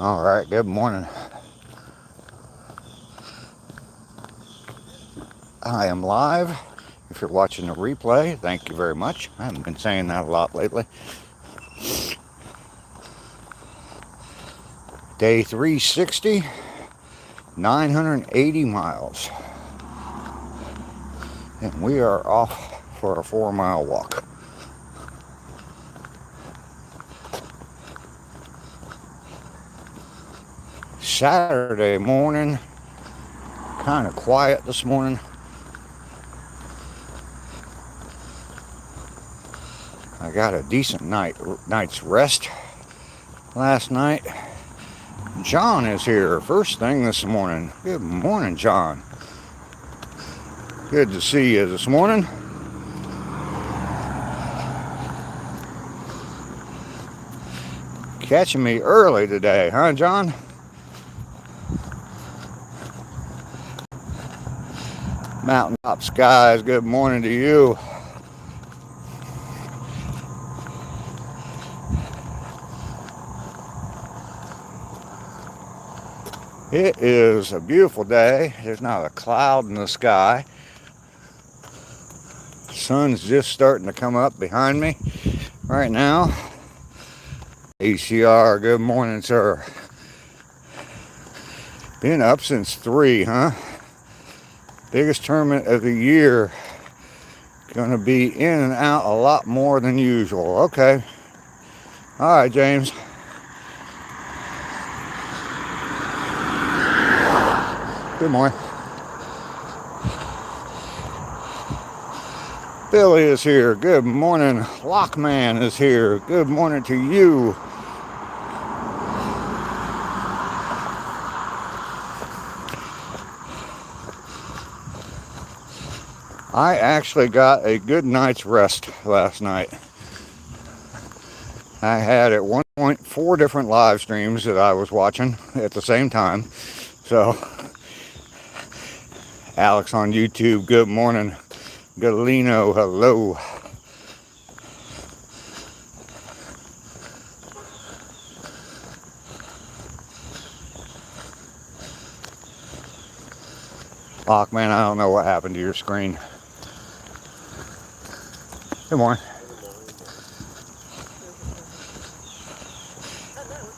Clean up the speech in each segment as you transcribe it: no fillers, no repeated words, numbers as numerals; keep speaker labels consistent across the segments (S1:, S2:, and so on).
S1: All right, good morning. I am live. If you're watching the replay, thank you very much. I haven't been saying that a lot lately. Day 360, 980 miles. And we are off for a 4-mile walk. Saturday morning, kind of quiet this morning. I got a decent night's rest last night. John is here first thing this morning. Good morning, John. Good to see you this morning. Catching me early today, huh, John? Mountaintop skies, good morning to you. It is a beautiful day. There's not a cloud in the sky. The sun's just starting to come up behind me right now. ACR, good morning, sir. Been up since 3, huh? Biggest tournament of the year. Gonna be in and out a lot more than usual. Okay. All right, James. Good morning. Billy is here. Good morning. Lockman is here. Good morning to you. I actually got a good night's rest last night. I had at one point 4 different live streams that I was watching at the same time. So, Alex on YouTube, good morning. Galino, hello. Lockman, I don't know what happened to your screen. Good morning.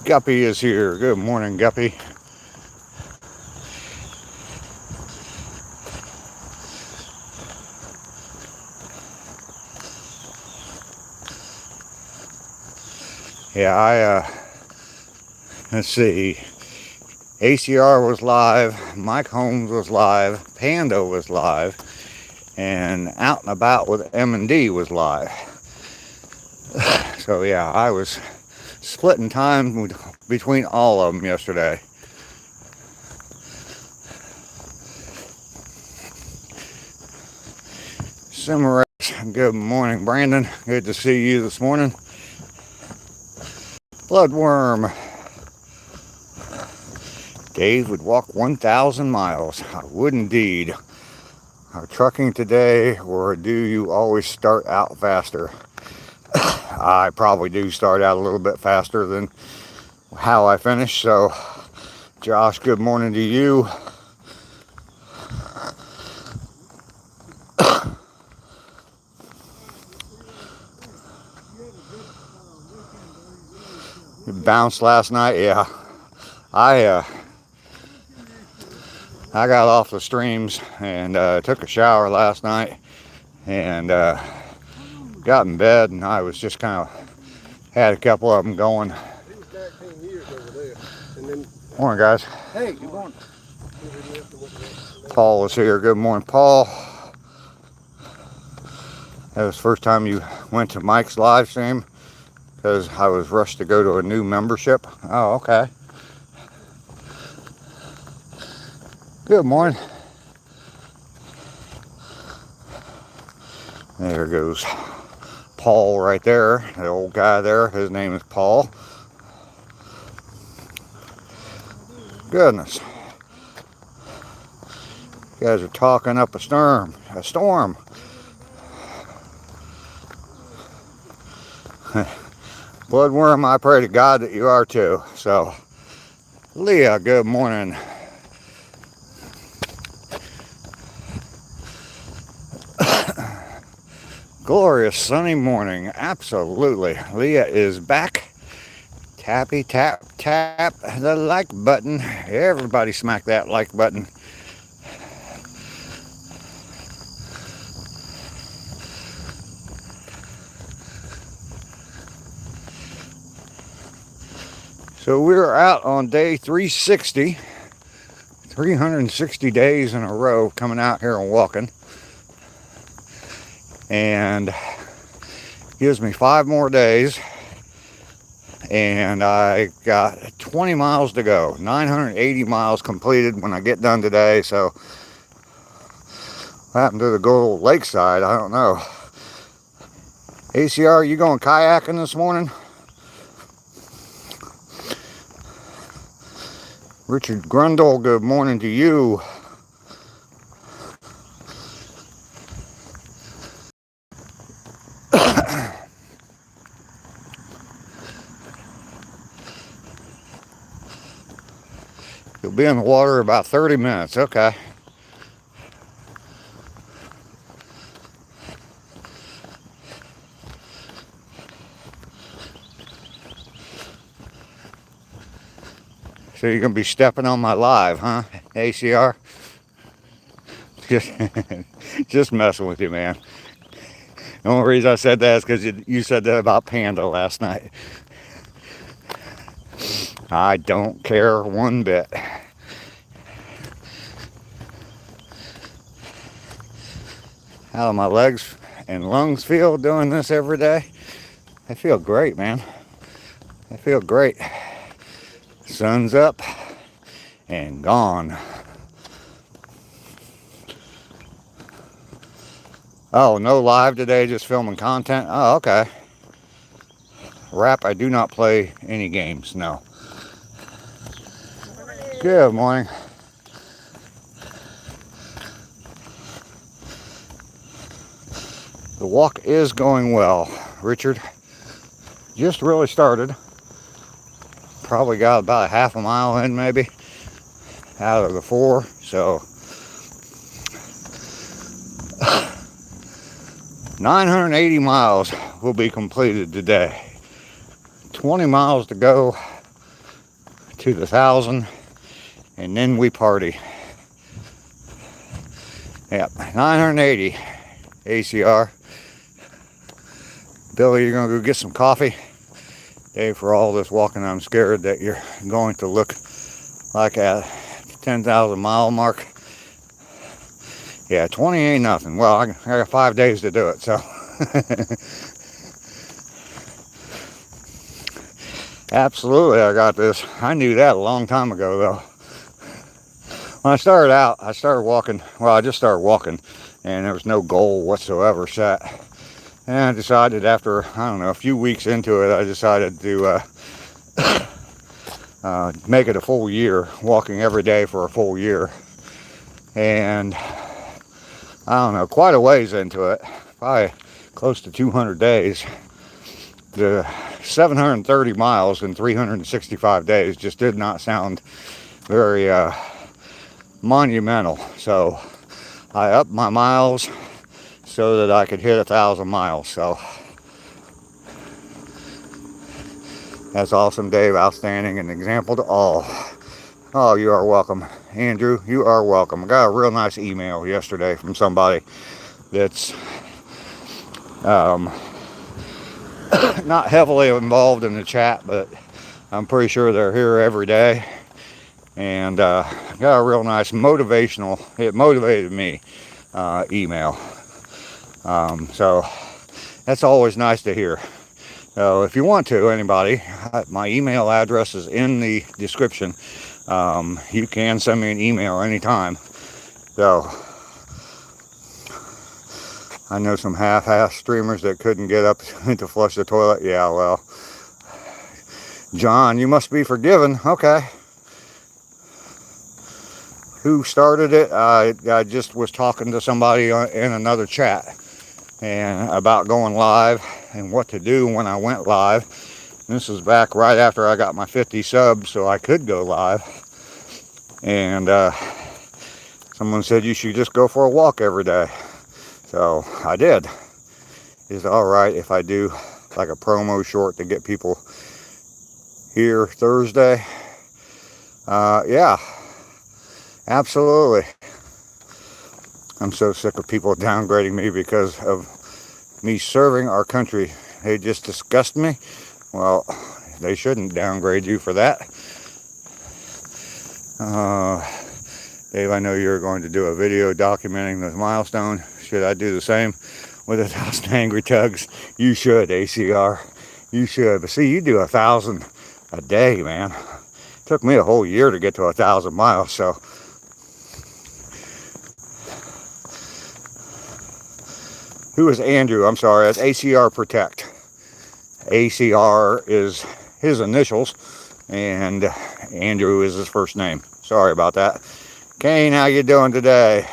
S1: Guppy is here. Good morning, Guppy. Yeah, let's see. ACR was live, Mike Holmes was live, Pando was live, and Out and About with M&D was live. So yeah, I was splitting time between all of them yesterday. Cimarex, good morning, Brandon. Good to see you this morning. Bloodworm. Dave would walk 1,000 miles. I would indeed. Are trucking today, or do you always start out faster? I probably do start out a little bit faster than how I finish. So, Josh, good morning to you. You bounced last night, yeah. I got off the streams and took a shower last night and got in bed, and I was just kind of had a couple of them going.
S2: He was 19 years over there. And then,
S1: morning, guys.
S2: hey, good morning.
S1: Paul is here. Good morning, Paul. That was the first time you went to Mike's live stream because I was rushed to go to a new membership. Oh, okay. Good morning. There goes Paul right there. The old guy there. His name is Paul. Goodness. You guys are talking up a storm. Bloodworm, I pray to God that you are too. So, Leah, good morning. Glorious sunny morning. Absolutely. Leah is back. Tappy tap tap the like button. Everybody smack that like button. So we're out on day 360. 360 days in a row coming out here and walking. And gives me 5 more days. And I got 20 miles to go. 980 miles completed when I get done today. So what happened to the good old lakeside? I don't know. ACR, you going kayaking this morning? Richard Grundle, good morning to you. You'll be in the water about 30 minutes. Okay. So you're going to be stepping on my live, huh, ACR? Just messing with you, man. The only reason I said that is because you said that about Panda last night. I don't care one bit. How do my legs and lungs feel doing this every day? They feel great, man. They feel great. Sun's up and gone. Oh, no live today, just filming content? Oh, okay. Rap, I do not play any games, no. Good morning. The walk is going well, Richard. Just really started. Probably got about a half a mile in, maybe, out of the 4. So 980 miles will be completed today. 20 miles to go to the 1,000, and then we party. Yep, 980 ACR. Billy, you're gonna go get some coffee. Dave, for all this walking, I'm scared that you're going to look like a 10,000 mile mark. Yeah, 20 ain't nothing. Well, I got 5 days to do it, so. Absolutely, I got this. I knew that a long time ago, though. When I started out, I started walking. Well, I just started walking, and there was no goal whatsoever set. And I decided after, I don't know, a few weeks into it, I decided to make it a full year, walking every day for a full year. And I don't know, quite a ways into it, probably close to 200 days. The 730 miles in 365 days just did not sound very monumental. So I upped my miles so that I could hit 1,000 miles. So that's awesome, Dave. Outstanding. An example to all. Oh, you are welcome. Andrew, you are welcome. I got a real nice email yesterday from somebody that's not heavily involved in the chat, but I'm pretty sure they're here every day. And got a real nice motivational, it motivated me, email. So that's always nice to hear. So if you want to, anybody, my email address is in the description. You can send me an email anytime. So I know some half-ass streamers that couldn't get up to flush the toilet. Yeah, well, John, you must be forgiven. Okay. Who started it? I just was talking to somebody in another chat and about going live and what to do when I went live. This is back right after I got my 50 subs, so I could go live. And someone said you should just go for a walk every day. So I did. Is it all right if I do like a promo short to get people here Thursday? Yeah, absolutely. I'm so sick of people downgrading me because of me serving our country. They just disgust me. Well, they shouldn't downgrade you for that. Dave, I know you're going to do a video documenting the milestone. Should I do the same with 1,000 angry tugs? You should, ACR. You should. But see, you do 1,000 a day, man. It took me a whole year to get to 1,000 miles, so. Who is Andrew? I'm sorry, that's ACR Protect. ACR is his initials, and Andrew is his first name. Sorry about that. Kane, how you doing today?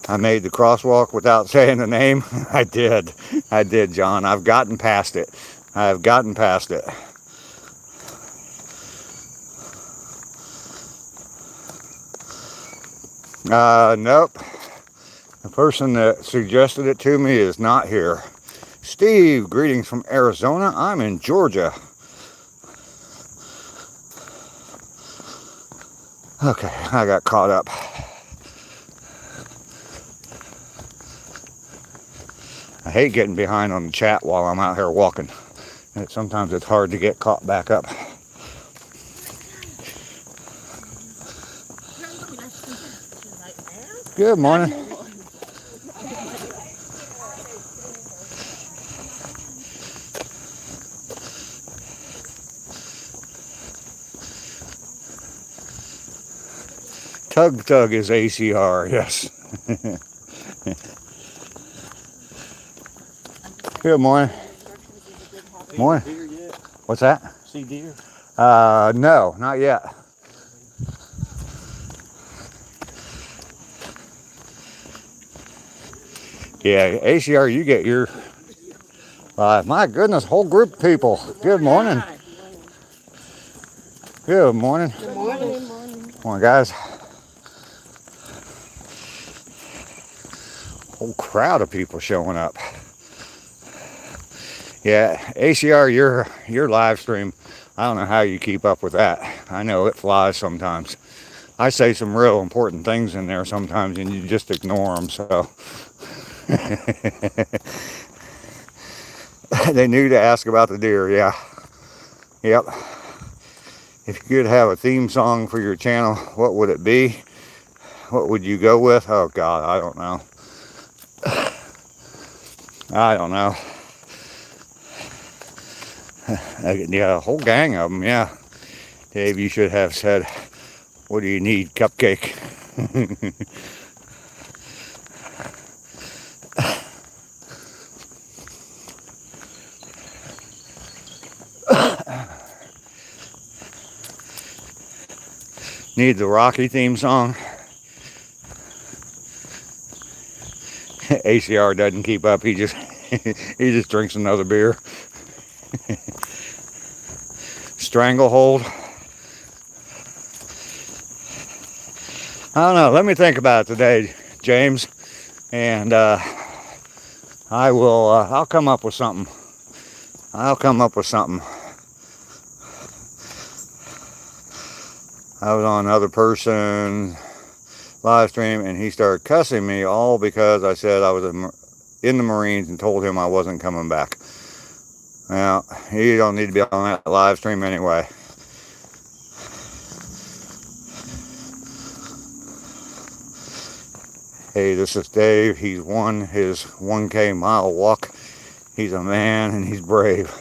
S1: I made the crosswalk without saying the name. I did, John. I've gotten past it. I've gotten past it. Nope. The person that suggested it to me is not here. Steve, greetings from Arizona. I'm in Georgia. Okay, I got caught up. I hate getting behind on the chat while I'm out here walking. Sometimes it's hard to get caught back up. Good morning. Tug is ACR, yes. Good morning. Morning. What's that?
S2: See deer?
S1: No, not yet. Yeah, ACR, you get your, my goodness, whole group of people. Good morning. Good morning.
S3: Good morning.
S1: Morning, guys. Whole crowd of people showing up. Yeah, ACR, your live stream, I don't know how you keep up with that. I know it flies sometimes. I say some real important things in there sometimes and you just ignore them, so. They knew to ask about the deer, yeah. Yep. If you could have a theme song for your channel, what would it be? What would you go with? Oh God, I don't know. I don't know. Yeah, a whole gang of them, yeah. Dave, you should have said, what do you need, cupcake? Need the Rocky theme song? ACR doesn't keep up. He just he just drinks another beer. Stranglehold. I don't know. Let me think about it today, James, and I will. I'll come up with something. I'll come up with something. I was on another person live stream and he started cussing me all because I said I was in the Marines and told him I wasn't coming back. Now, you don't need to be on that live stream anyway. Hey, this is Dave. He's won his 1K mile walk. He's a man and he's brave.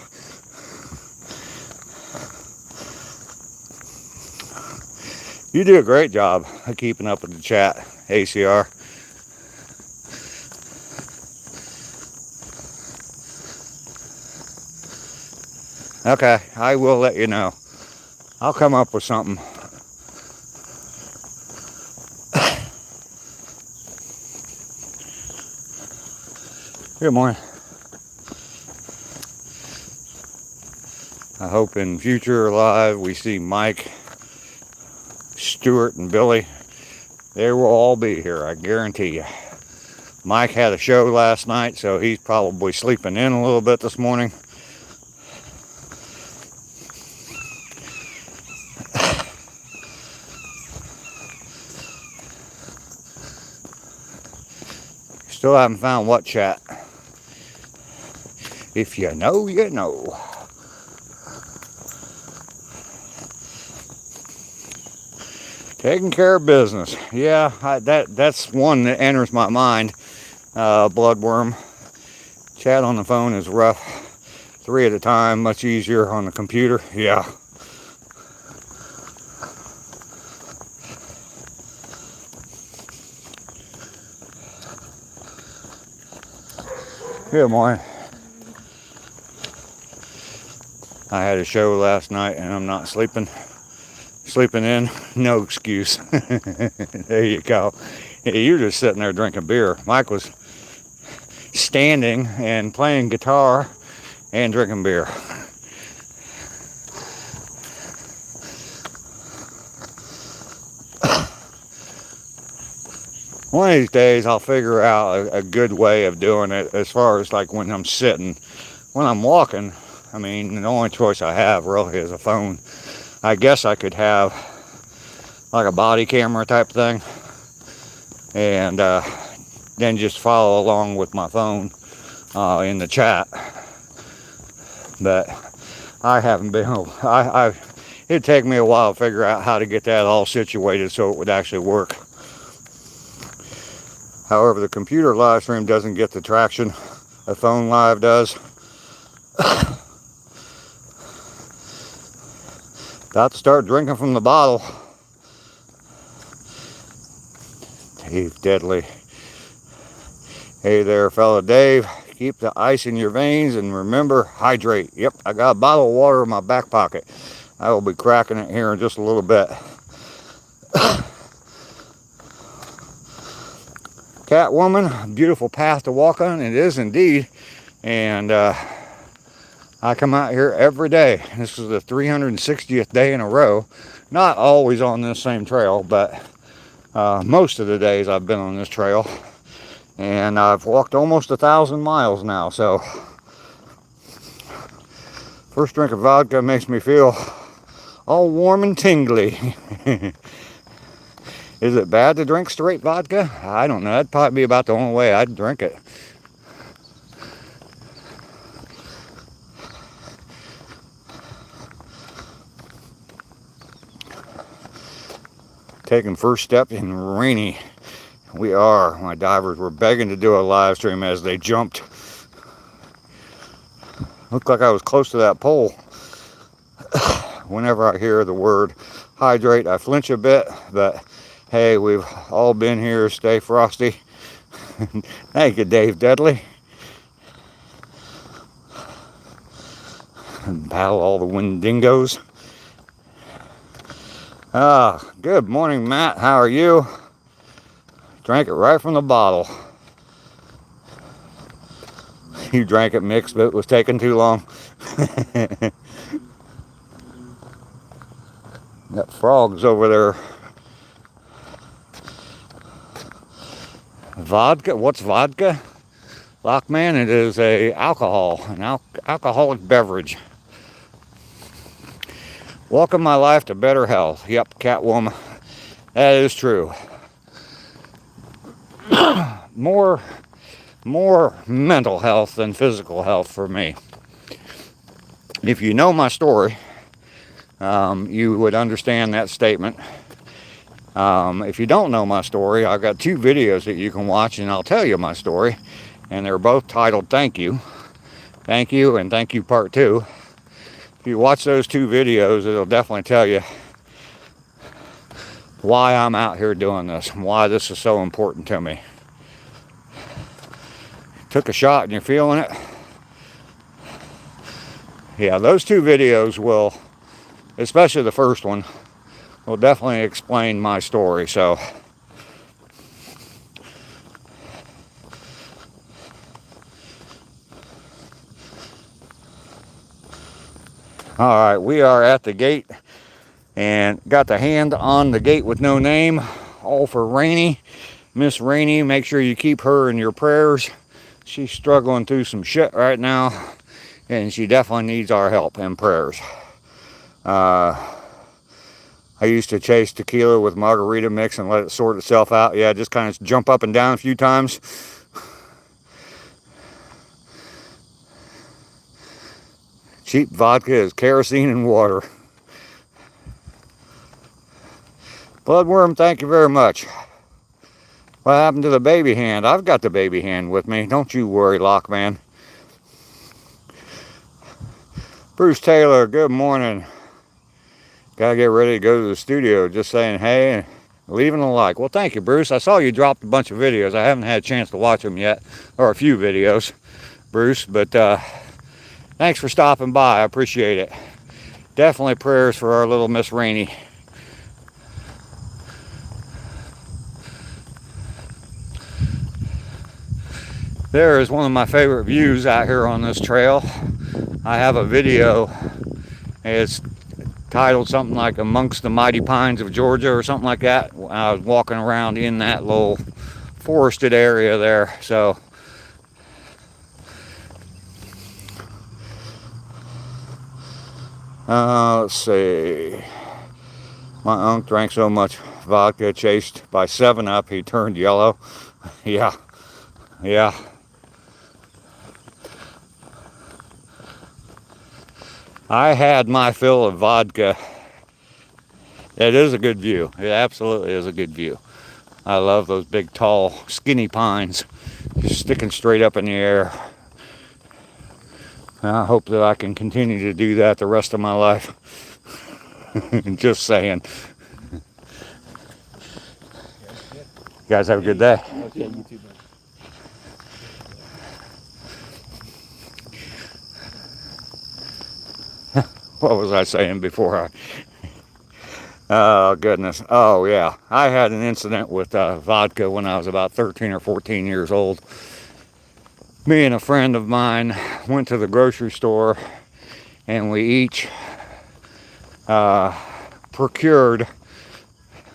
S1: You do a great job of keeping up with the chat, ACR. Okay, I will let you know. I'll come up with something. Good morning. I hope in future live we see Mike, Stuart, and Billy. They will all be here, I guarantee you. Mike had a show last night, so he's probably sleeping in a little bit this morning. Still haven't found what chat. If you know, you know. Taking care of business. Yeah, that's one that enters my mind. Bloodworm. Chat on the phone is rough. 3 at a time, much easier on the computer. Yeah. Good morning. I had a show last night and I'm not sleeping in, no excuse. There you go. You're just sitting there drinking beer. Mike was standing and playing guitar and drinking beer. One of these days I'll figure out a good way of doing it as far as like when I'm sitting. When I'm walking, I mean, the only choice I have really is a phone. I guess I could have like a body camera type thing and then just follow along with my phone in the chat. But I haven't been able, it'd take me a while to figure out how to get that all situated so it would actually work. However, the computer live stream doesn't get the traction a phone live does. About to start drinking from the bottle. Dave Deadly. Hey there, fella Dave. Keep the ice in your veins and remember, hydrate. Yep, I got a bottle of water in my back pocket. I will be cracking it here in just a little bit. Catwoman, beautiful path to walk on. It is indeed. And I come out here every day. This is the 360th day in a row. Not always on this same trail, but most of the days I've been on this trail. And I've walked almost 1,000 miles now. So first drink of vodka makes me feel all warm and tingly. Is it bad to drink straight vodka? I don't know. That'd probably be about the only way I'd drink it. Taking first step in rainy. We are. My divers were begging to do a live stream as they jumped. Looked like I was close to that pole. Whenever I hear the word hydrate, I flinch a bit, but hey, we've all been here. Stay frosty. Thank you, Dave Deadly. Battle all the Wendigos. Good morning, Matt. How are you? Drank it right from the bottle. You drank it mixed, but it was taking too long. That frog's over there. Vodka? What's vodka? Lockman, it is an alcoholic beverage. Welcome my life to better health. Yep, Catwoman. That is true. More mental health than physical health for me. If you know my story, you would understand that statement. If you don't know my story, I've got 2 videos that you can watch and I'll tell you my story. And they're both titled Thank You. Thank You and Thank You Part 2. If you watch those 2 videos, it'll definitely tell you why I'm out here doing this and why this is so important to me. Took a shot and you're feeling it? Yeah, those 2 videos will, especially the first one, will definitely explain my story. So All right, we are at the gate and got the hand on the gate with no name, all for Rainy. Miss Rainy, make sure you keep her in your prayers. She's struggling through some shit right now, and she definitely needs our help and prayers. I used to chase tequila with margarita mix and let it sort itself out. Yeah, just kind of jump up and down a few times. Cheap vodka is kerosene and water. Bloodworm, thank you very much. What happened to the baby hand? I've got the baby hand with me. Don't you worry, Lockman. Bruce Taylor, good morning. Gotta get ready to go to the studio. Just saying hey and leaving a like. Well, thank you, Bruce. I saw you dropped a bunch of videos. I haven't had a chance to watch them yet, or a few videos, Bruce, but thanks for stopping by. I appreciate it. Definitely prayers for our little Miss Rainy. There is one of my favorite views out here on this trail. I have a video. It's titled something like Amongst the Mighty Pines of Georgia or something like that. I was walking around in that little forested area there. So let's see. My uncle drank so much vodka, chased by 7-Up, he turned yellow. Yeah. I had my fill of vodka. It is a good view. It absolutely is a good view. I love those big, tall, skinny pines just sticking straight up in the air. I hope that I can continue to do that the rest of my life. Just saying. You guys have a good day.
S2: Okay, you too, buddy.
S1: What was I saying before I... Oh, goodness. Oh, yeah. I had an incident with vodka when I was about 13 or 14 years old. Me and a friend of mine went to the grocery store, and we each procured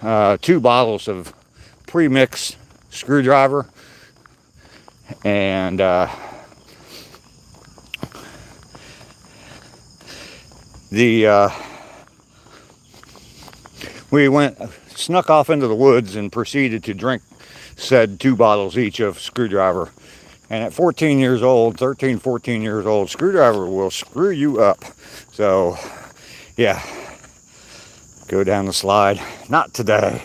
S1: 2 bottles of pre-mix screwdriver, and we snuck off into the woods and proceeded to drink said 2 bottles each of screwdriver. And at 14 years old, 13, 14 years old, screwdriver will screw you up. So, yeah, go down the slide. Not today.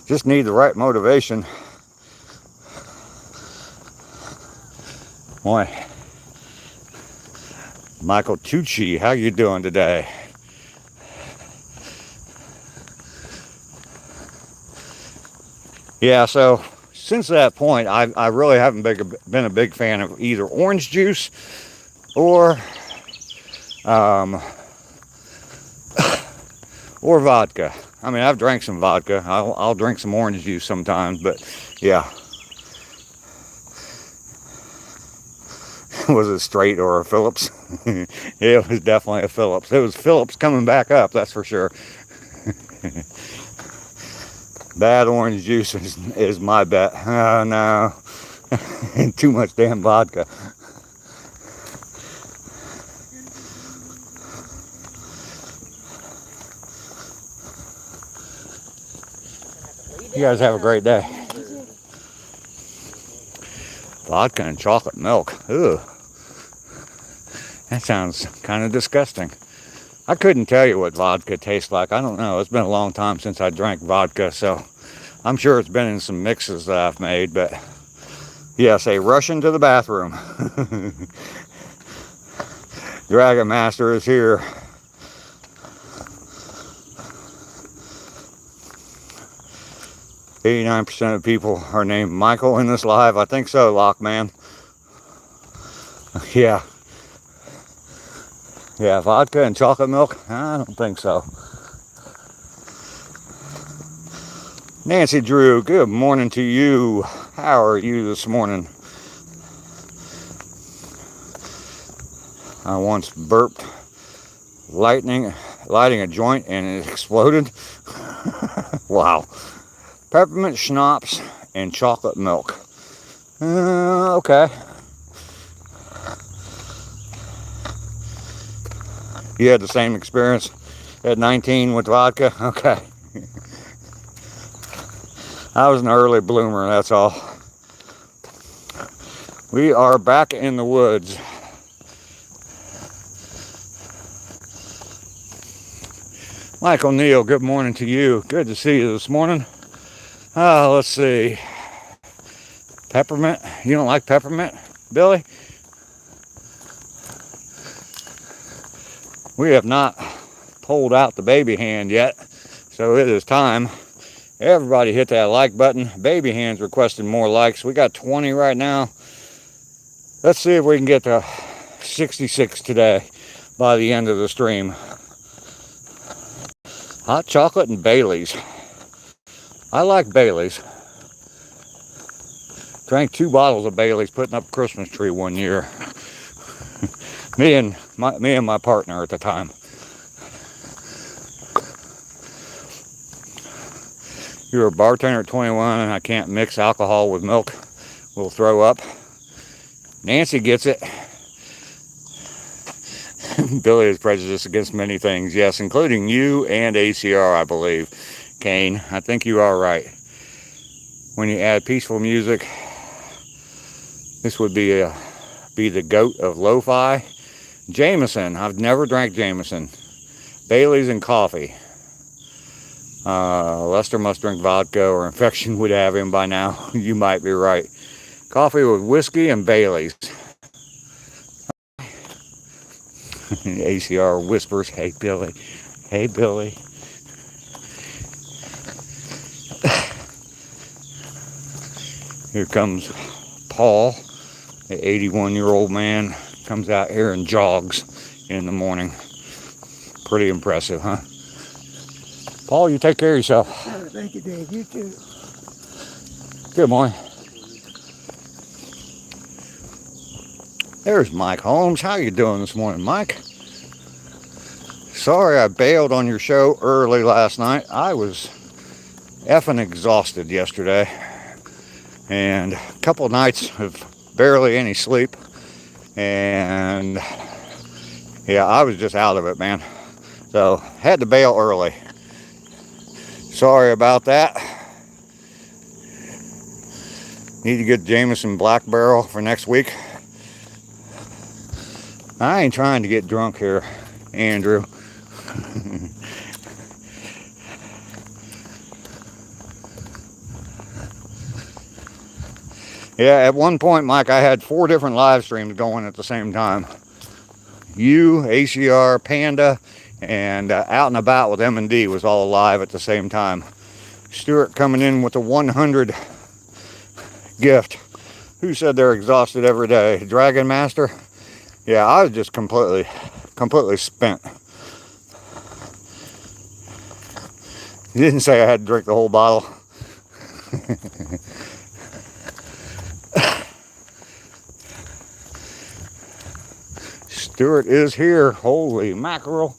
S1: Just need the right motivation. Boy, Michael Tucci, how you doing today? Yeah, so since that point, I really haven't been a big fan of either orange juice or vodka. I mean, I've drank some vodka. I'll drink some orange juice sometimes, but yeah. Was it straight or a Phillips? It was definitely a Phillips. It was Phillips coming back up, that's for sure. Bad orange juice is my bet. Oh, no. Too much damn vodka. You guys have a great day. Vodka and chocolate milk. Ugh. That sounds kind of disgusting. I couldn't tell you what vodka tastes like. I don't know. It's been a long time since I drank vodka, so I'm sure it's been in some mixes that I've made, but yes, a rush into the bathroom. Dragon Master is here. %of people are named Michael in this live. I think so, Lockman. Yeah. Yeah, vodka and chocolate milk? I don't think so. Nancy Drew, good morning to you. How are you this morning? I once burped lighting a joint and it exploded. Wow. Peppermint schnapps and chocolate milk. Okay. You had the same experience at 19 with vodka? Okay. I was an early bloomer, that's all. We are back in the woods. Michael Neal, good morning to you. Good to see you this morning. Let's see. Peppermint? You don't like peppermint, Billy? We have not pulled out the baby hand yet, so it is time. Everybody hit that like button. Baby hand's requesting more likes. We got 20 right now. Let's see if we can get to 66 today by the end of the stream. Hot chocolate and Bailey's. I like Bailey's. Drank 2 bottles of Bailey's putting up a Christmas tree one year. me and my partner at the time. You're a bartender at 21 and I can't mix alcohol with milk. We'll throw up. Nancy gets it. Billy is prejudiced against many things, yes, including you and ACR, I believe. Kane, I think you are right. When you add peaceful music, this would be the goat of lo-fi. Jameson, I've never drank Jameson. Bailey's and coffee. Lester must drink vodka or infection would have him by now. You might be right. Coffee with whiskey and Bailey's. ACR whispers, hey Billy, hey Billy. Here comes Paul, the 81-year-old man, comes out here and jogs in the morning. Pretty impressive, huh? Paul, you take care of yourself.
S2: Thank you, Dave. You too.
S1: Good morning. There's Mike Holmes. How you doing this morning, Mike? Sorry I bailed on your show early last night. I was effing exhausted yesterday. And a couple of nights of barely any sleep. And yeah, I was just out of it, man. So had to bail early. Sorry about that. Need to get Jameson Black Barrel for next week. I ain't trying to get drunk here, Andrew. Yeah, at one point, Mike, I had 4 different live streams going at the same time. You, ACR, Panda, and Out and About with M&D was all live at the same time. Stuart coming in with a 100 gift. Who said they're exhausted every day? Dragon Master? Yeah, I was just completely spent. He didn't say I had to drink the whole bottle. Stuart is here. Holy mackerel.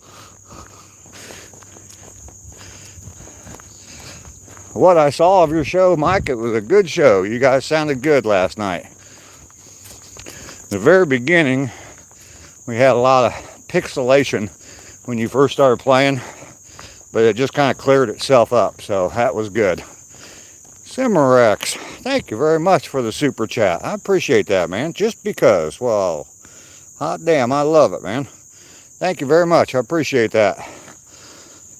S1: What I saw of your show, Mike, it was a good show. You guys sounded good last night. The very beginning, we had a lot of pixelation when you first started playing, but it just kind of cleared itself up, so that was good. Cimarex, thank you very much for the super chat. I appreciate that, man. Just because, well, hot damn, I love it, man. Thank you very much. I appreciate that.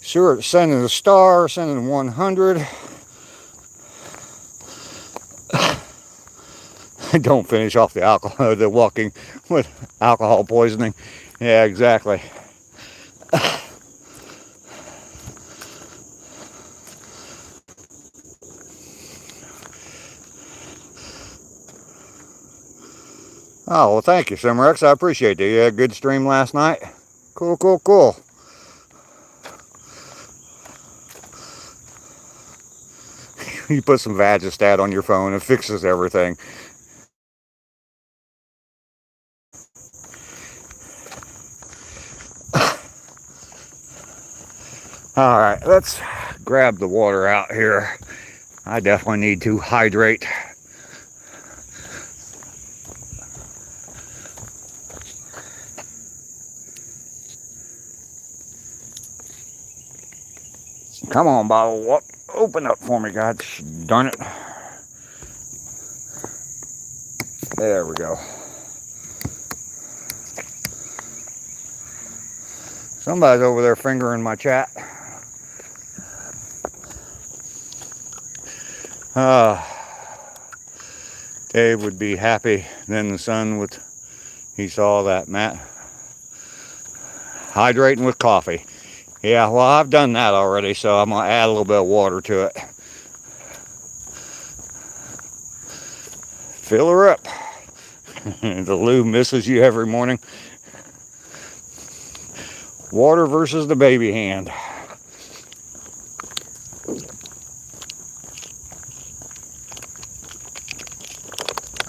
S1: Stuart sending a star, sending 100. Don't finish off the alcohol, the walking with alcohol poisoning. Yeah, exactly. Oh, well, thank you, Cimarex. I appreciate it. You had a good stream last night. Cool, cool, cool. You put some Vagistat on your phone, it fixes everything. All right, let's grab the water out here. I definitely need to hydrate. Come on, bottle. Open up for me, God darn it. There we go. Somebody's over there fingering my chat. Dave would be happy. Then the son would, he saw that Matt hydrating with coffee. Yeah, well, I've done that already, so I'm going to add a little bit of water to it. Fill her up. The loo misses you every morning. Water versus the baby hand.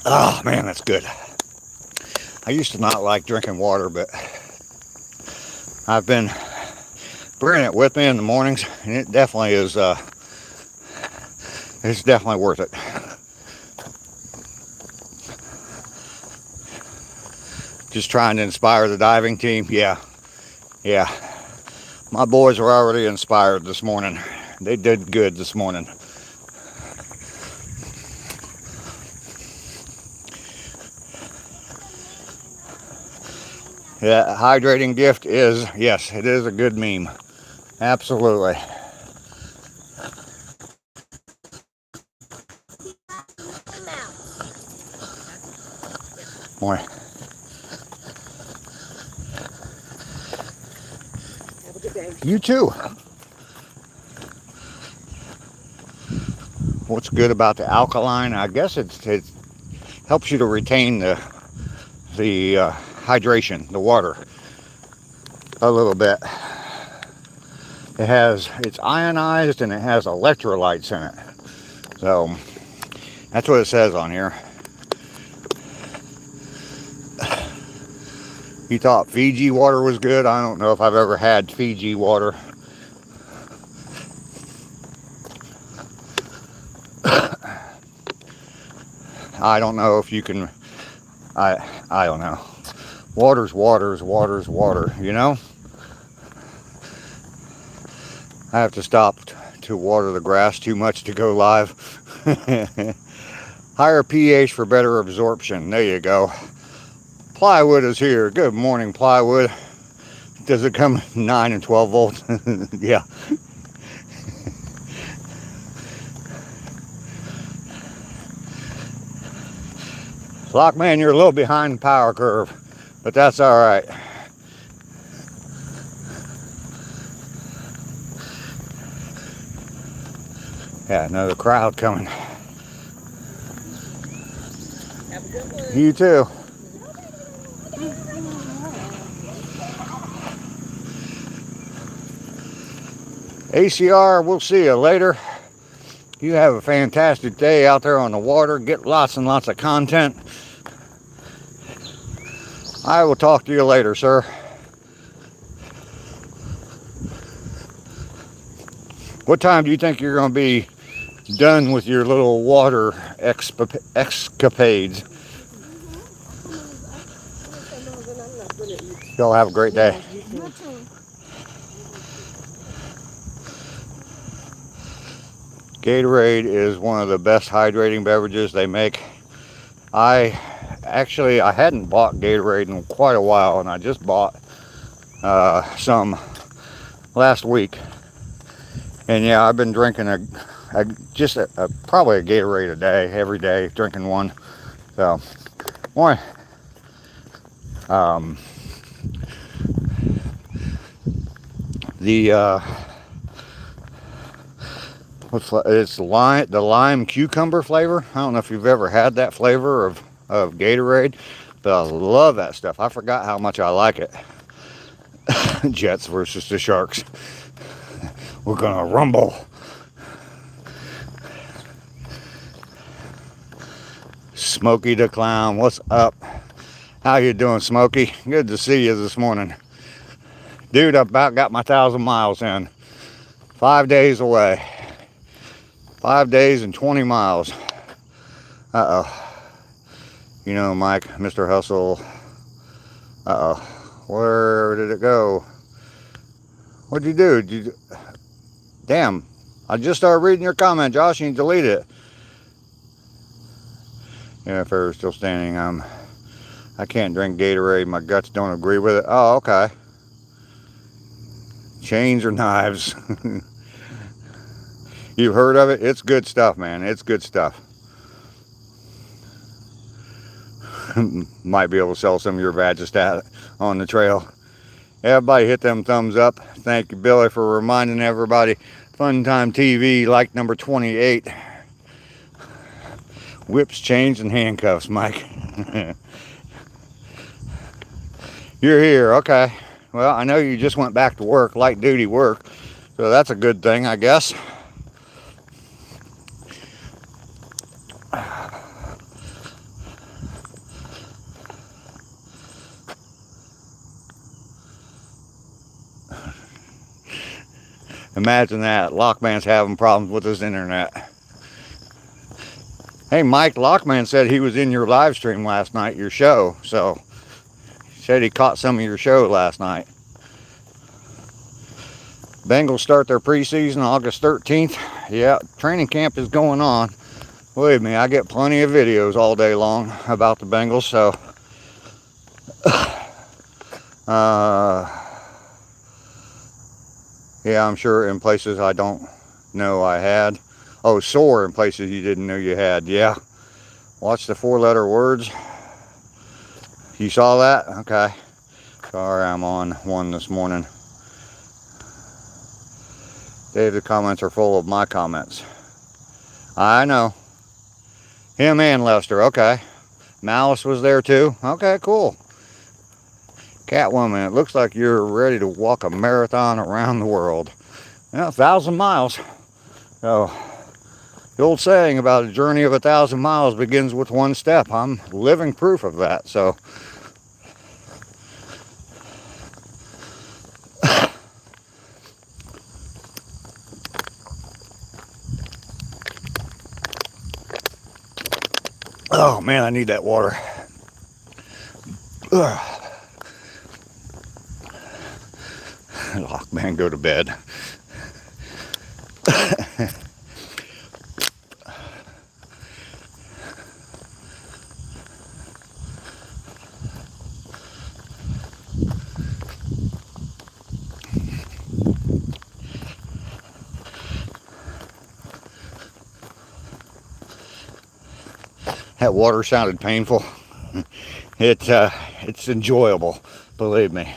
S1: Oh, man, that's good. I used to not like drinking water, but I've been bringing it with me in the mornings, and it definitely is, it's definitely worth it. Just trying to inspire the diving team. Yeah. My boys were already inspired this morning. They did good this morning. Yeah, hydrating gift is, yes, it is a good meme. Absolutely. Boy.
S2: Have a good day.
S1: You too. What's good about the alkaline? I guess it helps you to retain the hydration, the water, a little bit. It's ionized and it has electrolytes in it. So that's what it says on here. You thought Fiji water was good? I don't know if I've ever had Fiji water. I don't know if you can, I don't know. Water's water, you know? I have to stop to water the grass too much to go live. Higher pH for better absorption. There you go. Plywood is here. Good morning, Plywood. Does it come 9 and 12 volts? Yeah. Lockman, you're a little behind the power curve, but that's all right. Yeah, another crowd coming.
S2: Have a good one.
S1: You too. ACR, we'll see you later. You have a fantastic day out there on the water. Get lots and lots of content. I will talk to you later, sir. What time do you think you're going to be done with your little water escapades? Y'all have a great day. Gatorade is one of the best hydrating beverages they make. I hadn't bought Gatorade in quite a while, and I just bought some last week. And yeah, I've been drinking probably a Gatorade a day, every day, drinking one. So, boy, it's the lime cucumber flavor. I don't know if you've ever had that flavor of Gatorade, but I love that stuff. I forgot how much I like it. Jets versus the Sharks. We're gonna rumble. Smokey the Clown, what's up? How you doing, Smokey? Good to see you this morning. Dude, I about got my 1,000 miles in. 5 days away. 5 days and 20 miles. Uh-oh. You know, Mike, Mr. Hustle. Uh-oh. Where did it go? What'd you do? Damn. I just started reading your comment, Josh, and you deleted it. Yeah, if they're still standing, I can't drink Gatorade. My guts don't agree with it. Oh, okay. Chains or knives. You've heard of it? It's good stuff, man. It's good stuff. Might be able to sell some of your Vagistat on the trail. Everybody hit them thumbs up. Thank you, Billy, for reminding everybody. Fun Time TV, like number 28. Whips, chains, and handcuffs, Mike. You're here, okay. Well, I know you just went back to work, light duty work. So that's a good thing, I guess. Imagine that. Lockman's having problems with his internet. Hey, Mike, Lockman said he was in your live stream last night, your show. So, he said he caught some of your show last night. Bengals start their preseason August 13th. Yeah, training camp is going on. Believe me, I get plenty of videos all day long about the Bengals. So, yeah, I'm sure in places I don't know I had. Oh, sore in places you didn't know you had. Yeah. Watch the 4-letter words. You saw that? Okay. Sorry, I'm on one this morning. Dave, the comments are full of my comments. I know. Him and Lester. Okay. Malice was there too. Okay, cool. Catwoman, it looks like you're ready to walk a marathon around the world. Yeah, 1,000 miles. So, the old saying about a journey of 1,000 miles begins with one step. I'm living proof of that. So, oh man, I need that water. Oh man, go to bed. That water sounded painful. It's enjoyable, believe me.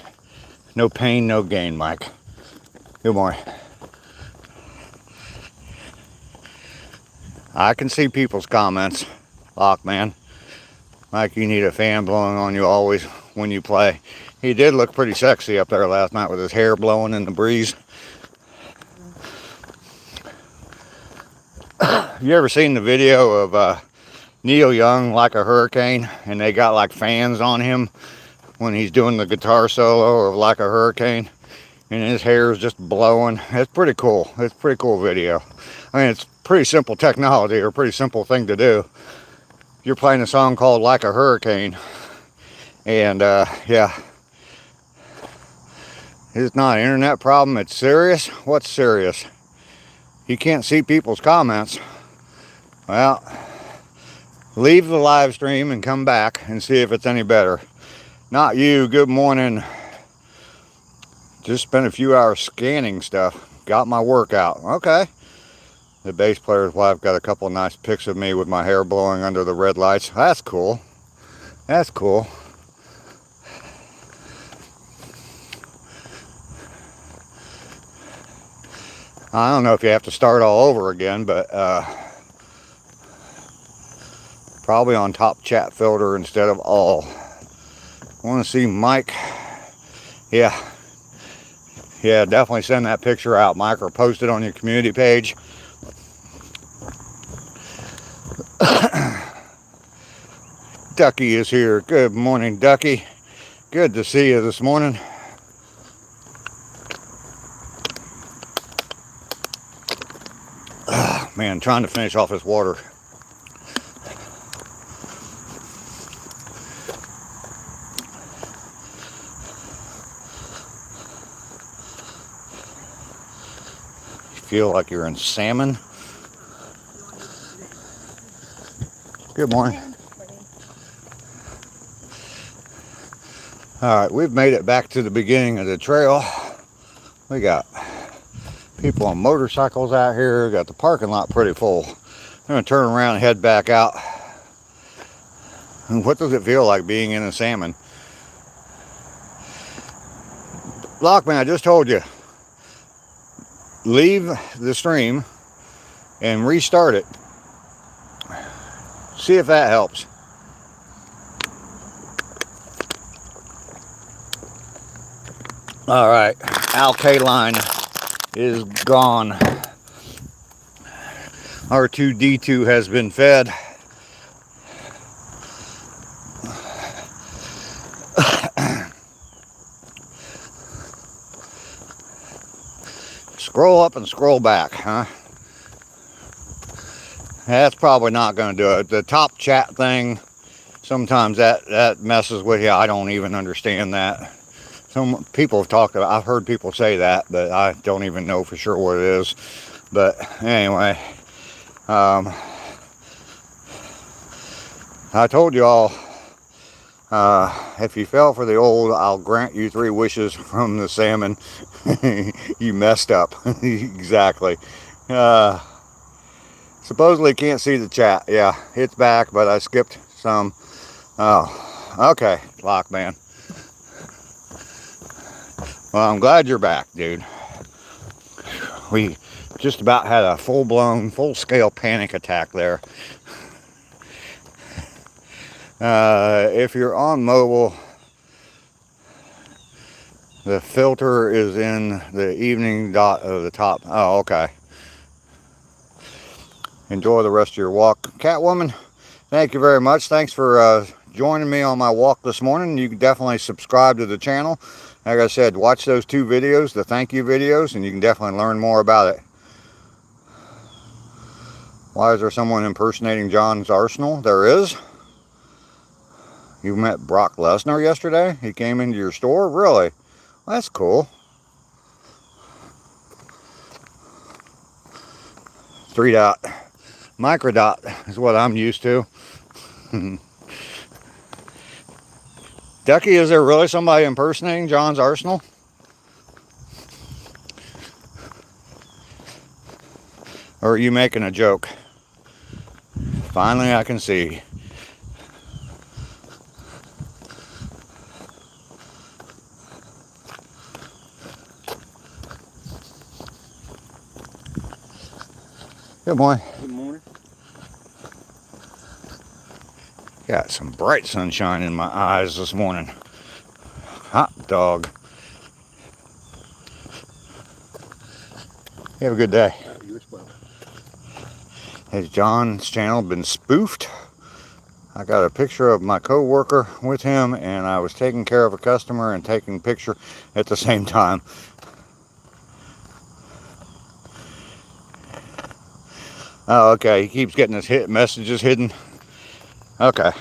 S1: No pain, no gain, Mike. Good morning. I can see people's comments. Lockman, Mike, you need a fan blowing on you always when you play. He did look pretty sexy up there last night with his hair blowing in the breeze. You ever seen the video of Neil Young like a hurricane, and they got like fans on him when he's doing the guitar solo of Like a Hurricane, and his hair is just blowing? It's pretty cool. It's a pretty cool video. I mean, it's pretty simple technology, or a pretty simple thing to do. You're playing a song called Like a Hurricane, and yeah, it's not an internet problem. It's serious. What's serious? You can't see people's comments. Well, leave the live stream and come back and see if it's any better. Not you. Good morning. Just spent a few hours scanning stuff. Got my workout. Okay. The bass player's wife got a couple of nice pics of me with my hair blowing under the red lights. That's cool. That's cool. I don't know if you have to start all over again, but probably on top chat filter instead of all. I want to see Mike. Yeah, definitely send that picture out, Mike, or post it on your community page. Ducky is here. Good morning, Ducky. Good to see you this morning. Man, trying to finish off this water. You feel like you're in salmon. Good morning. All right, we've made it back to the beginning of the trail. We got people on motorcycles out here. Got the parking lot pretty full. I'm gonna turn around and head back out. And what does it feel like being in a salmon? Lockman, I just told you, leave the stream and restart it. See if that helps. All right, alkaline is gone. R2D2 has been fed. Scroll up and scroll back, huh? That's probably not going to do it. The top chat thing, sometimes that messes with you. I don't even understand that. Some people have talked about, I've heard people say that, but I don't even know for sure what it is. But anyway, I told you all, if you fell for the old, I'll grant you 3 wishes from the salmon. You messed up. Exactly. Supposedly can't see the chat. Yeah, it's back, but I skipped some. Oh, okay, Lockman. Well, I'm glad you're back, dude. We just about had a full-blown, full-scale panic attack there. If you're on mobile, the filter is in the evening dot of the top. Oh, okay. Enjoy the rest of your walk. Catwoman, thank you very much. Thanks for joining me on my walk this morning. You can definitely subscribe to the channel. Like I said, watch those 2 videos, the thank you videos, and you can definitely learn more about it. Why is there someone impersonating John's Arsenal? There is. You met Brock Lesnar yesterday? He came into your store? Really? Well, that's cool. 3 dot. Micro dot is what I'm used to. Ducky, is there really somebody impersonating John's Arsenal? Or are you making a joke? Finally, I can see. Good morning.
S3: Good morning.
S1: Got some bright sunshine in my eyes this morning. Hot dog. You have a good day.
S3: You as well.
S1: Has John's channel been spoofed? I got a picture of my co-worker with him, and I was taking care of a customer and taking a picture at the same time. Oh, okay. He keeps getting his messages hidden. Okay.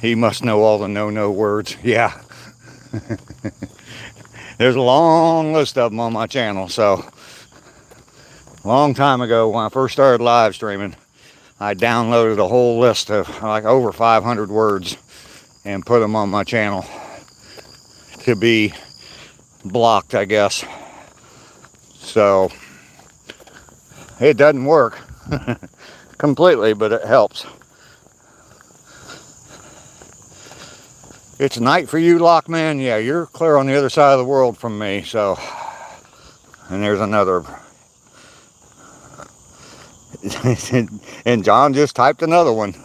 S1: He must know all the no-no words. Yeah. There's a long list of them on my channel. So, long time ago when I first started live streaming, I downloaded a whole list of like over 500 words and put them on my channel to be blocked, I guess. So, it doesn't work completely, but it helps. It's night for you, Lockman. Yeah, you're clear on the other side of the world from me. So, and there's another. And John just typed another one.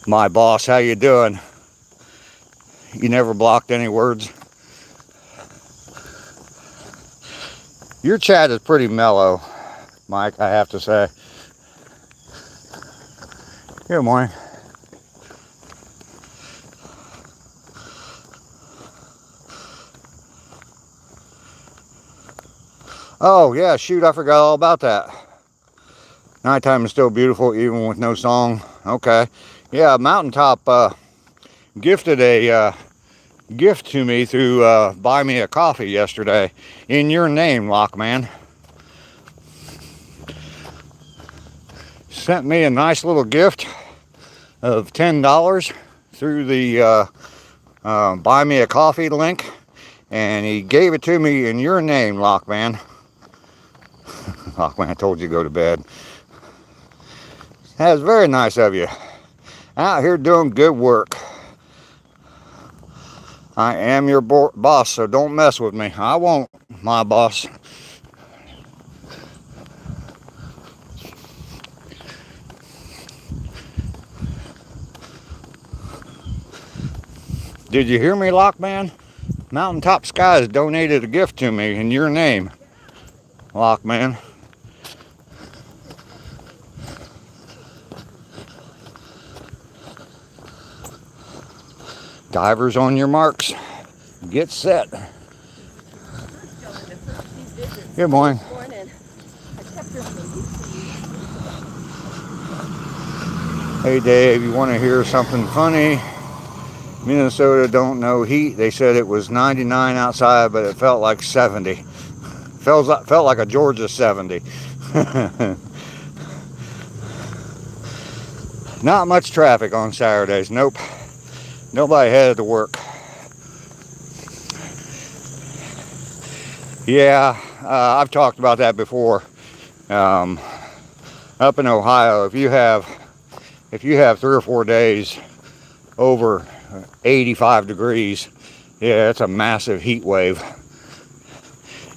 S1: My boss, how you doing? You never blocked any words. Your chat is pretty mellow, Mike, I have to say. Good morning. Oh, yeah, shoot, I forgot all about that. Nighttime is still beautiful even with no song. Okay. Yeah, Mountaintop gifted a gift to me through Buy Me a Coffee yesterday in your name, Lockman. Sent me a nice little gift of $10 through the Buy Me a Coffee link, and he gave it to me in your name, Lockman. Lockman, I told you to go to bed. That's very nice of you. Out here doing good work. I am your boss, so don't mess with me. I won't, my boss. Did you hear me, Lockman? Mountaintop Skies donated a gift to me in your name, Lockman. Divers on your marks. Get set. Good morning. Hey Dave, you want to hear something funny? Minnesota don't know heat. They said it was 99 outside, but it felt like 70. Felt like a Georgia 70. Not much traffic on Saturdays. Nope. Nobody headed to work. Yeah, I've talked about that before. Up in Ohio, if you have 3 or 4 days over 85 degrees, yeah, it's a massive heat wave.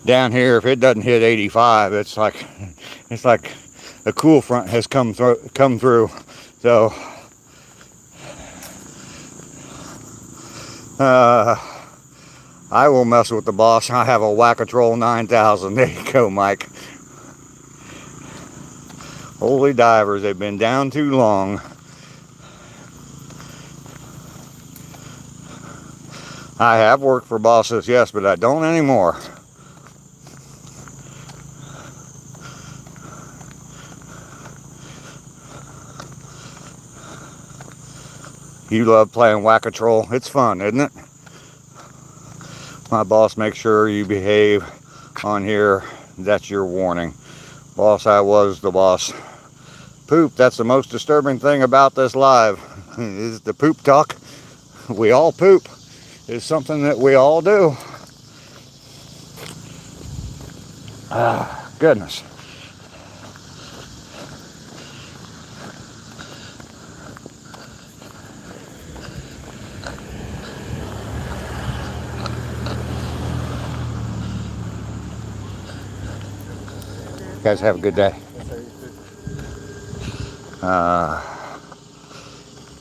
S1: Down here, if it doesn't hit 85, it's like a cool front has come through. So I will mess with the boss. I have a Whack-A-Troll 9000. There you go, Mike. Holy divers, they've been down too long. I have worked for bosses, yes, but I don't anymore. You love playing Whack-A-Troll. It's fun, isn't it? My boss makes sure you behave on here. That's your warning. Boss, I was the boss. Poop, that's the most disturbing thing about this live, is the poop talk. We all poop. It's something that we all do. Ah, goodness. You guys have a good day.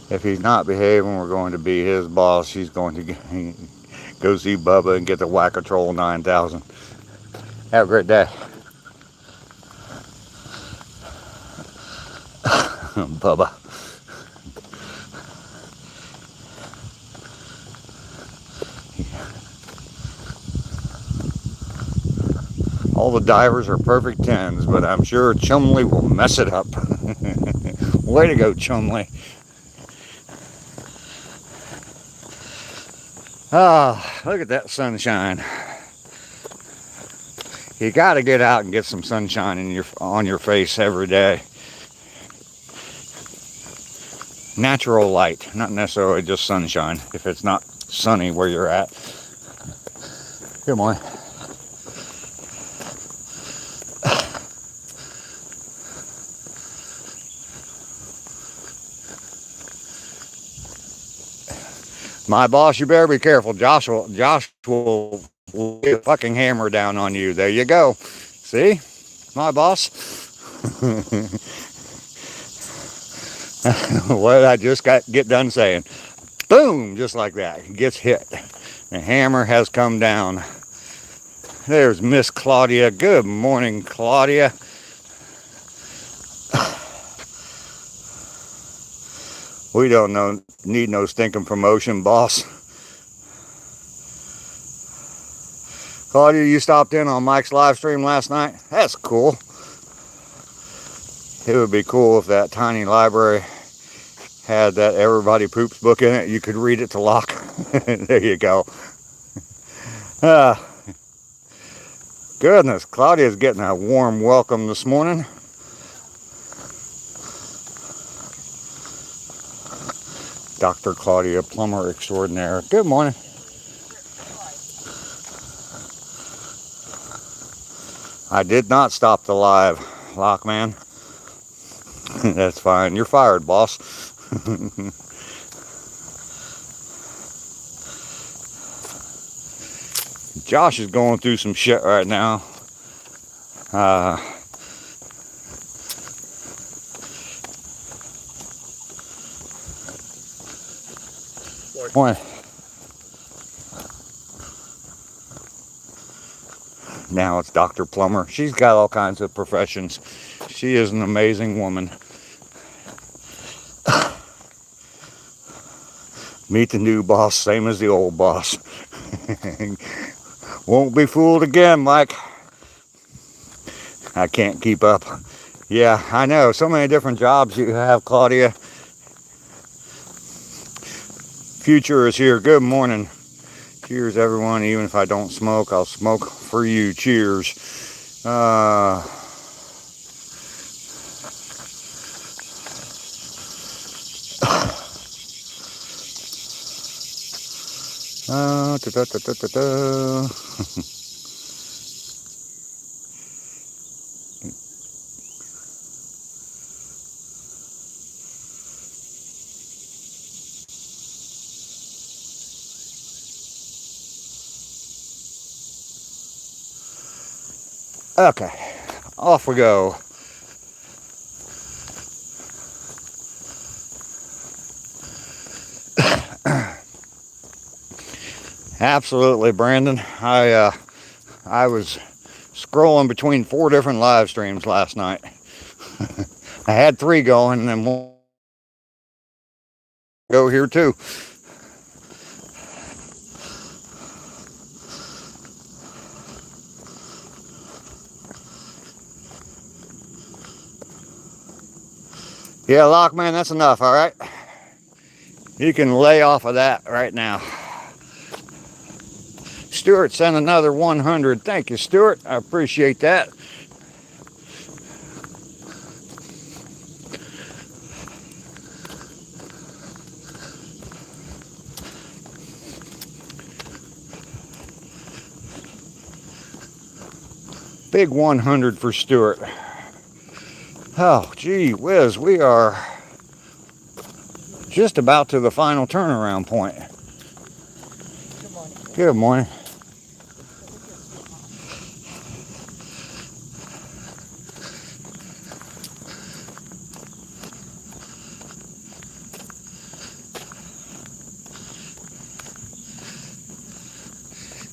S1: If he's not behaving, we're going to be his boss. He's going to go see Bubba and get the Whack-A-Troll 9000. Have a great day. Bubba. All the divers are perfect 10s, but I'm sure Chumley will mess it up. Way to go, Chumley. Ah, look at that sunshine. You got to get out and get some sunshine on your face every day. Natural light, not necessarily just sunshine, if it's not sunny where you're at. Good morning. My boss, you better be careful. Josh will get a fucking hammer down on you. There you go. See? My boss. What did I just get done saying? Boom! Just like that. He gets hit. The hammer has come down. There's Miss Claudia. Good morning, Claudia. We don't need no stinking promotion, boss. Claudia, you stopped in on Mike's live stream last night? That's cool. It would be cool if that tiny library had that Everybody Poops book in it. You could read it to Locke. There you go. Goodness, Claudia's getting a warm welcome this morning. Dr. Claudia, plumber extraordinaire. Good morning. I did not stop the live, Lockman. That's fine. You're fired, boss. Josh is going through some shit right now. Boy. Now it's Dr. Plumber. She's got all kinds of professions. She is an amazing woman. Meet the new boss, same as the old boss. Won't be fooled again, Mike. I can't keep up. Yeah, I know. So many different jobs you have, Claudia. Future is here. Good morning. Cheers, everyone. Even if I don't smoke, I'll smoke for you. Cheers. Okay, off we go. Absolutely, Brandon. I was scrolling between 4 different live streams last night. I had 3 going, and then one go here too. Yeah, Lockman, that's enough, all right? You can lay off of that right now. Stuart sent another 100. Thank you, Stuart. I appreciate that. Big 100 for Stuart. Oh, gee whiz, we are just about to the final turnaround point.
S2: Good morning.
S1: Good morning.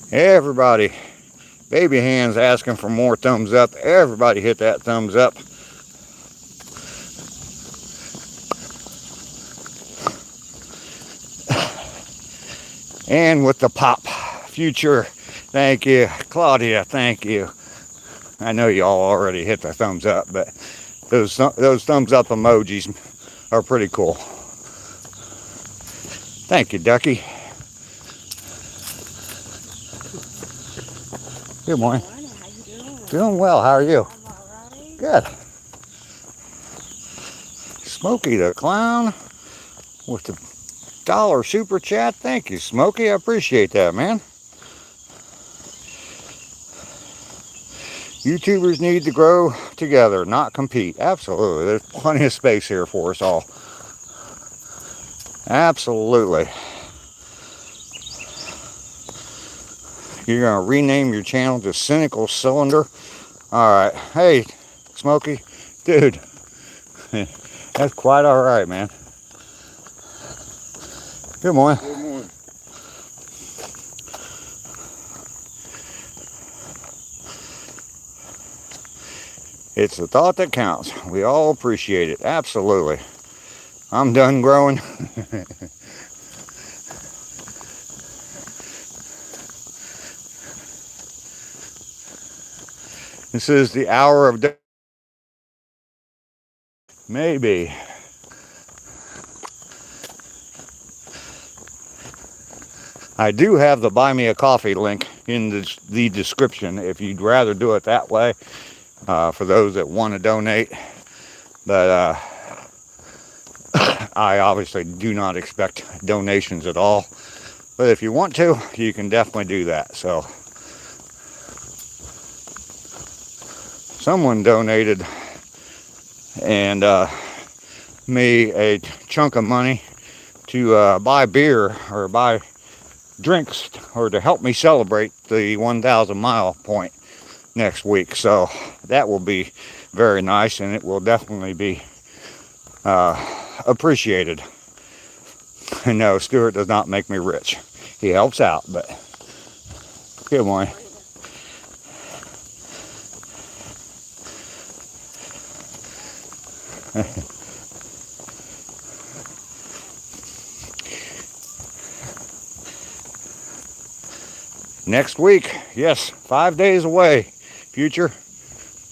S1: Everybody, baby hands asking for more thumbs up. Everybody hit that thumbs up. And with the pop, Future, thank you. Claudia, thank you. I know you all already hit the thumbs up, but those thumbs up emojis are pretty cool. Thank you, Ducky. Good morning.
S2: Good morning. How you doing?
S1: Doing well. How are you?
S2: I'm all right.
S1: Good. Smokey the Clown with the $1 super chat. Thank you, Smokey. I appreciate that, man. YouTubers need to grow together, not compete. Absolutely. There's plenty of space here for us all. Absolutely. You're going to rename your channel to Cynical Cylinder. All right. Hey, Smokey. Dude. That's quite all right, man. Good morning.
S3: Good morning.
S1: It's the thought that counts. We all appreciate it. Absolutely. I'm done growing. This is the hour of maybe. I do have the Buy Me a Coffee link in the description if you'd rather do it that way, for those that want to donate. But I obviously do not expect donations at all. But if you want to, you can definitely do that. So someone donated and me a chunk of money to buy beer or buy drinks or to help me celebrate the 1,000 mile point next week. So that will be very nice, and it will definitely be appreciated. No, Stuart does not make me rich. He helps out, but good morning. Next week, yes, 5 days away. Future,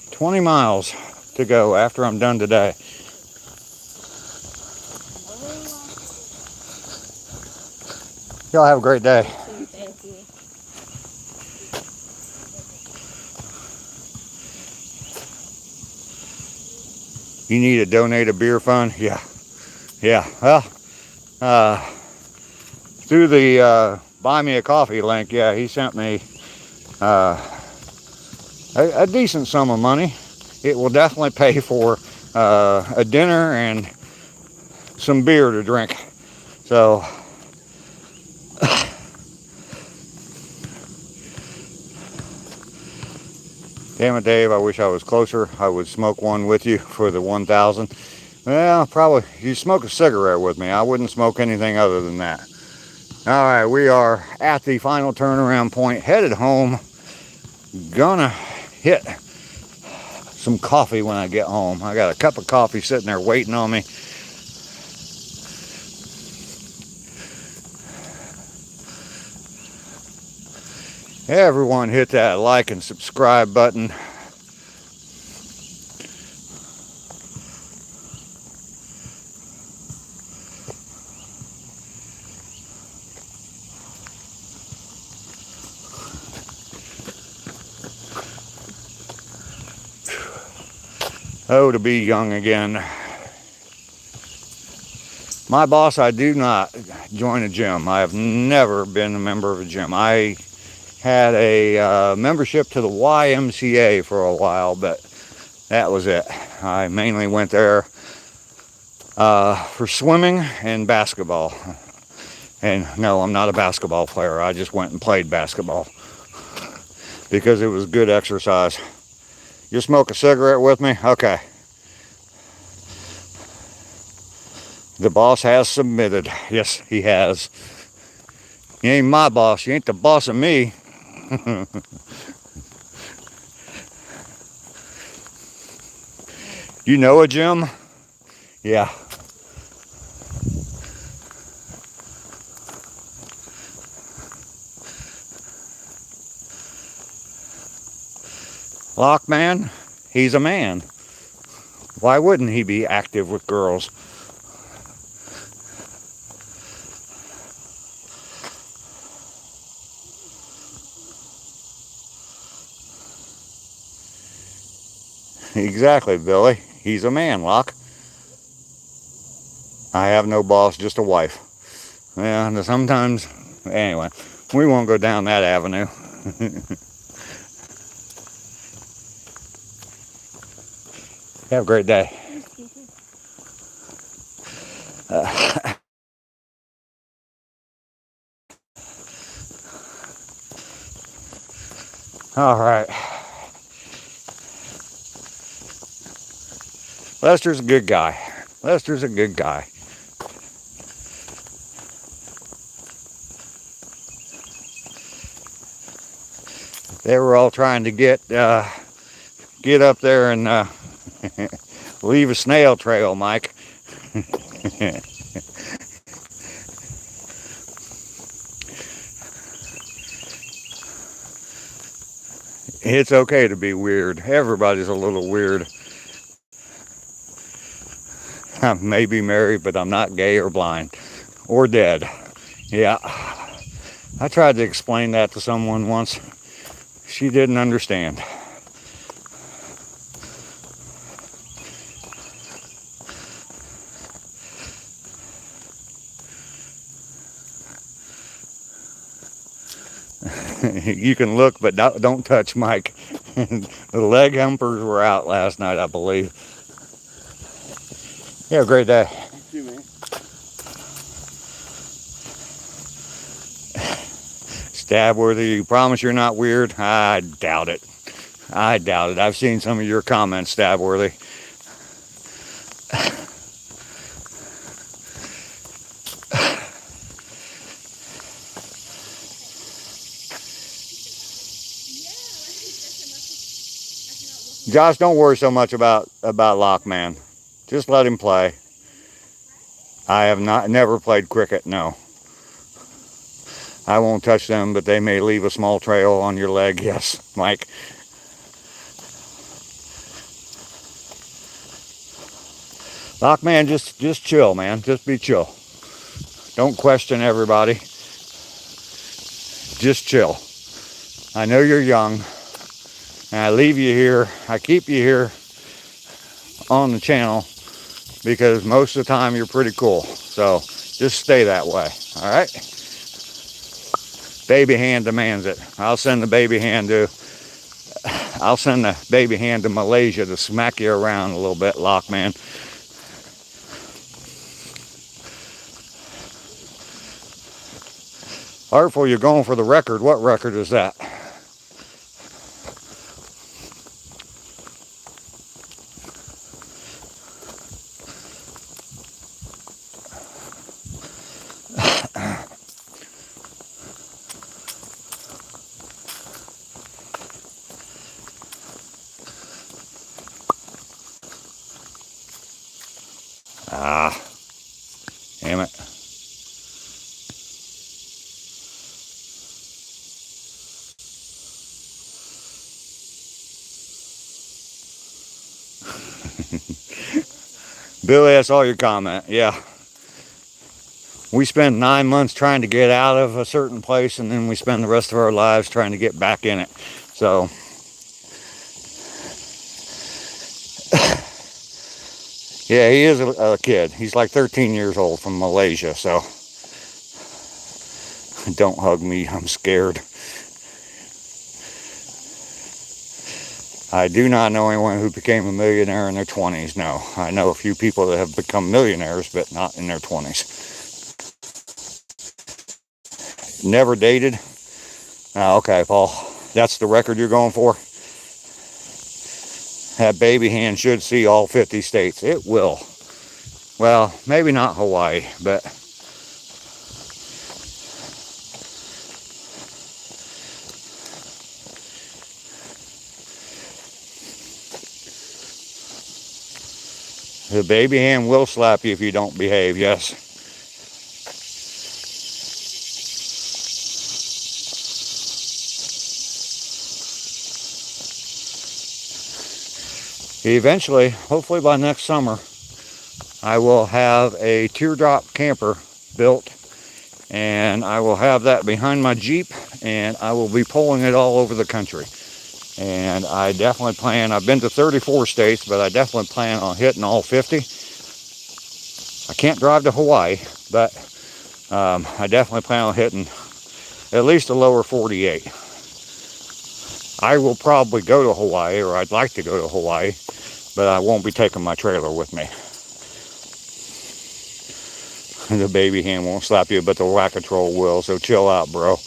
S1: 20 miles to go after I'm done today. Y'all have a great day.
S2: Thank you.
S1: You need to donate a beer fund? Yeah. Well, through the Buy Me a Coffee link, yeah, he sent me a decent sum of money. It will definitely pay for a dinner and some beer to drink. So, damn it, Dave, I wish I was closer. I would smoke one with you for the 1,000. Well, probably, you smoke a cigarette with me. I wouldn't smoke anything other than that. All right, we are at the final turnaround point, headed home. Gonna hit some coffee when I get home. I got a cup of coffee sitting there waiting on me. Everyone hit that like and subscribe button. Oh, to be young again. My boss, I do not join a gym. I have never been a member of a gym. I had a membership to the YMCA for a while, but that was it. I mainly went there for swimming and basketball. And no, I'm not a basketball player. I just went and played basketball because it was good exercise. You smoke a cigarette with me? Okay. The boss has submitted. Yes, he has. You ain't my boss. You ain't the boss of me. You know a gym? Yeah. Lockman, he's a man. Why wouldn't he be active with girls? Exactly, Billy. He's a man, Locke. I have no boss, just a wife. Yeah, sometimes, anyway, we won't go down that avenue. Have a great day. All right. Lester's a good guy. Lester's a good guy. They were all trying to get up there and leave a snail trail, Mike. It's okay to be weird. Everybody's a little weird. I may be married, but I'm not gay or blind or dead. Yeah, I tried to explain that to someone once. She didn't understand. You can look, but don't touch, Mike. The leg humpers were out last night, I believe. You have a great day.
S3: You too, man.
S1: Stabworthy, you promise you're not weird? I doubt it. I doubt it. I've seen some of your comments, Stabworthy. Josh, don't worry so much about Lockman. Just let him play. I have never played cricket, no. I won't touch them, but they may leave a small trail on your leg, yes, Mike. Lockman, just chill, man. Just be chill. Don't question everybody. Just chill. I know you're young, and I leave you here. I keep you here on the channel because most of the time you're pretty cool. So just stay that way, all right? Baby hand demands it. I'll send the baby hand to Malaysia to smack you around a little bit, Lockman. Artful, you're going for the record. What record is that? Ah, damn it. Billy, I saw your comment. Yeah. We spend 9 months trying to get out of a certain place, and then we spend the rest of our lives trying to get back in it. So, yeah, he is a kid. He's like 13 years old from Malaysia, so don't hug me. I'm scared. I do not know anyone who became a millionaire in their 20s. No, I know a few people that have become millionaires, but not in their 20s. Never dated? Oh, okay, Paul. That's the record you're going for? That baby hand should see all 50 states. It will. Well, maybe not Hawaii, but the baby hand will slap you if you don't behave, yes. Eventually, hopefully by next summer, I will have a teardrop camper built, and I will have that behind my Jeep, and I will be pulling it all over the country. And I definitely plan, I've been to 34 states, but I definitely plan on hitting all 50. I can't drive to Hawaii, but I definitely plan on hitting at least the lower 48. I will probably go to Hawaii, or I'd like to go to Hawaii, but I won't be taking my trailer with me. The baby hand won't slap you, but the whack-a-troll will, so chill out, bro.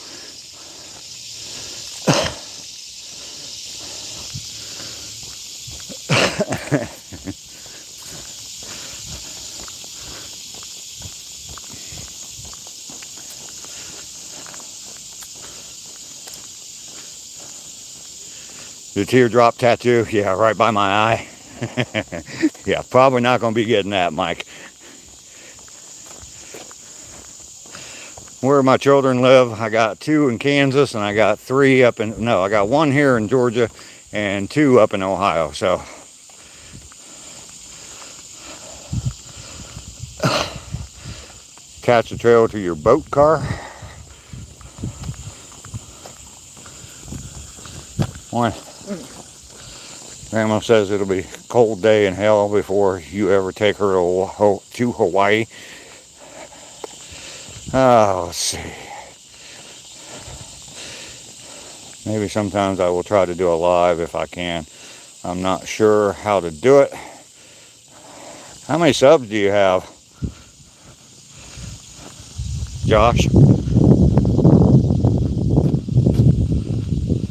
S1: The teardrop tattoo, yeah, right by my eye. Yeah, probably not going to be getting that, Mike. where my children live. I got 2 in Kansas, and I got 3 up in, no, I got 1 here in Georgia and 2 up in Ohio. So catch the trail to your boat car. One. Grandma says it'll be a cold day in hell before you ever take her to Hawaii. Oh, let's see. Maybe sometimes I will try to do a live if I can. I'm not sure how to do it. How many subs do you have, Josh?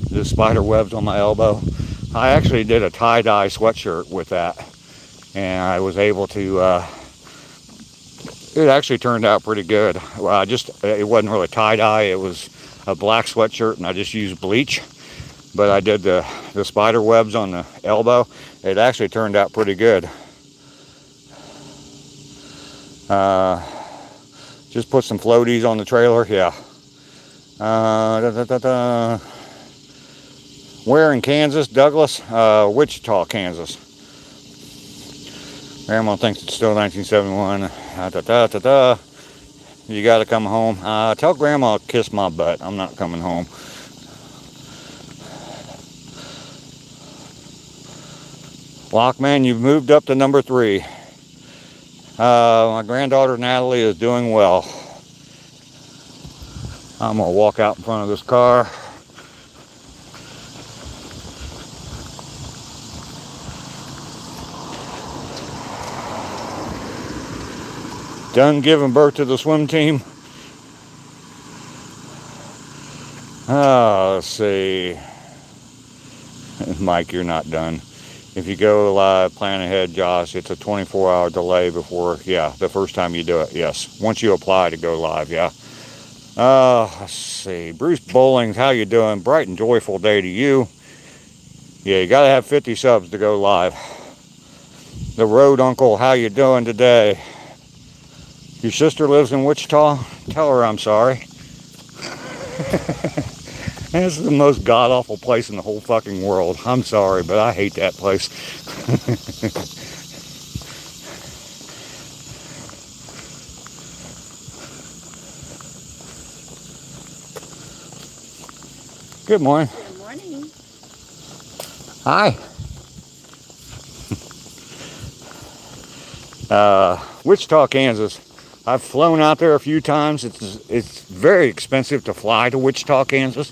S1: The spider webs on my elbow. I actually did a tie-dye sweatshirt with that, and I was able to, it actually turned out pretty good. Well, it wasn't really tie-dye, it was a black sweatshirt, and I just used bleach. But I did the spider webs on the elbow. It actually turned out pretty good. Just put some floaties on the trailer, yeah. Where in Kansas, Douglas? Wichita, Kansas. Grandma thinks it's still 1971. You gotta come home. Tell Grandma to kiss my butt. I'm not coming home. Lockman, you've moved up to number 3. My granddaughter Natalie is doing well. I'm gonna walk out in front of this car. Done giving birth to the swim team. Let's see. Mike, you're not done. If you go live, plan ahead, Josh. It's a 24-hour delay before, yeah, the first time you do it, yes. Once you apply to go live, yeah. Let's see. Bruce Bowlings, how you doing? Bright and joyful day to you. Yeah, you gotta have 50 subs to go live. The Road Uncle, how you doing today? Your sister lives in Wichita? Tell her I'm sorry. This is the most god-awful place in the whole fucking world. I'm sorry, but I hate that place. Good morning.
S2: Good morning.
S1: Hi. Wichita, Kansas. I've flown out there a few times. It's very expensive to fly to Wichita, Kansas.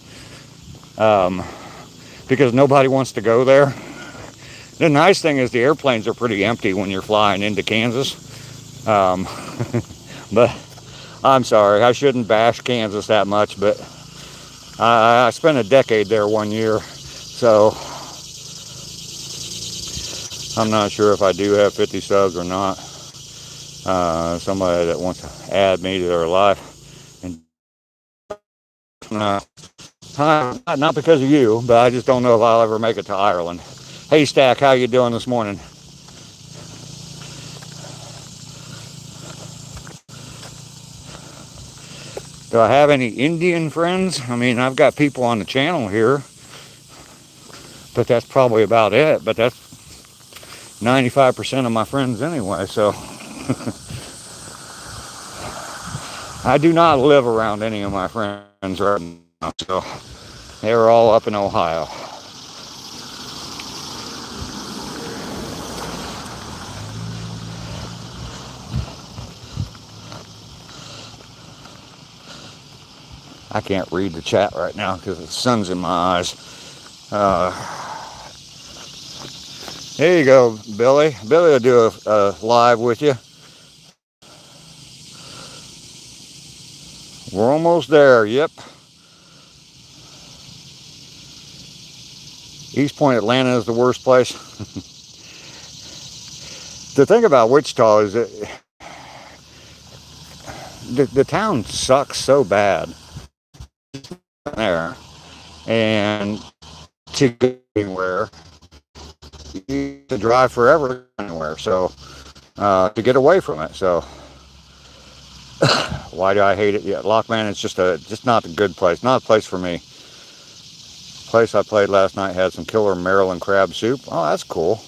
S1: Because nobody wants to go there. The nice thing is the airplanes are pretty empty when you're flying into Kansas. But I'm sorry, I shouldn't bash Kansas that much, but I spent a decade there 1 year, so I'm not sure if I do have 50 subs or not. Somebody that wants to add me to their life, and not because of you, but I just don't know if I'll ever make it to Ireland. Hey Stack, how you doing this morning? Do I have any Indian friends? I mean, I've got people on the channel here, but that's probably about it. But that's 95% of my friends anyway, so I do not live around any of my friends right now, so they're all up in Ohio. I can't read the chat right now because the sun's in my eyes. There you go, Billy. Billy will do a live with you. We're almost there, yep. East Point, Atlanta is the worst place. The thing about Wichita is that the town sucks so bad there, and to go anywhere, you need to drive forever anywhere. So to get away from it, so Why do I hate it? Yeah, Lockman is just not a good place. Not a place for me. Place I played last night had some killer Maryland crab soup. Oh, that's cool.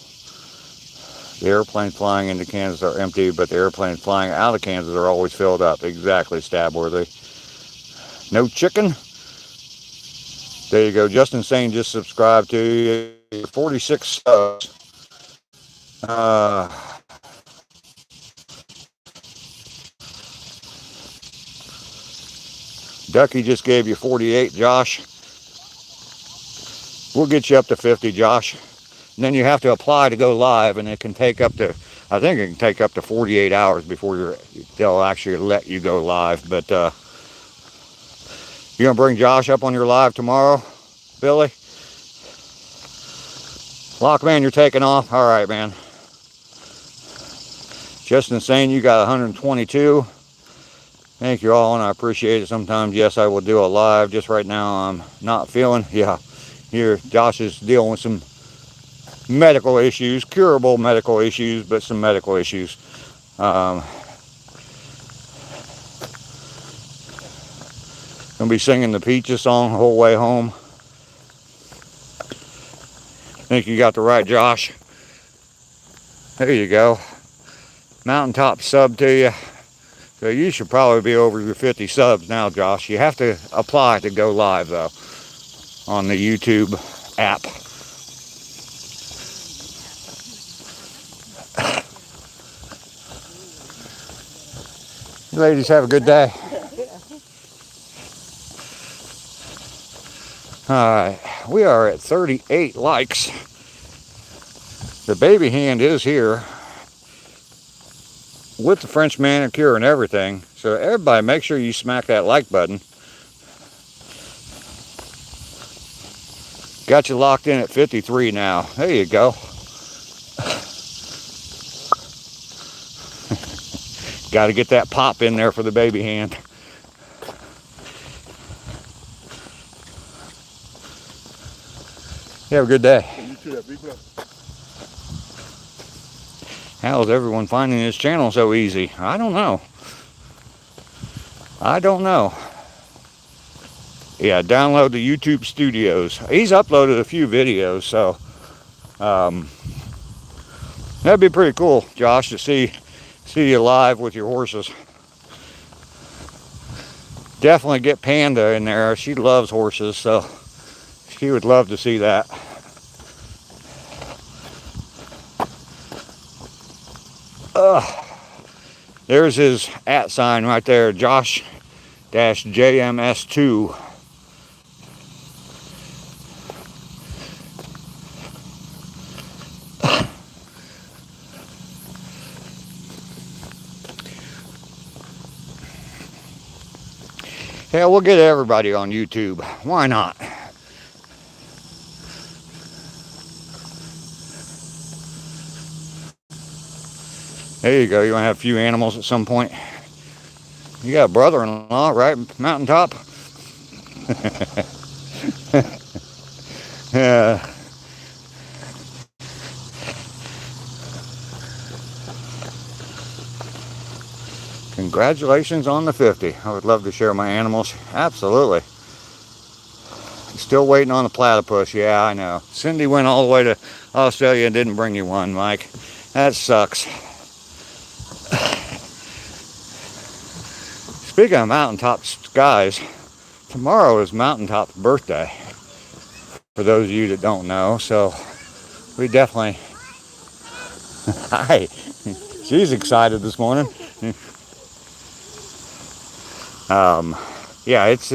S1: The airplanes flying into Kansas are empty, but the airplanes flying out of Kansas are always filled up. Exactly, Stabworthy. No chicken? There you go. Justin Sane just subscribed to you. 46 subs. Ducky just gave you 48, Josh. We'll get you up to 50, Josh. And then you have to apply to go live, and it can take up to, I think it can take up to 48 hours before they'll actually let you go live. But you gonna bring Josh up on your live tomorrow, Billy? Lockman, you're taking off. All right, man. Justin saying you got 122. Thank you all, and I appreciate it. Sometimes, yes, I will do a live. Just right now, I'm not feeling. Yeah, here Josh is dealing with some medical issues, curable medical issues, but some medical issues. Gonna be singing the Peaches song the whole way home. Think you got the right Josh. There you go. Mountaintop sub to you. So you should probably be over your 50 subs now, Josh. You have to apply to go live, though, on the YouTube app. You ladies have a good day. Alright, we are at 38 likes. The baby hand is here with the French manicure and everything. So everybody make sure you smack that like button. Got you locked in at 53 now. There you go. Got to get that pop in there for the baby hand. You have a good day. How is everyone finding this channel so easy? I don't know. I don't know. Yeah, download the YouTube Studios. He's uploaded a few videos, so that'd be pretty cool, Josh, to see you live with your horses. Definitely get Panda in there. She loves horses, so she would love to see that. There's his @ sign right there, Josh-JMS2. Yeah, we'll get everybody on YouTube. Why not? There you go. You want to have a few animals at some point? You got a brother-in-law, right? Mountaintop? Yeah. Congratulations on the 50. I would love to share my animals. Absolutely. Still waiting on the platypus. Yeah, I know. Cindy went all the way to Australia and didn't bring you one, Mike. That sucks. Speaking of mountaintop skies, tomorrow is Mountaintop's birthday. For those of you that don't know, so we definitely. Hi. She's excited this morning. Yeah, it's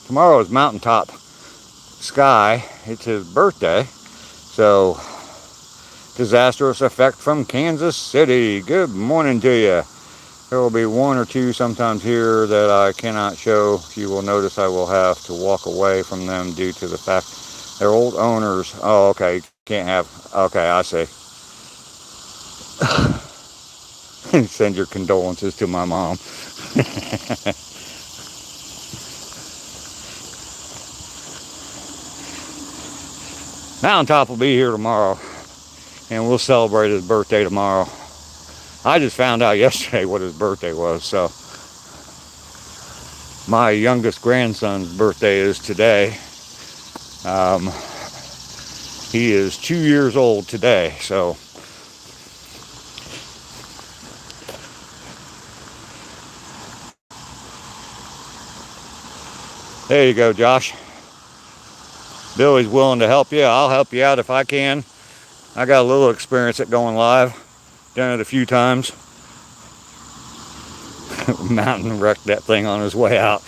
S1: tomorrow is Mountaintop Sky. It's his birthday. So, disastrous effect from Kansas City. Good morning to you. There will be one or two sometimes here that I cannot show. You will notice I will have to walk away from them due to the fact they're old owners. Oh, okay. Can't have. Okay, I see. Send your condolences to my mom. Mountaintop will be here tomorrow, and we'll celebrate his birthday tomorrow. I just found out yesterday what his birthday was, so My youngest grandson's birthday is today. Um, he is 2 years old today, so there you go, Josh. Billy's willing to help you. I'll help you out if I can. I got a little experience at going live. Done it a few times. Mountain wrecked that thing on his way out.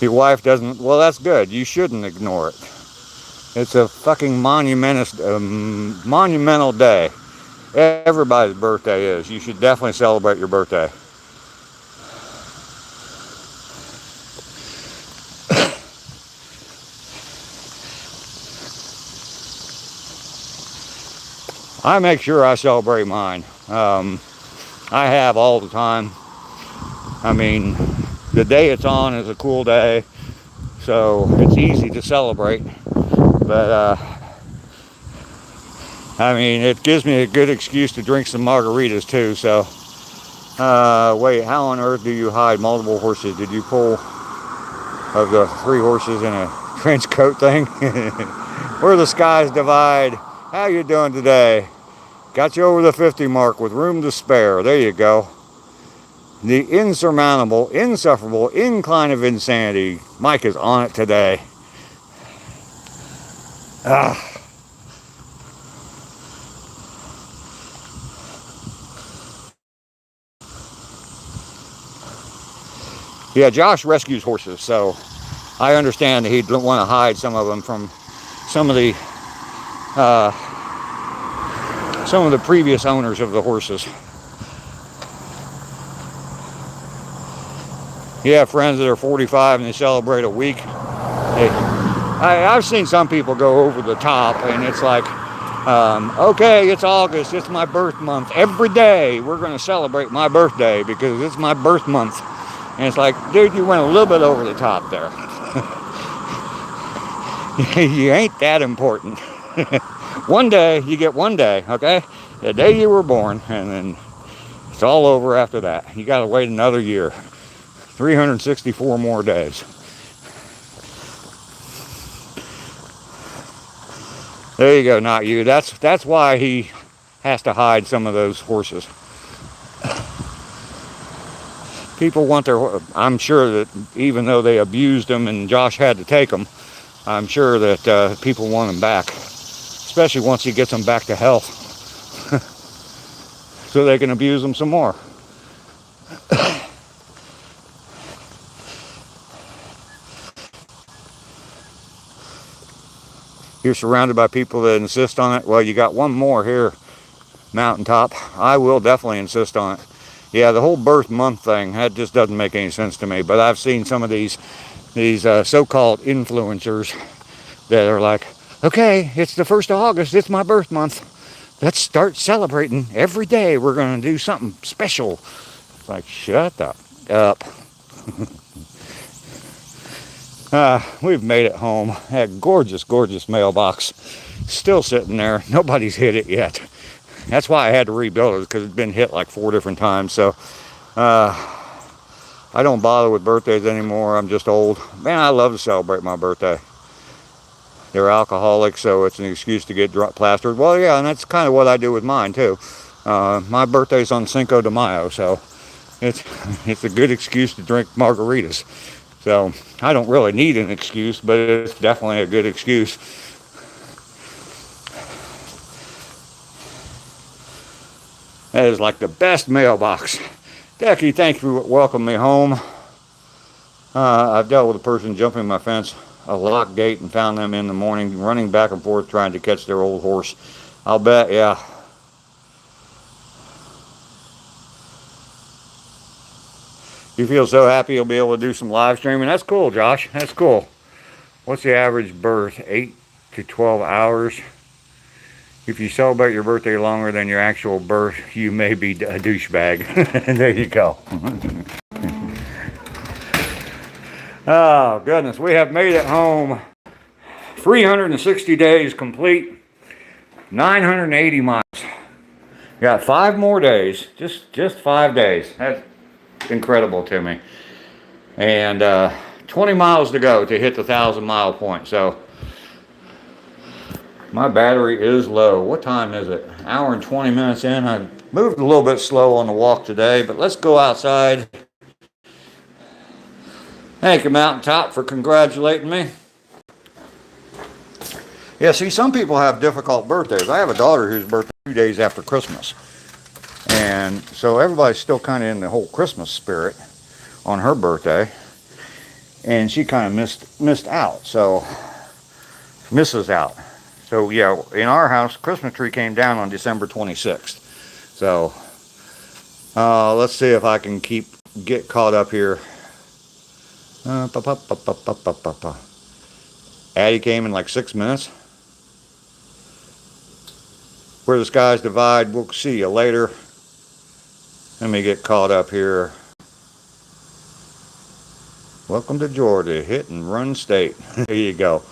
S1: Your wife doesn't, well, that's good. You shouldn't ignore it. It's a fucking monumental day. Everybody's birthday is. You should definitely celebrate your birthday. I make sure I celebrate mine. I have all the time. I mean, the day it's on is a cool day, so it's easy to celebrate. But I mean, it gives me a good excuse to drink some margaritas too. So wait, how on earth do you hide multiple horses? Did you pull of the 3 horses in a trench coat thing? Where the skies divide. How you doing today? Got you over the 50 mark with room to spare. There you go. The insurmountable, insufferable incline of insanity. Mike is on it today. Yeah, Josh rescues horses, so I understand that he'd want to hide some of them from some of the previous owners of the horses. You have friends that are 45 and they celebrate a week. I've seen some people go over the top, and it's like, okay, it's August, it's my birth month. Every day we're going to celebrate my birthday because it's my birth month. And it's like, dude, you went a little bit over the top there. You ain't that important. One day, you get one day, okay? The day you were born, and then it's all over after that. You got to wait another year. 364 more days. There you go, not you. That's why he has to hide some of those horses. People want their, I'm sure that even though they abused them and Josh had to take them, I'm sure that people want them back, especially once he gets them back to health, so they can abuse them some more. You're surrounded by people that insist on it. Well, you got one more here, Mountaintop. I will definitely insist on it. Yeah, the whole birth month thing, that just doesn't make any sense to me. But I've seen some of these so-called influencers that are like, okay, it's the 1st of August, it's my birth month. Let's start celebrating every day. We're going to do something special. It's like, shut up. We've made it home. That gorgeous, gorgeous mailbox. Still sitting there. Nobody's hit it yet. That's why I had to rebuild it, because it's been hit like 4 different times. So I don't bother with birthdays anymore. I'm just old. Man, I love to celebrate my birthday. They're alcoholics, so it's an excuse to get plastered. Well, yeah, and that's kind of what I do with mine, too. My birthday's on Cinco de Mayo, so it's a good excuse to drink margaritas. So I don't really need an excuse, but it's definitely a good excuse. That is like the best mailbox. Becky, thank you for welcoming me home. I've dealt with a person jumping my fence, a locked gate, and found them in the morning running back and forth trying to catch their old horse. I'll bet, yeah. You feel so happy you'll be able to do some live streaming. That's cool, Josh. That's cool. What's the average birth? 8 to 12 hours. If you celebrate your birthday longer than your actual birth, you may be a douchebag. There you go. Oh, goodness. We have made it home. 360 days complete. 980 miles. Got 5 more days. Just 5 days. incredible to me. And 20 miles to go to hit the 1,000-mile point. So my battery is low. What time is it? An hour and 20 minutes in. I moved a little bit slow on the walk today, but let's go outside. Thank you, Mountaintop, for congratulating me. Yeah, see, some people have difficult birthdays. I have a daughter whose birthday is 2 days after Christmas. And so everybody's still kind of in the whole Christmas spirit on her birthday. And she kind of missed out. So, misses out. So, yeah, in our house, Christmas tree came down on December 26th. So, let's see if I can get caught up here. Addie came in like 6 minutes. Where the skies divide, we'll see you later. Let me get caught up here. Welcome to Georgia, hit and run state. There you go.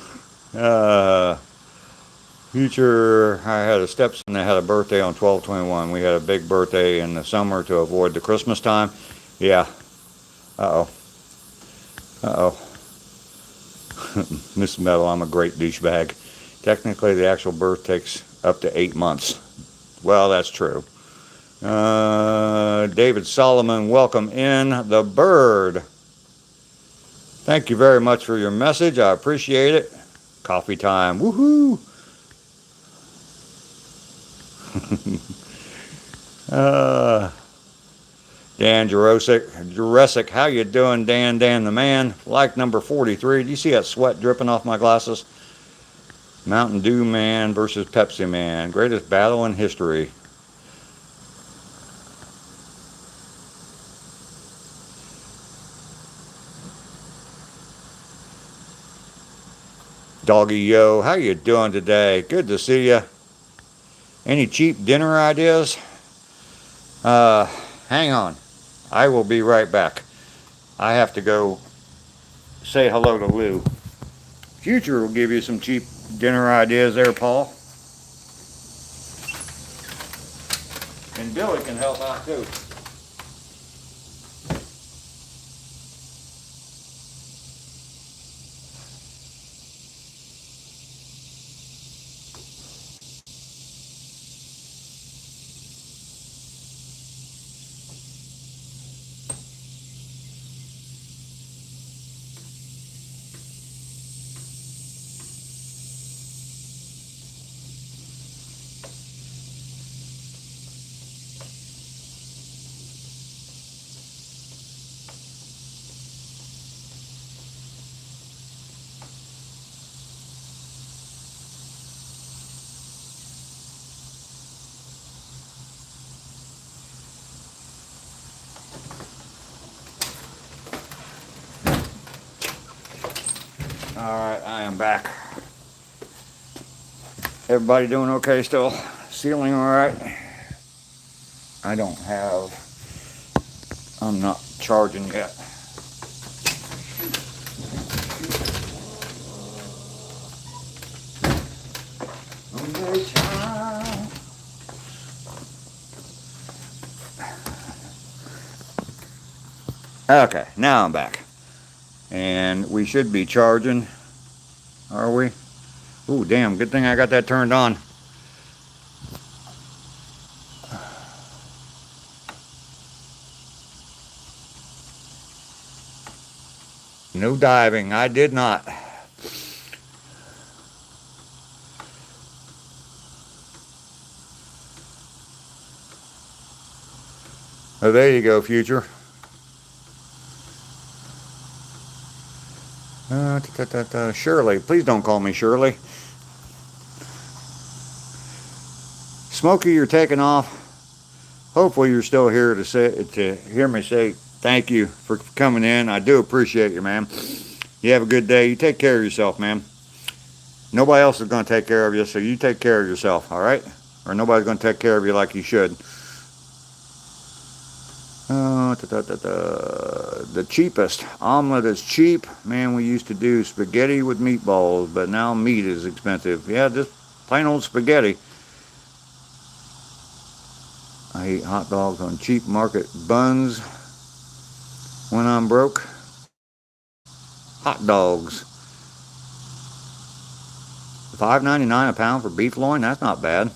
S1: Future, I had a stepson that had a birthday on 12/21. We had a big birthday in the summer to avoid the Christmas time. Yeah. Uh-oh. Uh-oh. Miss Metal, I'm a great douchebag. Technically, the actual birth takes up to 8 months. Well, that's true. David Solomon, welcome in the bird. Thank you very much for your message. I appreciate it. Coffee time. Woohoo! Dan Jurassic, how you doing, Dan the man? Like number 43. Do you see that sweat dripping off my glasses? Mountain Dew Man versus Pepsi Man. Greatest battle in history. Doggy Yo, how you doing today? Good to see you. Any cheap dinner ideas? Hang on. I will be right back. I have to go say hello to Lou. Future will give you some cheap dinner ideas there, Paul. And Billy can help out too. Alright, I am back. Everybody doing okay still? Ceiling alright? I'm not charging yet. Okay, now I'm back. And we should be charging. Are we? Ooh, damn, good thing I got that turned on. No diving, I did not. Oh, there you go, Future. Shirley, please don't call me Shirley. Smokey, you're taking off. Hopefully you're still here to hear me say thank you for coming in. I do appreciate you, man. You have a good day. You take care of yourself, man. Nobody else is going to take care of you, so you take care of yourself, all right? Or nobody's going to take care of you like you should. The cheapest. Omelet is cheap. Man, we used to do spaghetti with meatballs, but now meat is expensive. Yeah, just plain old spaghetti. I eat hot dogs on cheap market buns. when I'm broke. Hot dogs. $5.99 a pound for beef loin. That's not bad.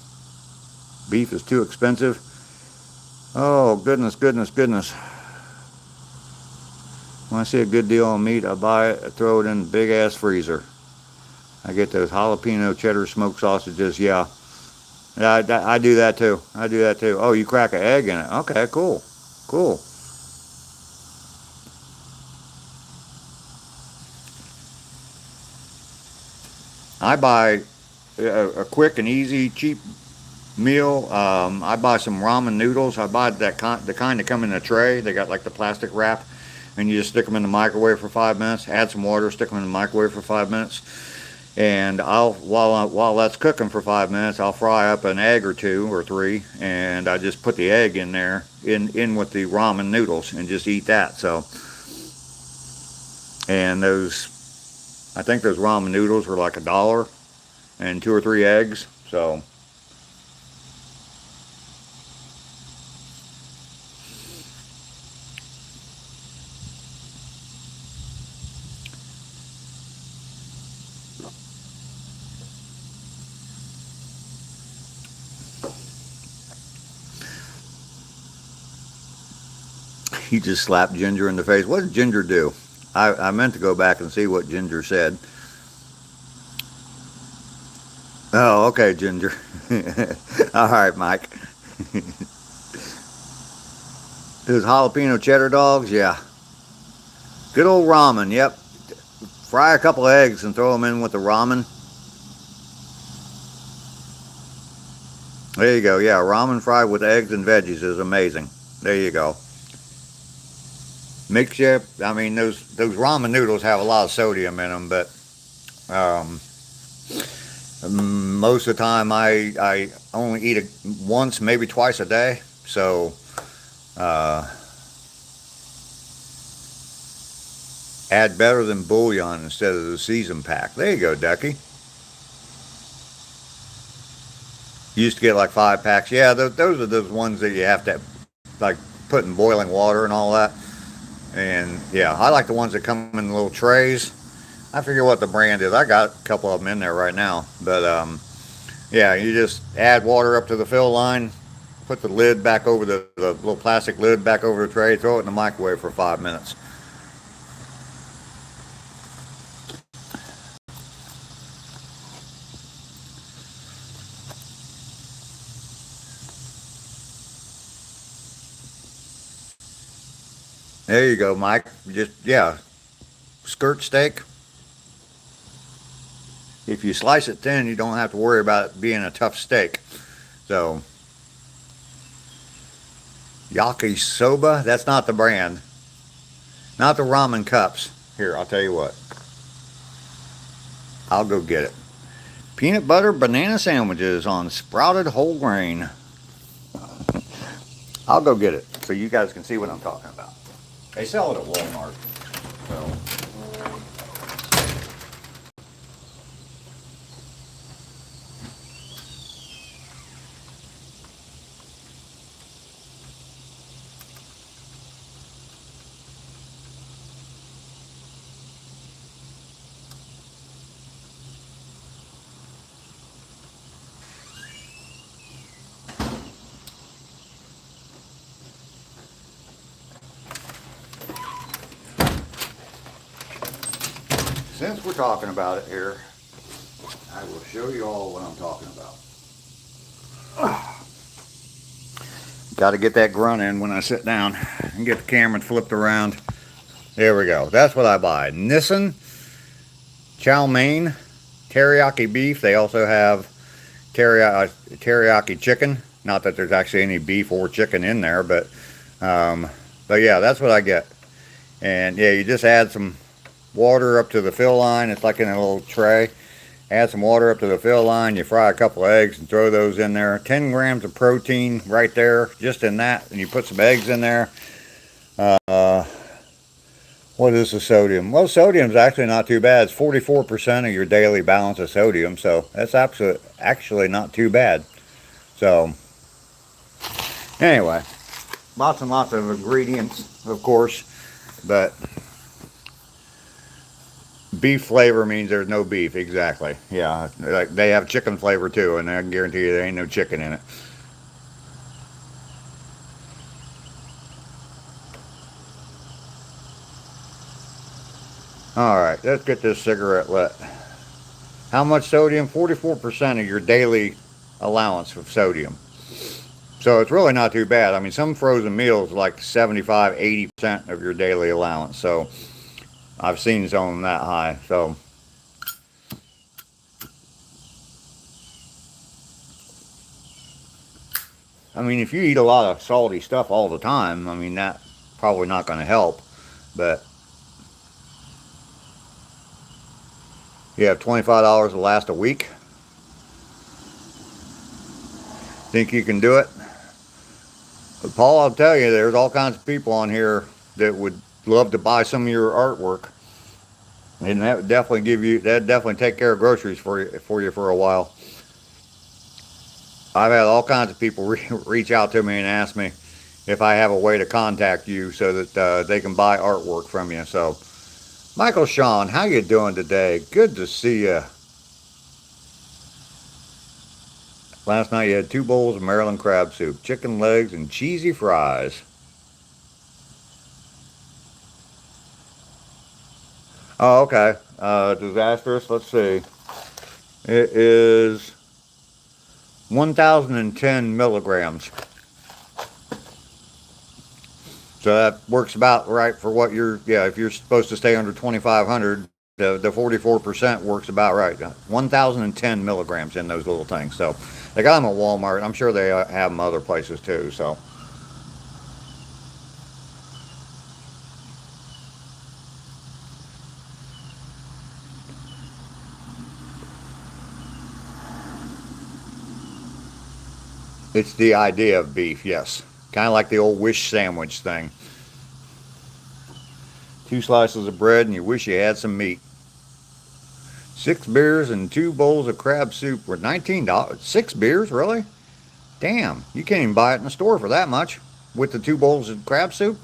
S1: Beef is too expensive. Oh, goodness, goodness, goodness. When I see a good deal on meat, I buy it, I throw it in the big ass freezer. I get those jalapeno cheddar smoked sausages. Yeah, I do that too. I do that too. Oh, you crack an egg in it. Okay, cool. Cool. I buy a quick and easy, cheap meal. I buy some ramen noodles. I buy the kind that come in a tray. They got like the plastic wrap, and you just stick them in the microwave for 5 minutes. Add some water, stick them in the microwave for 5 minutes, and while that's cooking for 5 minutes, I'll fry up an egg or two or three, and I just put the egg in there in with the ramen noodles and just eat that. So, and I think those ramen noodles were like $1 and 2 or 3 eggs. So. He just slapped Ginger in the face. What did Ginger do? I meant to go back and see what Ginger said. Oh, okay, Ginger. All right, Mike. Those jalapeno cheddar dogs, yeah. Good old ramen, yep. Fry a couple eggs and throw them in with the ramen. There you go, yeah. Ramen fried with eggs and veggies is amazing. There you go. Mix up. I mean, those ramen noodles have a lot of sodium in them, but um, most of the time I only eat it once, maybe twice a day. So add better than bouillon instead of the season pack. There you go, Ducky. You used to get like 5 packs. Yeah, those are those ones that you have to like put in boiling water and all that. And yeah, I like the ones that come in little trays. I forget what the brand is. I got a couple of them in there right now. But yeah, you just add water up to the fill line, put the lid back over the little plastic lid back over the tray, throw it in the microwave for 5 minutes. There you go, Mike. Just, yeah, skirt steak. If you slice it thin, you don't have to worry about it being a tough steak. So, yakisoba, that's not the brand. Not the ramen cups. Here, I'll tell you what. I'll go get it. Peanut butter banana sandwiches on sprouted whole grain. I'll go get it so you guys can see what I'm talking about. They sell it at Walmart. So. Since we're talking about it here, I will show you all what I'm talking about. Got to get that grunt in when I sit down and get the camera flipped around. There we go. That's what I buy. Nissan chow mein teriyaki beef. They also have teriyaki chicken. Not that there's actually any beef or chicken in there, but yeah, that's what I get. And yeah, you just add some water up to the fill line. It's like in a little tray. Add some water up to the fill line. You fry a couple of eggs and throw those in there. 10 grams of protein right there, just in that. And you put some eggs in there. What is the sodium? Well, sodium's actually not too bad. It's 44% of your daily balance of sodium. So that's actually not too bad. So anyway, lots and lots of ingredients, of course. But beef flavor means there's no beef. Exactly. Yeah. Like they have chicken flavor too, and I can guarantee you there ain't no chicken in it. All right, let's get this cigarette lit. How much sodium? 44% of your daily allowance of sodium. So it's really not too bad. I mean, some frozen meals like 75, 80% of your daily allowance. So I've seen some that high. So I mean, if you eat a lot of salty stuff all the time, I mean, that probably not going to help. But you have $25 to last a week. Think you can do it? But Paul, I'll tell you, there's all kinds of people on here that would love to buy some of your artwork. And that would definitely give you, that'd definitely take care of groceries for you for a while. I've had all kinds of people reach out to me and ask me if I have a way to contact you so that they can buy artwork from you. So, Michael Sean, how you doing today? Good to see you. Last night you had 2 bowls of Maryland crab soup, chicken legs, and cheesy fries. Oh, okay. Disastrous. Let's see. It is 1,010 milligrams. So that works about right for what you're, yeah, if you're supposed to stay under 2,500, the 44% works about right. 1,010 milligrams in those little things. So they got them at Walmart. I'm sure they have them other places too. So it's the idea of beef, yes. Kind of like the old wish sandwich thing. 2 slices of bread and you wish you had some meat. 6 beers and 2 bowls of crab soup were $19. 6 beers, really? Damn, you can't even buy it in the store for that much with the 2 bowls of crab soup.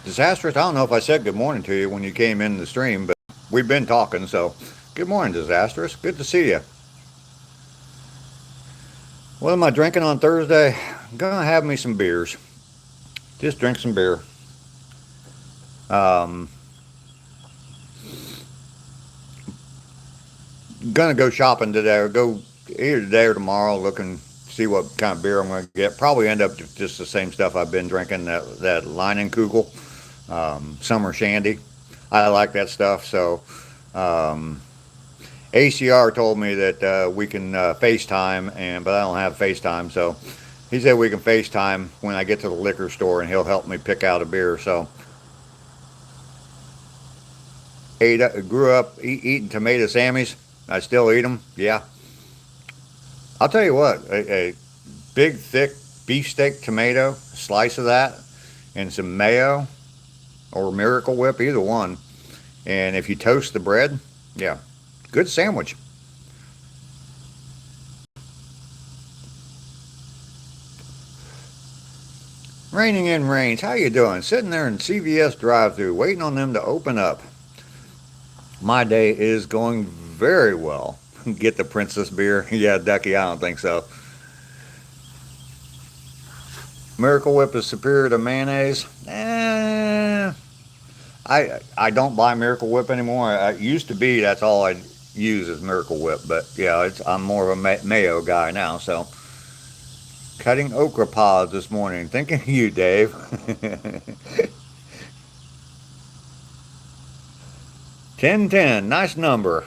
S1: Disastrous, I don't know if I said good morning to you when you came in the stream, but we've been talking, so good morning, Disastrous. Good to see you. What am I drinking on Thursday? I'm gonna have me some beers. Just drink some beer. Um, gonna go shopping today, or go either today or tomorrow, looking see what kind of beer I'm gonna get. Probably end up just the same stuff I've been drinking. That Leinenkugel, summer shandy. I like that stuff. So um, ACR told me that we can FaceTime, but I don't have FaceTime, so he said we can FaceTime when I get to the liquor store, and he'll help me pick out a beer. So grew up eating tomato sammies. I still eat them. Yeah, I'll tell you what, a big thick beefsteak tomato, a slice of that, and some mayo or Miracle Whip, either one. And if you toast the bread, yeah, good sandwich. Raining in Rains, how you doing? Sitting there in CVS drive-through, waiting on them to open up. My day is going very well. Get the Princess beer? Yeah, Ducky, I don't think so. Miracle Whip is superior to mayonnaise? I don't buy Miracle Whip anymore. I used to be, that's all I use is Miracle Whip, but yeah, I'm more of a mayo guy now. So cutting okra pods this morning. Thinking of you, Dave. 1010, nice number.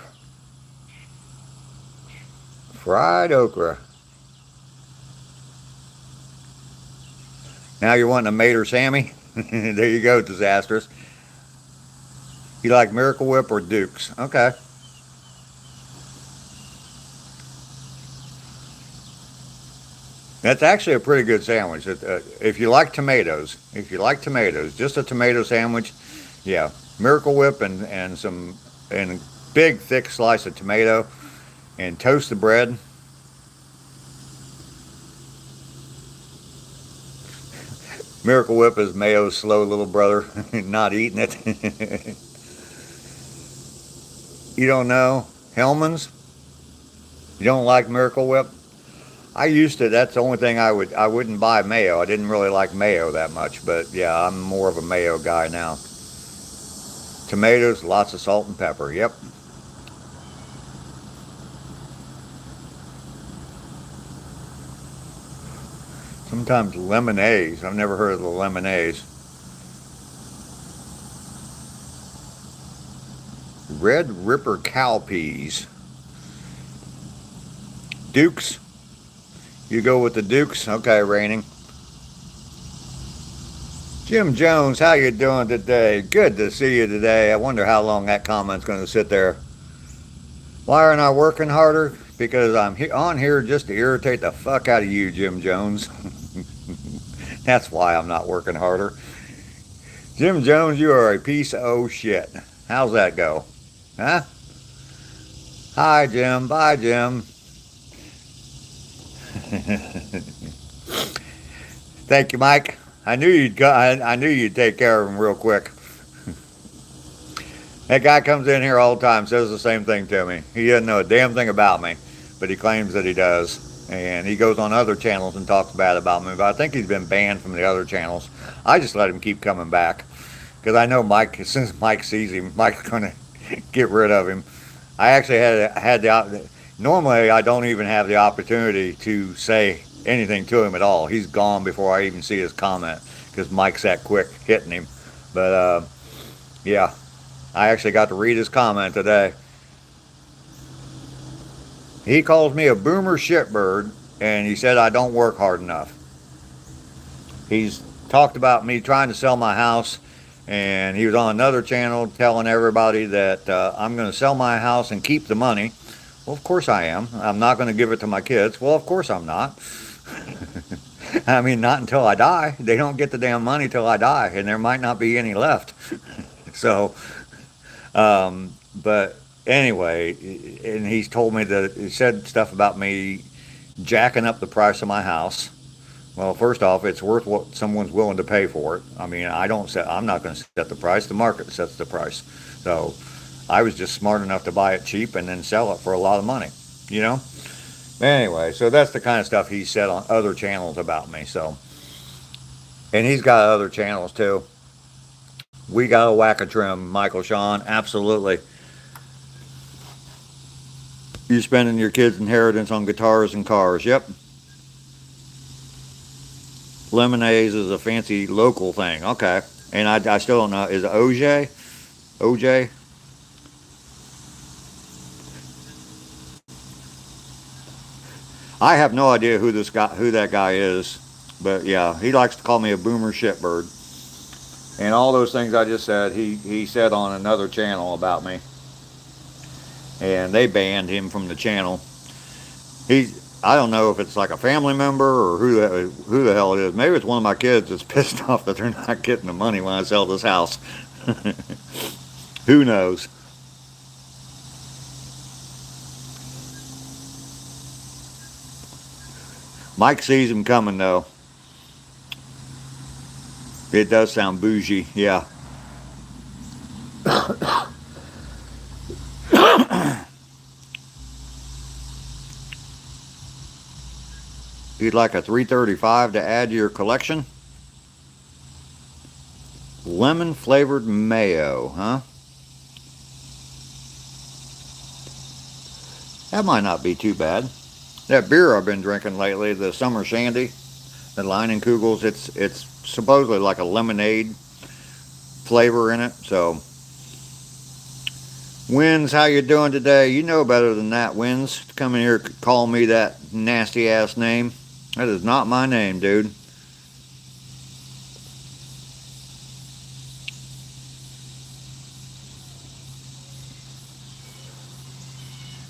S1: Fried okra. Now you're wanting a Mater Sammy? There you go, Disastrous. You like Miracle Whip or Duke's? Okay. That's actually a pretty good sandwich. If you like tomatoes, just a tomato sandwich, yeah, Miracle Whip and some and a big thick slice of tomato and toast the bread. Miracle Whip is Mayo's slow little brother, not eating it. You don't know Hellman's? You don't like Miracle Whip? I used to. That's the only thing I wouldn't buy mayo. I didn't really like mayo that much, but yeah, I'm more of a mayo guy now. Tomatoes, lots of salt and pepper. Yep. Sometimes lemonades. I've never heard of the lemonades. Red Ripper cowpeas. Dukes. You go with the Dukes. Okay, Raining. Jim Jones, how you doing today? Good to see you today. I wonder how long that comment's going to sit there. Why aren't I working harder? Because I'm on here just to irritate the fuck out of you, Jim Jones. That's why I'm not working harder. Jim Jones, you are a piece of shit. How's that go? Huh? Hi, Jim. Bye, Jim. Thank you, Mike. I knew you'd go. I knew you'd take care of him real quick. That guy comes in here all the time, says the same thing to me. He doesn't know a damn thing about me, but he claims that he does. And he goes on other channels and talks bad about me, but I think he's been banned from the other channels. I just let him keep coming back because I know Mike. As soon as Mike sees him, Mike's going to get rid of him. I actually had the. Normally, I don't even have the opportunity to say anything to him at all. He's gone before I even see his comment because Mike's that quick hitting him. But yeah, I actually got to read his comment today. He calls me a boomer shitbird, and he said I don't work hard enough. He's talked about me trying to sell my house, and he was on another channel telling everybody that I'm going to sell my house and keep the money. Well, of course I am. I'm not going to give it to my kids. Well, of course I'm not. I mean, not until I die. They don't get the damn money till I die, and there might not be any left. So, but anyway, and he's told me that he said stuff about me jacking up the price of my house. Well, first off, it's worth what someone's willing to pay for it. I mean, I'm not going to set the price. The market sets the price. So I was just smart enough to buy it cheap and then sell it for a lot of money, you know? Anyway, so that's the kind of stuff he said on other channels about me. So, and he's got other channels too. We got a whack a trim, Michael Sean. Absolutely. You're spending your kids' inheritance on guitars and cars. Yep. Lemonades is a fancy local thing. Okay. And I still don't know. Is it OJ? OJ? I have no idea who that guy is. But yeah, he likes to call me a boomer shitbird. And all those things I just said, he said on another channel about me. And they banned him from the channel. I don't know if it's like a family member or who the hell it is. Maybe it's one of my kids that's pissed off that they're not getting the money when I sell this house. Who knows? Mike sees him coming though. It does sound bougie, yeah. You'd like a 335 to add to your collection? Lemon flavored mayo, huh? That might not be too bad. That beer I've been drinking lately, the Summer Shandy, the Leinenkugel's, it's supposedly like a lemonade flavor in it. So, Wins, how you doing today? You know better than that, Wins. Come in here call me that nasty ass name. That is not my name, dude.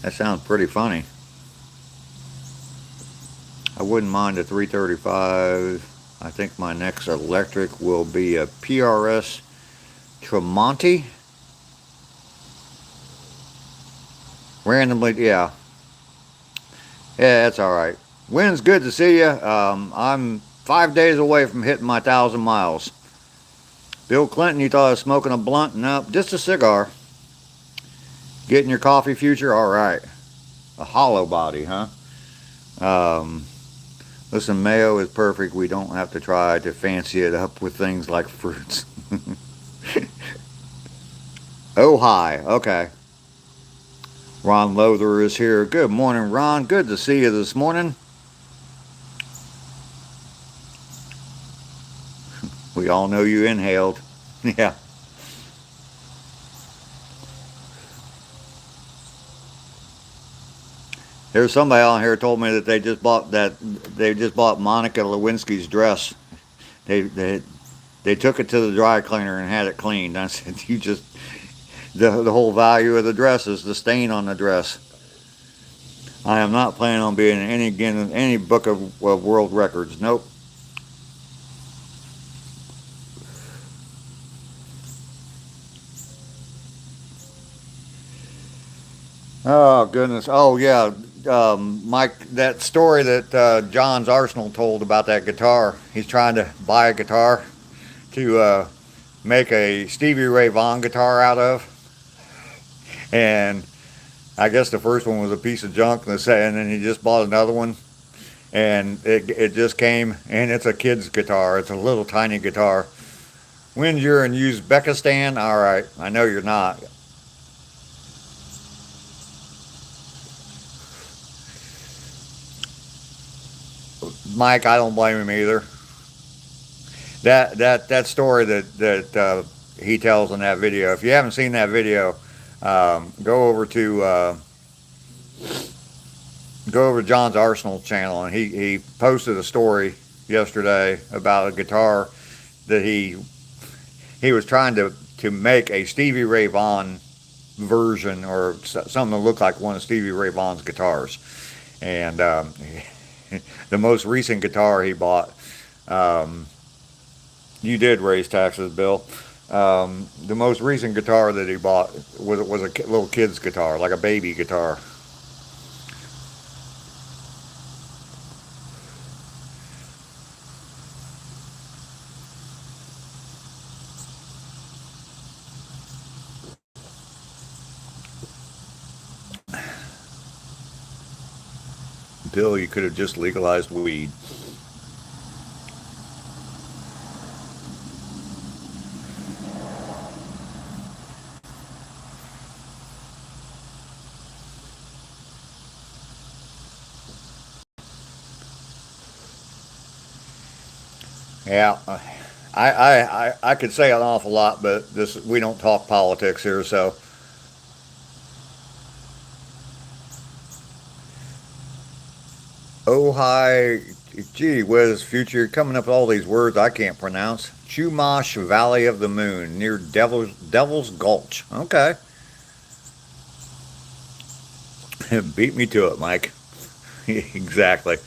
S1: That sounds pretty funny. I wouldn't mind a 335. I think my next electric will be a PRS Tremonti. Randomly, yeah. Yeah, that's all right. Wynn's good to see you. I'm 5 days away from hitting my 1,000 miles. Bill Clinton, you thought I was smoking a blunt? No, just a cigar. Getting your coffee future? All right. A hollow body, huh? Um, Listen, mayo is perfect. We don't have to try to fancy it up with things like fruits. Oh, hi. Okay. Ron Lothar is here. Good morning, Ron. Good to see you this morning. We all know you inhaled. Yeah. There's somebody on here told me that they just bought Monica Lewinsky's dress. They they they took it to the dry cleaner and had it cleaned. I said, you just the whole value of the dress is the stain on the dress. I am not planning on being in any book of world records. Nope. Oh goodness. Oh yeah. Mike, that story that John's Arsenal told about that guitar. He's trying to buy a guitar to make a Stevie Ray Vaughan guitar out of, and I guess the first one was a piece of junk, and then he just bought another one, and it just came, and it's a kid's guitar. It's a little tiny guitar. When you're in Uzbekistan, all right, I know you're not. Mike, I don't blame him either. That story that he tells in that video. If you haven't seen that video, go over to John's Arsenal channel, and he posted a story yesterday about a guitar that he was trying to make a Stevie Ray Vaughan version, or something that looked like one of Stevie Ray Vaughan's guitars. And the most recent guitar he bought, you did raise taxes, Bill. The most recent guitar that he bought was a little kid's guitar, like a baby guitar. Bill, you could have just legalized weed. Yeah, I could say an awful lot, but we don't talk politics here, so. Oh hi, gee whiz, future coming up with all these words I can't pronounce. Chumash Valley of the Moon near Devil's Gulch. Okay, beat me to it, Mike. Exactly.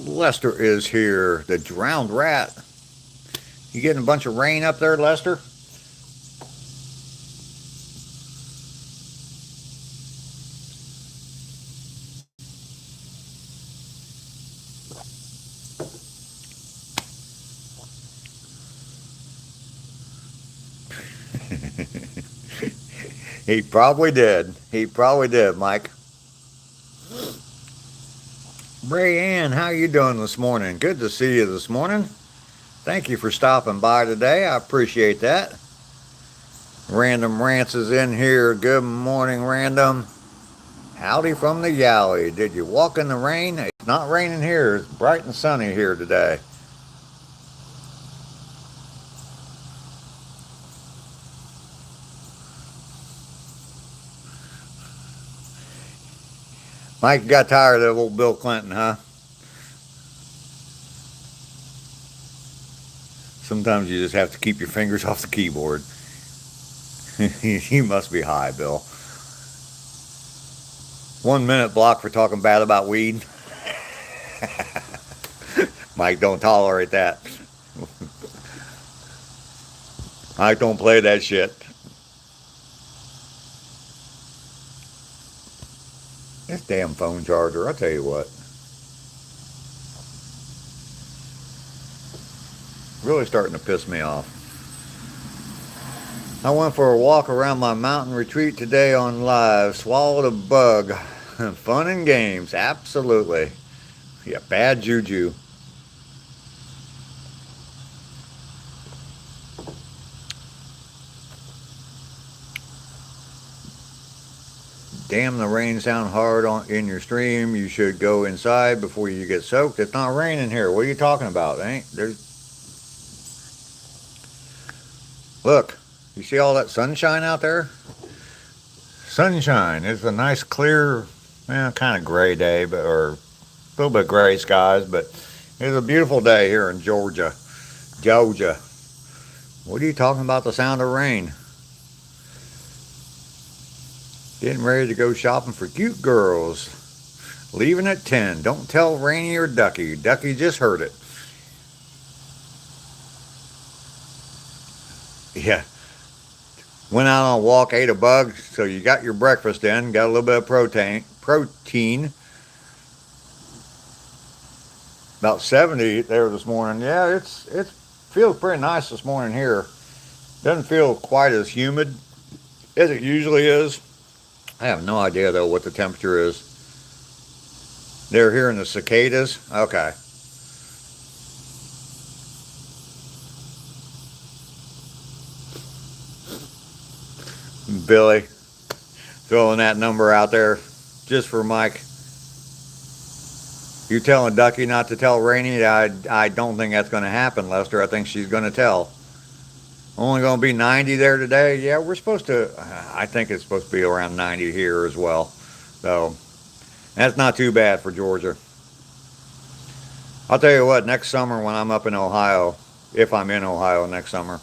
S1: Lester is here, the drowned rat. You getting a bunch of rain up there, Lester? He probably did. He probably did, Mike. Ray Ann, how you doing this morning? Good to see you this morning. Thank you for stopping by today. I appreciate that. Random Rants is in here. Good morning, Random. Howdy from the Yowie. Did you walk in the rain? It's not raining here. It's bright and sunny here today. Mike got tired of old Bill Clinton, huh? Sometimes you just have to keep your fingers off the keyboard. You must be high, Bill. 1 minute block for talking bad about weed. Mike don't tolerate that. Mike don't play that shit. This damn phone charger, I'll tell you what. Really starting to piss me off. I went for a walk around my mountain retreat today on live. Swallowed a bug. Fun and games, absolutely. Yeah, bad juju. Damn, the rain sound hard in your stream. You should go inside before you get soaked. It's not raining here. What are you talking about? Look, you see all that sunshine out there? Sunshine. It's a nice clear, kind of gray day, or a little bit gray skies, but it's a beautiful day here in Georgia. Georgia. What are you talking about the sound of rain? Getting ready to go shopping for cute girls. Leaving at 10. Don't tell Rainy or Ducky. Ducky just heard it. Yeah. Went out on a walk, ate a bug. So you got your breakfast in. Got a little bit of protein. About 70 there this morning. Yeah, it feels pretty nice this morning here. Doesn't feel quite as humid as it usually is. I have no idea though what the temperature is. They're hearing the cicadas. Okay. Billy, throwing that number out there just for Mike. You're telling Ducky not to tell Rainy? I don't think that's going to happen, Lester. I think she's going to tell. Only going to be 90 there today. Yeah, we're supposed to, I think it's supposed to be around 90 here as well. So that's not too bad for Georgia. I'll tell you what, next summer when I'm up in Ohio, if I'm in Ohio next summer,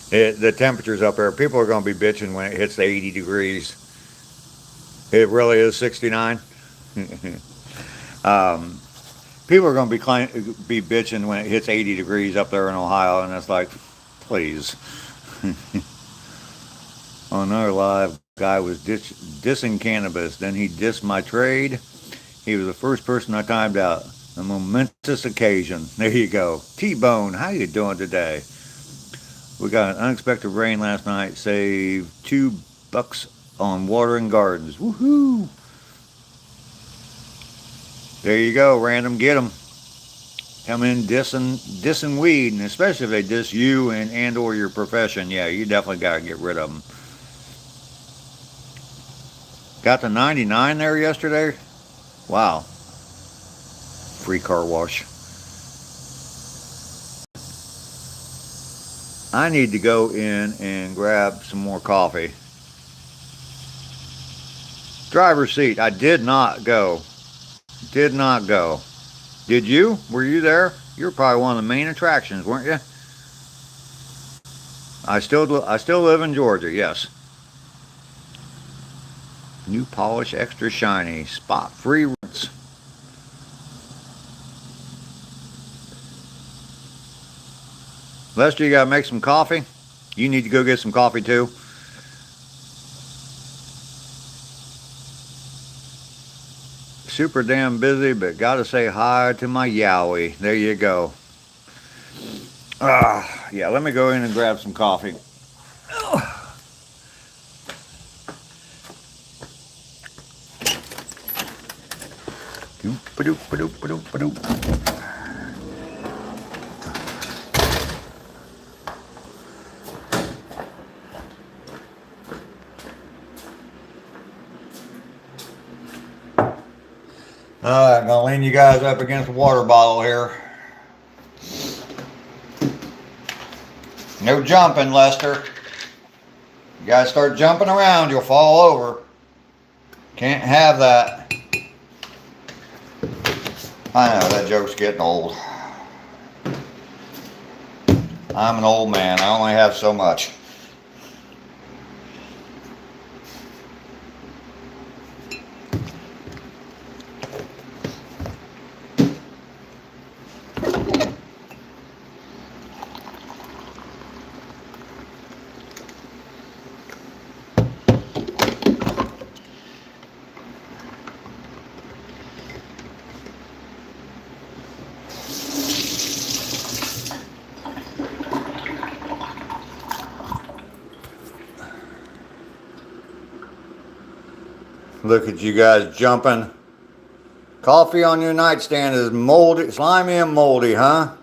S1: the temperatures up there, people are going to be bitching when it hits the 80 degrees. It really is 69. People are going to be bitching when it hits 80 degrees up there in Ohio, and it's like, please. On another live, guy was dissing cannabis. Then he dissed my trade. He was the first person I timed out. A momentous occasion. There you go. T-Bone, how you doing today? We got an unexpected rain last night. Saved $2 on watering gardens. Woohoo! There you go, random, get them. Come in dissing weed, and especially if they diss you and or your profession, yeah, you definitely got to get rid of them. Got to 99 there yesterday. Wow. Free car wash. I need to go in and grab some more coffee. Driver's seat. I did not go. Did not go. Did you? Were you there? You were probably one of the main attractions, weren't you? I still live in Georgia, yes. New polish, extra shiny, spot-free rinse. Lester, you gotta make some coffee. You need to go get some coffee too. Super damn busy, but gotta say hi to my Yowie. There you go. Yeah, let me go in and grab some coffee. Alright, gonna lean you guys up against the water bottle here. No jumping, Lester. You guys start jumping around, you'll fall over. Can't have that. I know, that joke's getting old. I'm an old man. I only have so much. Look at you guys jumping. Coffee on your nightstand is moldy, slimy and moldy, huh?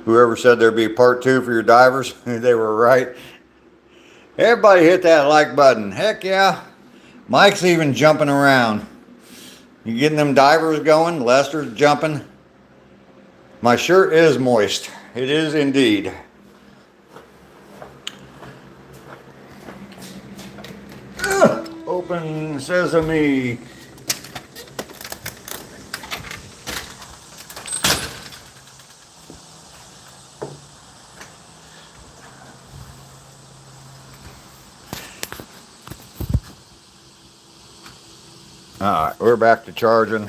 S1: Whoever said there'd be part 2 for your divers, they were right. Everybody hit that like button. Heck yeah. Mike's even jumping around. You getting them divers going? Lester's jumping. My shirt is moist. It is indeed. Open sesame. Alright, we're back to charging.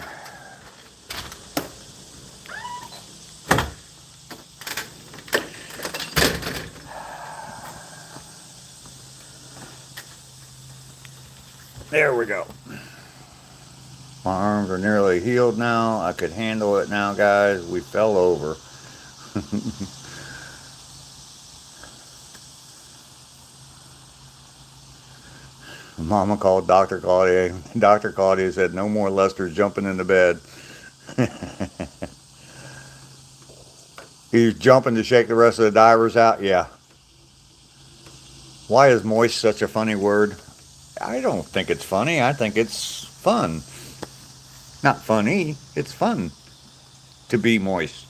S1: There we go. My arms are nearly healed now. I could handle it now, guys. We fell over. Mama called Dr. Claudia. Dr. Claudia said, no more Lester's jumping into bed. He's jumping to shake the rest of the divers out? Yeah. Why is moist such a funny word? I don't think it's funny. I think it's fun. Not funny. It's fun to be moist.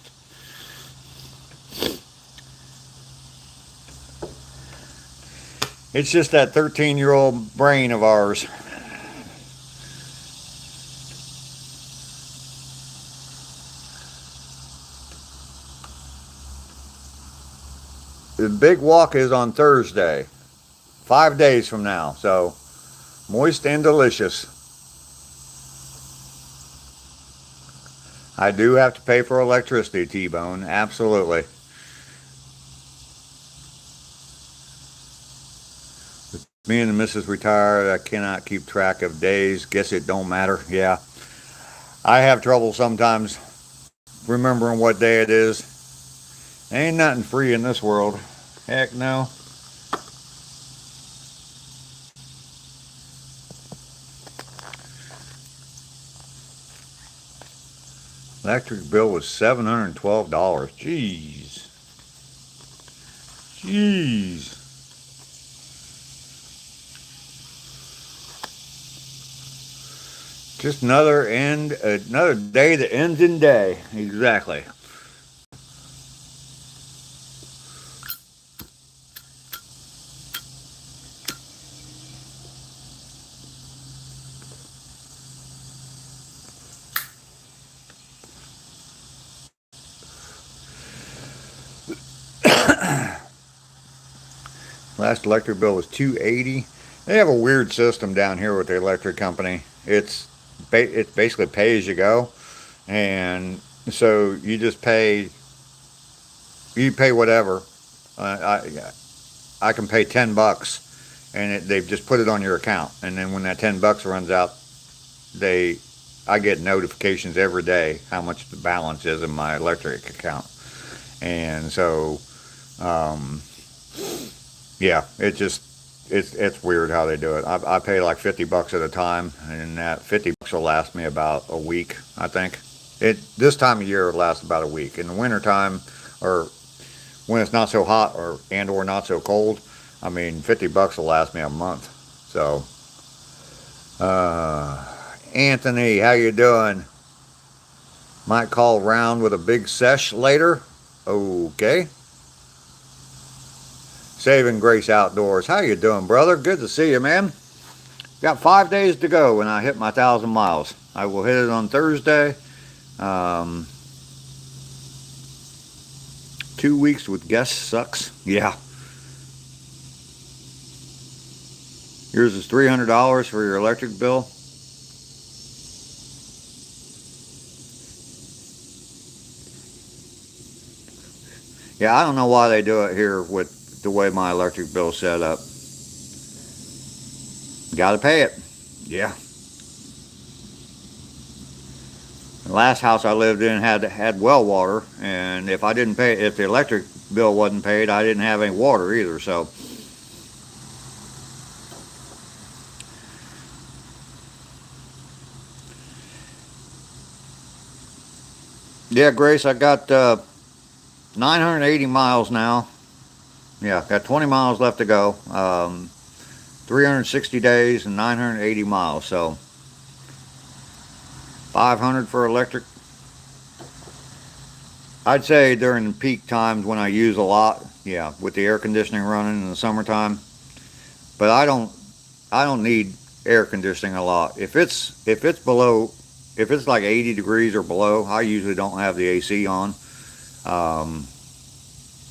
S1: It's just that 13-year-old brain of ours. The big walk is on Thursday, 5 days from now. So, moist and delicious. I do have to pay for electricity, T-Bone. Absolutely. Me and the missus retired. I cannot keep track of days. Guess it don't matter. Yeah. I have trouble sometimes remembering what day it is. Ain't nothing free in this world. Heck no. Electric bill was $712. Jeez. Jeez. Just another day that ends in day. Exactly. Last electric bill was $280. They have a weird system down here with the electric company. It's basically pay as you go, and so you just pay. You pay whatever. I can pay $10, and they've just put it on your account. And then when that $10 runs out, I get notifications every day how much the balance is in my electric account. And so, yeah, it's weird how they do it. I pay like $50 at a time, and that $50 will last me about a week, I think. This time of year it lasts about a week. In the winter time, or when it's not so hot or not so cold, I mean, $50 will last me a month. So, Anthony, how you doing? Might call round with a big sesh later. Okay. Saving Grace Outdoors. How you doing, brother? Good to see you, man. Got 5 days to go when I hit my 1,000 miles. I will hit it on Thursday. 2 weeks with guests sucks. Yeah. Yours is $300 for your electric bill. Yeah, I don't know why they do it here with the way my electric bill's set up. Gotta pay it. Yeah. The last house I lived in had well water, and if the electric bill wasn't paid, I didn't have any water either. So, yeah, Grace, I got 980 miles now. Yeah, got 20 miles left to go. 360 days and 980 miles. So, 500 for electric. I'd say during the peak times when I use a lot, yeah, with the air conditioning running in the summertime. But I don't need air conditioning a lot. If it's like 80 degrees or below, I usually don't have the AC on.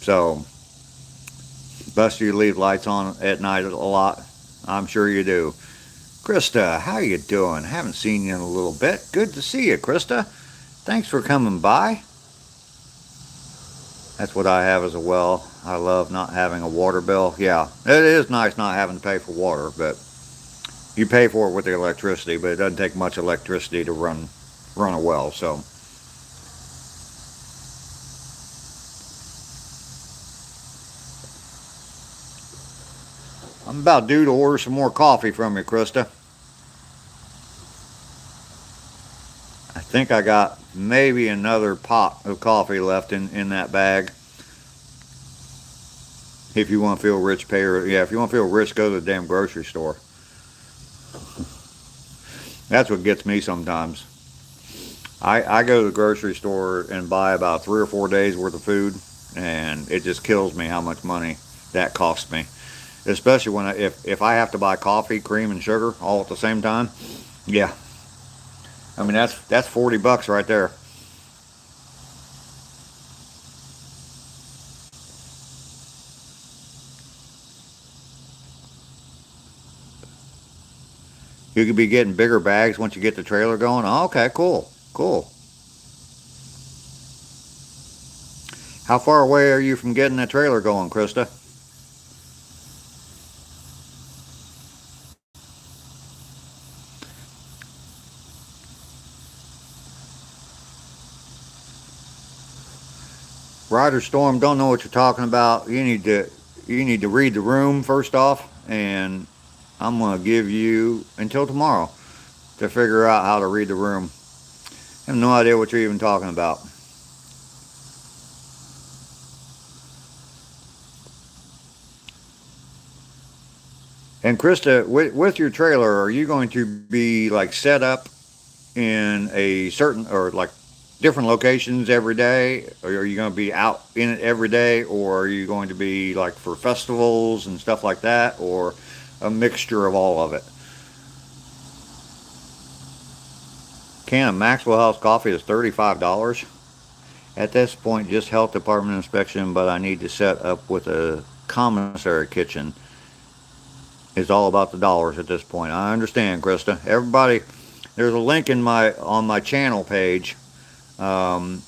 S1: So, best you leave lights on at night a lot. I'm sure you do. Krista, how you doing? Haven't seen you in a little bit. Good to see you, Krista. Thanks for coming by. That's what I have as well. I love not having a water bill. Yeah, it is nice not having to pay for water, but you pay for it with the electricity, but it doesn't take much electricity to run a well, so. I'm about due to order some more coffee from you, Krista. I think I got maybe another pot of coffee left in that bag. If you want to feel rich, if you want to feel rich, go to the damn grocery store. That's what gets me sometimes. I go to the grocery store and buy about 3 or 4 days worth of food, and it just kills me how much money that costs me. Especially when if I have to buy coffee, cream, and sugar all at the same time. Yeah. I mean, that's $40 right there. You could be getting bigger bags once you get the trailer going. Oh, okay, cool. Cool. How far away are you from getting that trailer going, Krista? Ryder Storm, don't know what you're talking about. You need to read the room first off, and I'm gonna give you until tomorrow to figure out how to read the room. I have no idea what you're even talking about. And Krista, with your trailer, are you going to be like set up in a certain or like different locations every day, or are you going to be out in it every day, or are you going to be like for festivals and stuff like that, or a mixture of all of it? Can of Maxwell House coffee is $35. At this point, just health department inspection, but I need to set up with a commissary kitchen. It's all about the dollars at this point. I understand, Krista. Everybody, there's a link on my channel page. I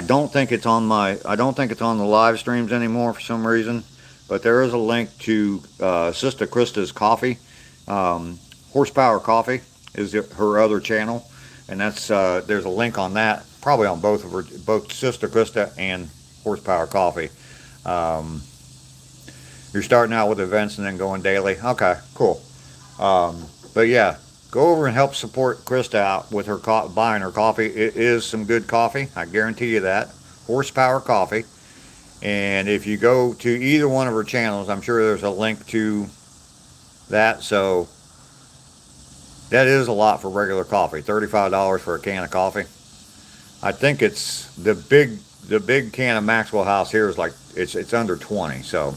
S1: don't think it's on the live streams anymore for some reason, but there is a link to Sister Krista's coffee. Horsepower Coffee is her other channel, and that's there's a link on that, probably on both Sister Krista and Horsepower Coffee. You're starting out with events and then going daily. Okay, cool. But yeah, go over and help support Krista out with her buying her coffee. It is some good coffee, I guarantee you that. Horsepower Coffee. And if you go to either one of her channels, I'm sure there's a link to that. So that is a lot for regular coffee. $35 for a can of coffee. I think it's the big can of Maxwell House here is like it's under 20. So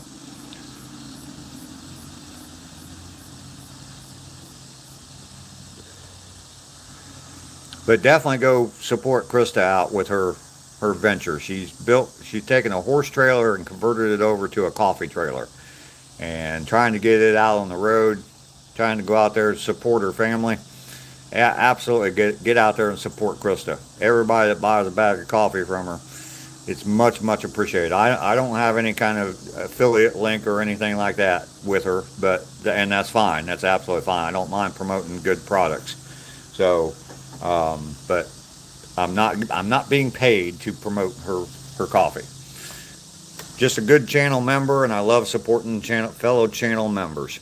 S1: But definitely go support Krista out with her venture. She's taken a horse trailer and converted it over to a coffee trailer, and trying to get it out on the road, trying to go out there and support her family. Yeah, absolutely, get out there and support Krista. Everybody that buys a bag of coffee from her, it's much appreciated. I don't have any kind of affiliate link or anything like that with her, and that's fine. That's absolutely fine. I don't mind promoting good products. So, but I'm not being paid to promote her coffee. Just a good channel member, and I love supporting fellow channel members.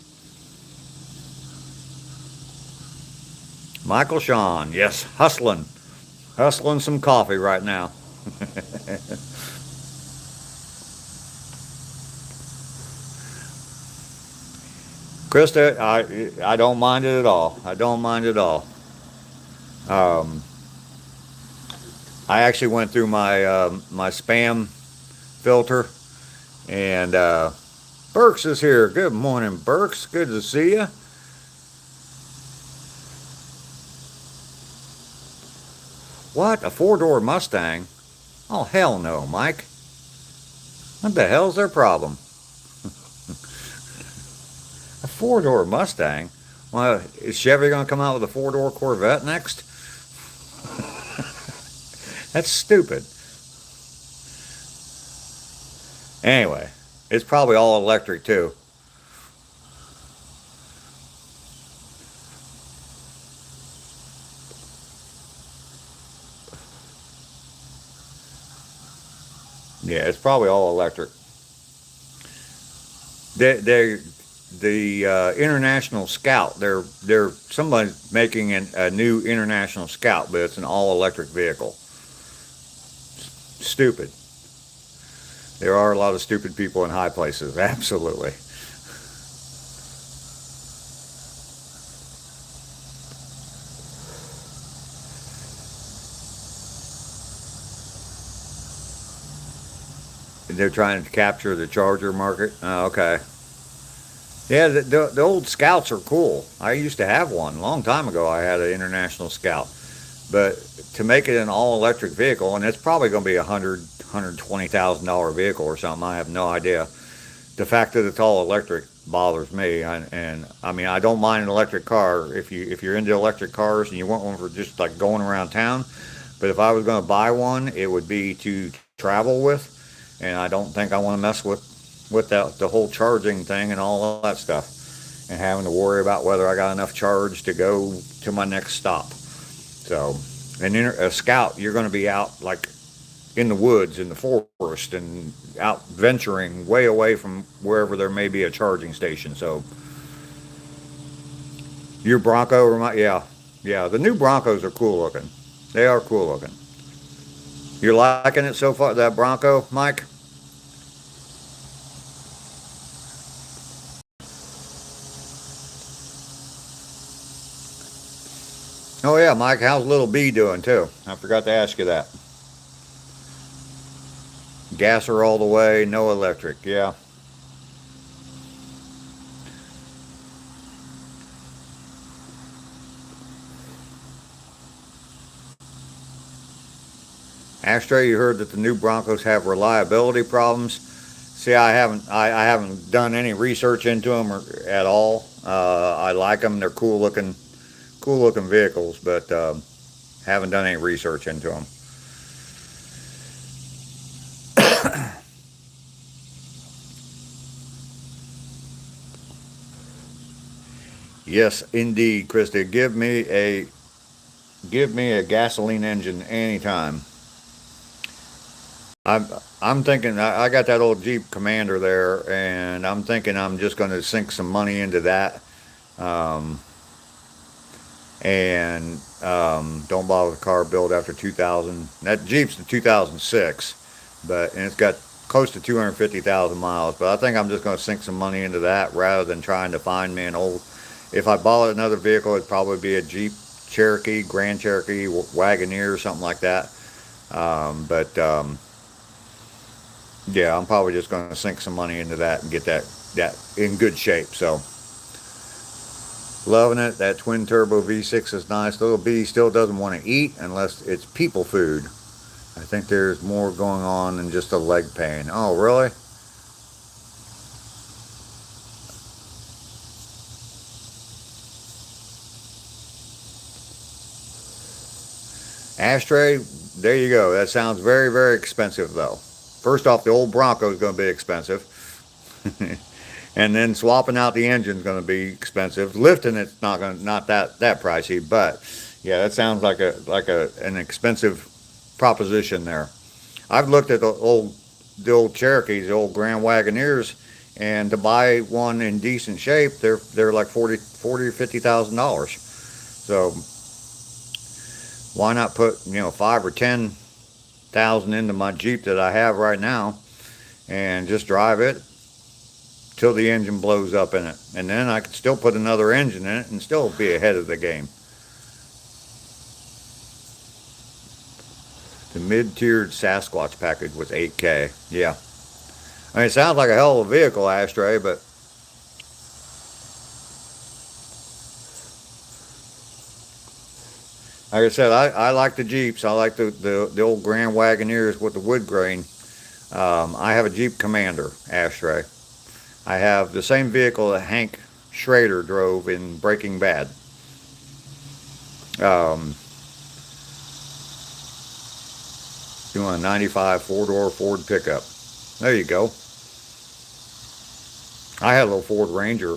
S1: Michael Sean, yes, hustling some coffee right now. Krista, I don't mind it at all. I don't mind it at all. Um, I actually went through my spam filter, and Burks is here. Good morning, Burks. Good to see you. What, a four-door Mustang? Oh hell no, Mike. What the hell's their problem? A four-door Mustang? Well, is Chevy gonna come out with a four-door Corvette next? That's stupid. Anyway, it's probably all electric too. Yeah, it's probably all electric. They the International Scout. They're somebody's making a new International Scout, but it's an all electric vehicle. Stupid. There are a lot of stupid people in high places. Absolutely. They're trying to capture the Charger market. Oh, okay. Yeah, the old Scouts are cool. I used to have one a long time ago. I had an International Scout, but to make it an all electric vehicle, and it's probably going to be $120,000 vehicle or something. I have no idea. The fact that it's all electric bothers me, and I mean I don't mind an electric car if you're into electric cars and you want one for just like going around town. But if I was going to buy one, it would be to travel with, and I don't think I want to mess with the whole charging thing and all that stuff, and having to worry about whether I got enough charge to go to my next stop. So, a Scout, you're going to be out like in the woods, in the forest, and out venturing way away from wherever there may be a charging station. So, your Bronco, yeah, the new Broncos are cool looking. They are cool looking. You're liking it so far, that Bronco, Mike? Oh yeah, Mike, how's little B doing too? I forgot to ask you that. Gas her all the way, no electric. Yeah. Ashtray, you heard that the new Broncos have reliability problems. See, I haven't done any research into them at all. I like them; they're cool looking vehicles, but haven't done any research into them. Yes, indeed, Krista. Give me a gasoline engine anytime. I'm I'm thinking I got that old Jeep Commander there, and I'm thinking I'm just going to sink some money into that. Um, and don't bother with a car built after 2000. That Jeep's the 2006, and it's got close to 250,000 miles. But I think I'm just going to sink some money into that rather than trying to find me an old. If I bought another vehicle, it'd probably be a Jeep Cherokee, Grand Cherokee, Wagoneer, something like that. But yeah, I'm probably just going to sink some money into that and get that in good shape. So Loving it. That twin turbo V6 is nice. Little B still doesn't want to eat unless it's people food. I think there's more going on than just a leg pain. Oh, really? Ashtray, there you go. That sounds very, very expensive, though. First off, the old Bronco is going to be expensive. And then swapping out the engine is going to be expensive. Lifting it's not that pricey, but yeah, that sounds like an expensive proposition there. I've looked at the old Cherokees, the old Grand Wagoneers, and to buy one in decent shape, they're like 40 or $50,000. So why not put 5 or 10 thousand into my Jeep that I have right now and just drive it till the engine blows up in it, and then I could still put another engine in it and still be ahead of the game. The mid-tiered Sasquatch package was 8K. Yeah. I mean, it sounds like a hell of a vehicle, Ashtray, but like I said, I like the Jeeps. I like the old Grand Wagoneers with the wood grain. I have a Jeep Commander, Ashtray. I have the same vehicle that Hank Schrader drove in Breaking Bad. Um, you want a 95 four-door Ford pickup. There you go. I had a little Ford Ranger.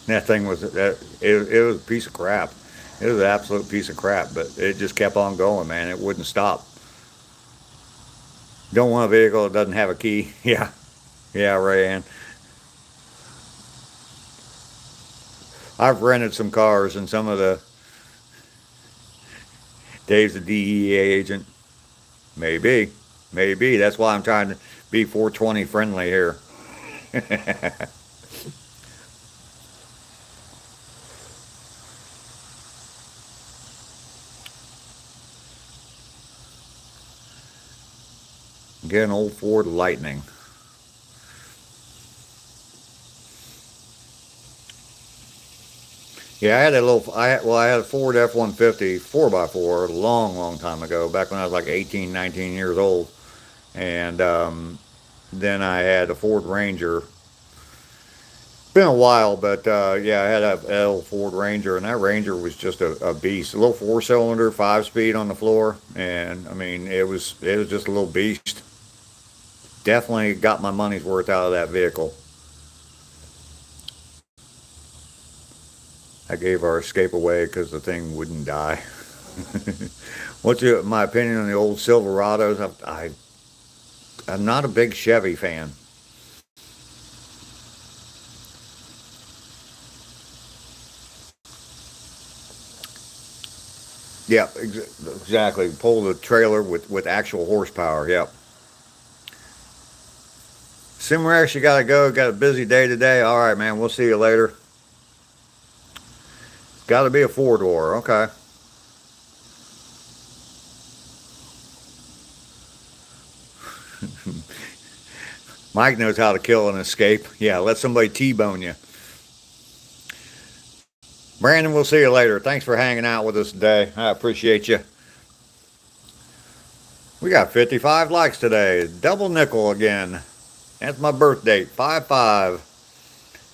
S1: That thing was, it was a piece of crap. It was an absolute piece of crap, but it just kept on going, man. It wouldn't stop. Don't want a vehicle that doesn't have a key. Yeah. Yeah, Rayanne. I've rented some cars, and some of the Dave's a DEA agent. Maybe, maybe. That's why I'm trying to be 420 friendly here. Get an old Ford Lightning. Yeah, I had a little. I had a Ford F-150 4x4 a long, long time ago, back when I was like 18, 19 years old, and then I had a Ford Ranger. Been a while, but yeah, I had a old Ford Ranger, and that Ranger was just a beast. A little four-cylinder, 5-speed on the floor, and I mean, it was just a little beast. Definitely got my money's worth out of that vehicle. I gave our Escape away because the thing wouldn't die. What's my opinion on the old Silverados? I'm not a big Chevy fan. Yeah, exactly. Pull the trailer with actual horsepower. Yep. Simrash, you gotta go. Got a busy day today. All right, man. We'll see you later. Got to be a four-door. Okay. Mike knows how to kill an escape. Yeah, let somebody T-bone you. Brandon, we'll see you later. Thanks for hanging out with us today. I appreciate you. We got 55 likes today. Double nickel again. That's my birth date. 5-5.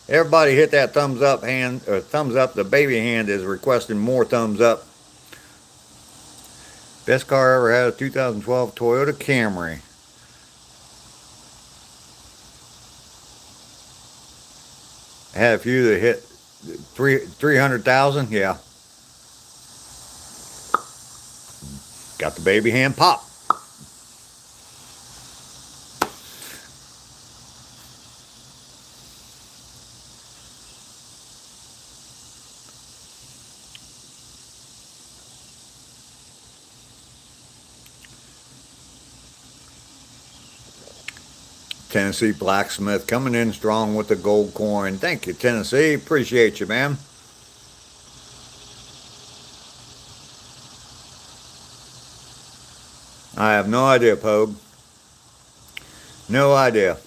S1: Everybody hit that thumbs up hand, or thumbs up. The baby hand is requesting more thumbs up. Best car I ever had, a 2012 Toyota Camry. I had a few that hit 300,000. Yeah. Got the baby hand pop. Tennessee Blacksmith coming in strong with the gold coin. Thank you, Tennessee. Appreciate you, man. I have no idea, Pogue. No idea.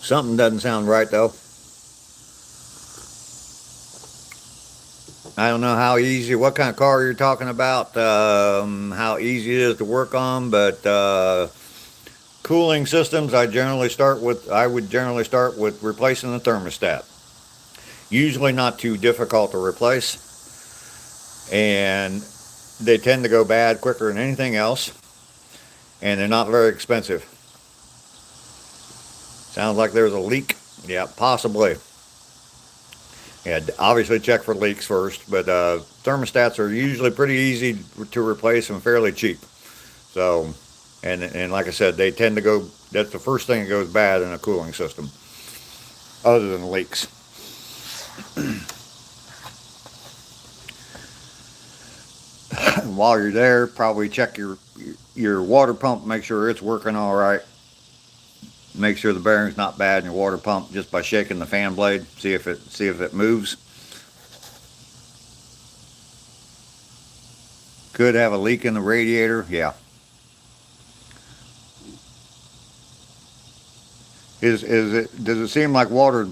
S1: Something doesn't sound right, though. I don't know how easy, what kind of car you're talking about, how easy it is to work on, but cooling systems, I would generally start with replacing the thermostat. Usually not too difficult to replace, and they tend to go bad quicker than anything else, and they're not very expensive. Sounds like there's a leak. Yeah, possibly. Yeah, obviously check for leaks first, but thermostats are usually pretty easy to replace and fairly cheap. So, and like I said, they tend to go. That's the first thing that goes bad in a cooling system, other than leaks. While you're there, probably check your water pump, make sure it's working all right. Make sure the bearing's not bad in your water pump just by shaking the fan blade. See if it moves. Could have a leak in the radiator. Yeah. Is it? Does it seem like water?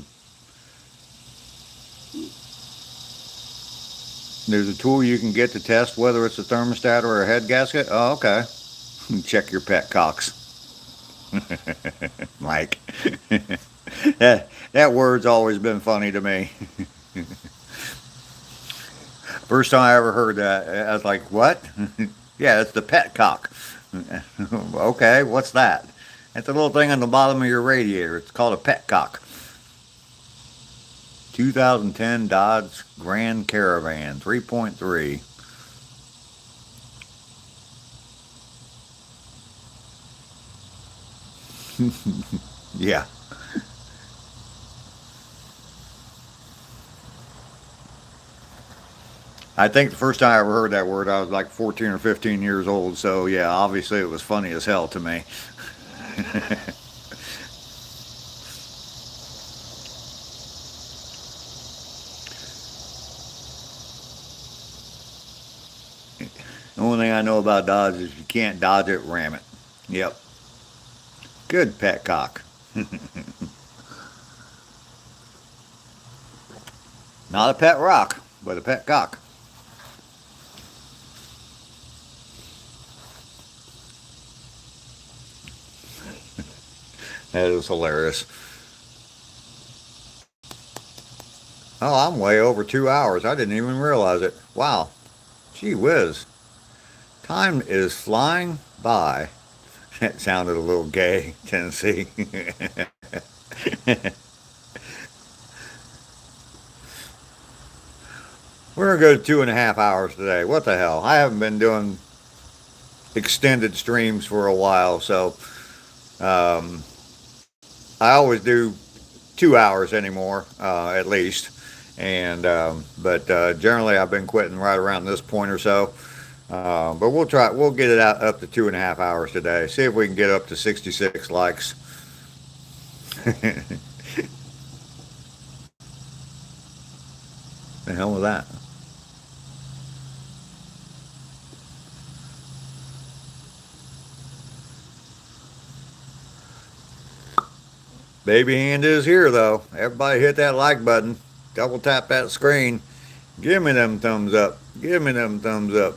S1: There's a tool you can get to test whether it's a thermostat or a head gasket. Oh, okay. Check your pet cocks, Mike. that word's always been funny to me. First time I ever heard that, I was like, "What?" Yeah, it's the pet cock. Okay, what's that? It's a little thing on the bottom of your radiator. It's called a pet cock. 2010 Dodge Grand Caravan 3.3. Yeah. I think the first time I ever heard that word, I was like 14 or 15 years old. So, yeah, obviously it was funny as hell to me. The only thing I know about Dodge is you can't dodge it, ram it. Yep. Good pet cock. Not a pet rock, but a pet cock. That is hilarious. Oh, I'm way over 2 hours. I didn't even realize it. Wow. Gee whiz. Time is flying by. That sounded a little gay, Tennessee. We're going to go 2.5 hours today. What the hell? I haven't been doing extended streams for a while, so um, I always do 2 hours anymore, at least. And but generally, I've been quitting right around this point or so. But we'll try. We'll get it out up to 2.5 hours today. See if we can get up to 66 likes. The hell was that? Baby hand is here though. Everybody hit that like button. Double tap that screen. Give me them thumbs up. Give me them thumbs up.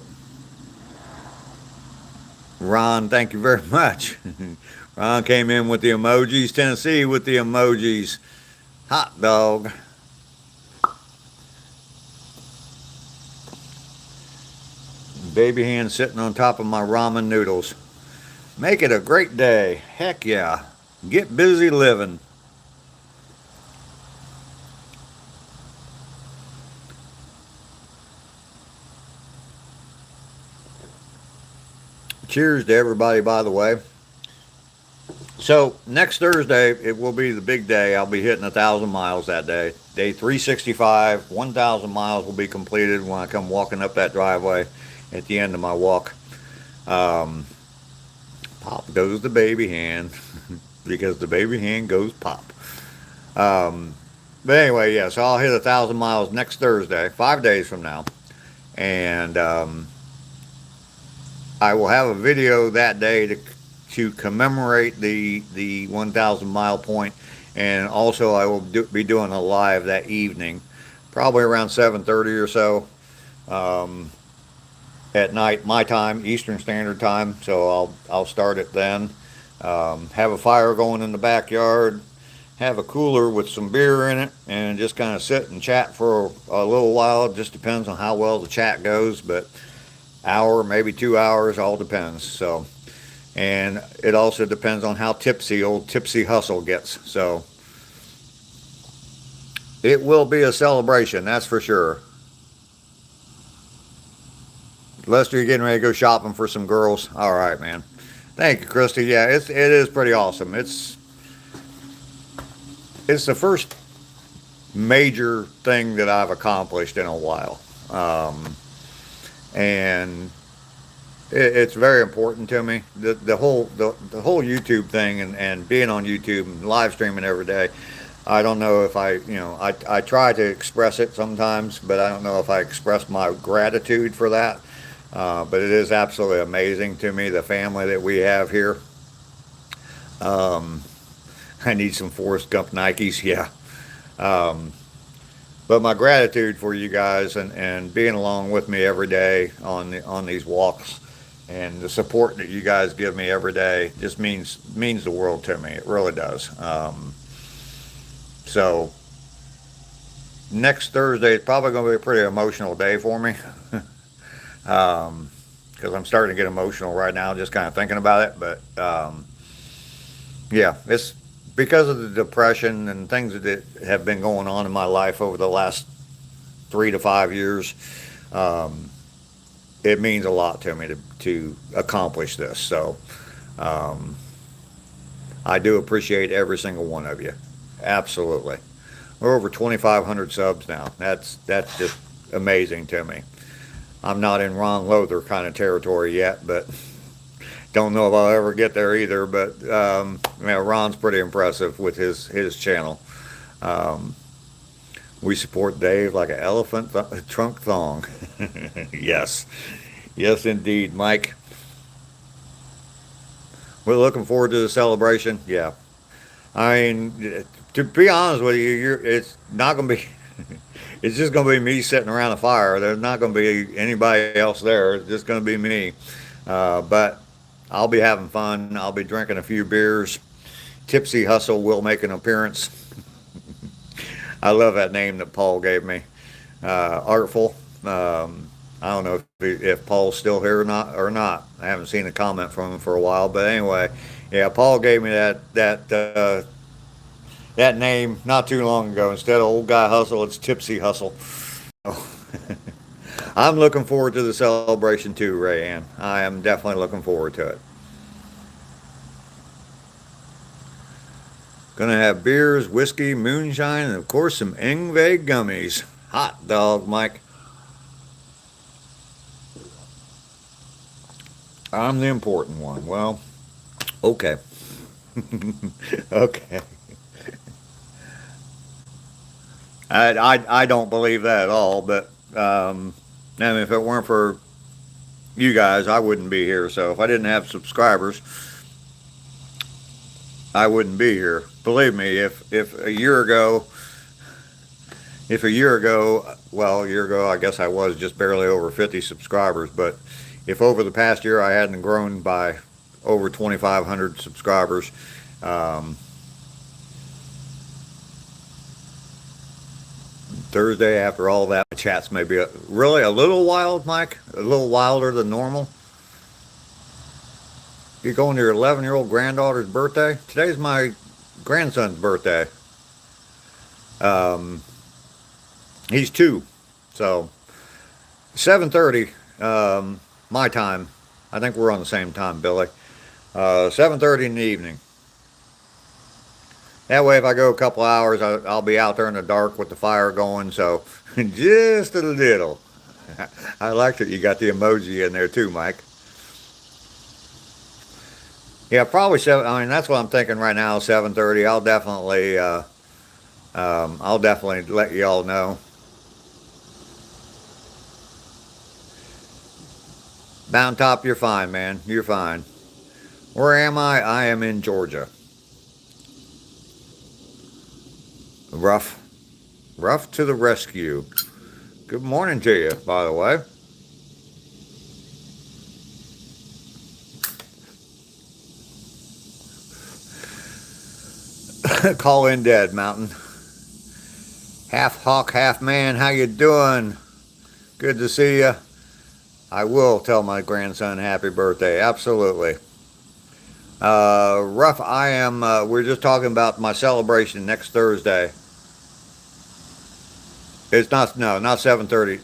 S1: Ron, thank you very much. Ron came in with the emojis. Tennessee with the emojis. Hot dog. Baby hand sitting on top of my ramen noodles. Make it a great day. Heck yeah. Get busy living. Cheers to everybody, by the way. So next Thursday, it will be the big day. I'll be hitting 1,000 miles that day. Day 365, 1,000 miles will be completed when I come walking up that driveway at the end of my walk. Um, Pop goes the baby hand because the baby hand goes pop. Um, but anyway, yeah, so I'll hit 1,000 miles next Thursday, 5 days from now. And I will have a video that day to commemorate the 1,000 mile point, and also I will be doing a live that evening, probably around 7:30 or so. at night, my time, Eastern Standard Time. So I'll start it then. Have a fire going in the backyard. Have a cooler with some beer in it, and just kind of sit and chat for a little while. It just depends on how well the chat goes, but hour, maybe 2 hours, all depends. So, and it also depends on how tipsy old Tipsy Hustle gets. So it will be a celebration, that's for sure. Lester, you're getting ready to go shopping for some girls. All right, man. Thank you, Christy. Yeah, it is pretty awesome. It's the first major thing that I've accomplished in a while, and it's very important to me. The whole YouTube thing and being on YouTube and live streaming every day. I don't know if I try to express it sometimes, but I don't know if I express my gratitude for that. But it is absolutely amazing to me, the family that we have here. Um, I need some Forrest Gump Nikes, yeah. Um, but my gratitude for you guys and being along with me every day on these walks and the support that you guys give me every day just means the world to me. It really does. So next Thursday is probably going to be a pretty emotional day for me. Because I'm starting to get emotional right now, just kind of thinking about it. But yeah, it's because of the depression and things that have been going on in my life over the last 3 to 5 years. Um, it means a lot to me to accomplish this. So um, I do appreciate every single one of you. Absolutely. We're over 2,500 subs now. That's just amazing to me. I'm not in Ron Lother kind of territory yet, but don't know if I'll ever get there either. But Ron's pretty impressive with his channel. Um, we support Dave like an elephant trunk thong. Yes, yes, indeed, Mike. We're looking forward to the celebration. Yeah, I mean, to be honest with you, it's not going to be. It's just going to be me sitting around a fire. There's not going to be anybody else there. It's just going to be me. But I'll be having fun. I'll be drinking a few beers. Tipsy Hustle will make an appearance. I love that name that Paul gave me. Artful. I don't know if Paul's still here or not. I haven't seen a comment from him for a while. But anyway, yeah, Paul gave me that name not too long ago. Instead of Old Guy Hustle, it's Tipsy Hustle. I'm looking forward to the celebration too, Rayanne. I am definitely looking forward to it. Gonna have beers, whiskey, moonshine, and of course some Ingve gummies. Hot dog, Mike. I'm the important one. Well, okay. Okay. I don't believe that at all, but I mean, if it weren't for you guys, I wouldn't be here. So if I didn't have subscribers, I wouldn't be here. Believe me, if a year ago, well, a year ago, I guess I was just barely over 50 subscribers, but if over the past year I hadn't grown by over 2,500 subscribers, um, Thursday after all that, my chats may be really a little wild, Mike, a little wilder than normal. You're going to your 11-year-old granddaughter's birthday? Today's my grandson's birthday. Um, he's 2, so 7:30 my time. I think we're on the same time, Billy. 7:30 in the evening. That way, if I go a couple hours, I'll be out there in the dark with the fire going. So just a little. I like that you got the emoji in there too, Mike. Yeah, probably seven. I mean, that's what I'm thinking right now. 7:30. I'll definitely let you all know. Mountaintop, you're fine, man. You're fine. Where am I? I am in Georgia. Rough to the rescue. Good morning to you, by the way. Call in dead, Mountain. Half hawk, half man. How you doing? Good to see you. I will tell my grandson happy birthday. Absolutely. Rough, I am, we're just talking about my celebration next Thursday. It's not, no, not 7:30.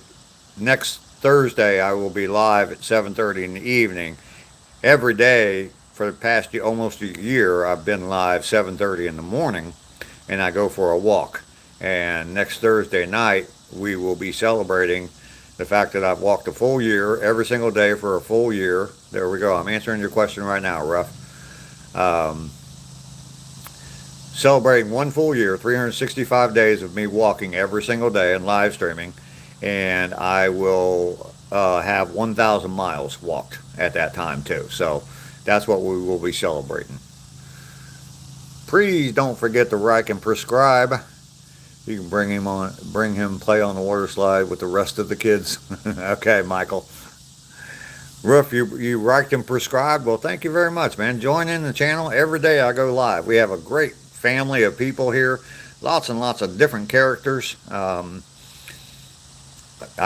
S1: Next Thursday, I will be live at 7:30 in the evening. Every day for the past almost a year, I've been live 7:30 in the morning, and I go for a walk. And next Thursday night, we will be celebrating the fact that I've walked a full year every single day for a full year. There we go. I'm answering your question right now, Ruff. Celebrating one full year, 365 days of me walking every single day and live streaming, and I will have 1,000 miles walked at that time too. So that's what we will be celebrating. Please don't forget to like and subscribe. You can bring him play on the water slide with the rest of the kids. Okay, Michael. Ruff, you liked and subscribed. Well, thank you very much, man. Join in the channel. Every day I go live. We have a great family of people here. Lots and lots of different characters. I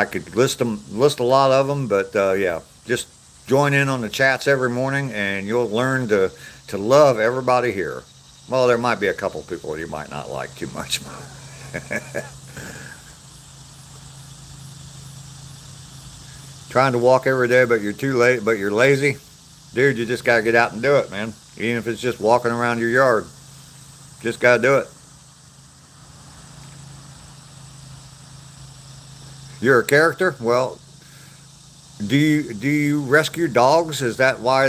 S1: could list a lot of them, but yeah, just join in on the chats every morning, and you'll learn to love everybody here. Well, there might be a couple people you might not like too much. Trying to walk every day, but you're too late, but you're lazy. Dude, you just gotta get out and do it, man. Even if it's just walking around your yard. Just gotta do it. You're a character? Well, do you rescue dogs? Is that why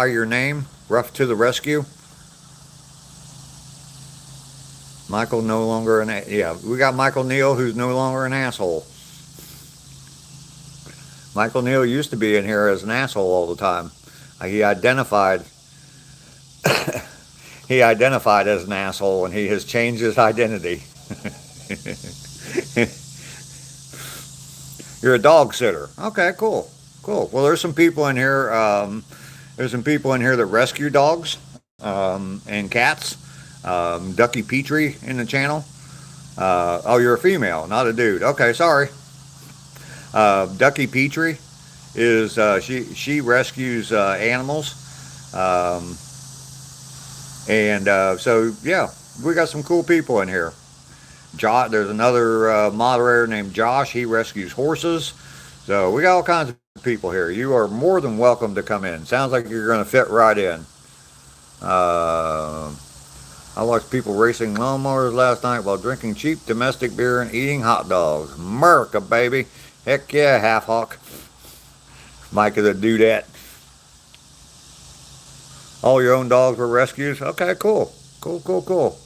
S1: your name? Rough to the rescue? Michael no longer yeah, we got Michael Neal, who's no longer an asshole. Michael Neal used to be in here as an asshole all the time. He identified as an asshole, and he has changed his identity. You're a dog sitter. Okay, cool. Well, there's some people in here. That rescue dogs and cats. Ducky Petrie in the channel. Oh, you're a female, not a dude. Okay, sorry. Ducky Petrie is she rescues animals, so yeah, we got some cool people in here. There's another moderator named Josh. He rescues horses. So we got all kinds of people here. You are more than welcome to come in. Sounds like you're going to fit right in. I watched people racing lawnmowers last night while drinking cheap domestic beer and eating hot dogs. America, baby. Heck yeah, half hawk. Mike is a dudette. All your own dogs were rescues? Okay, cool. Cool.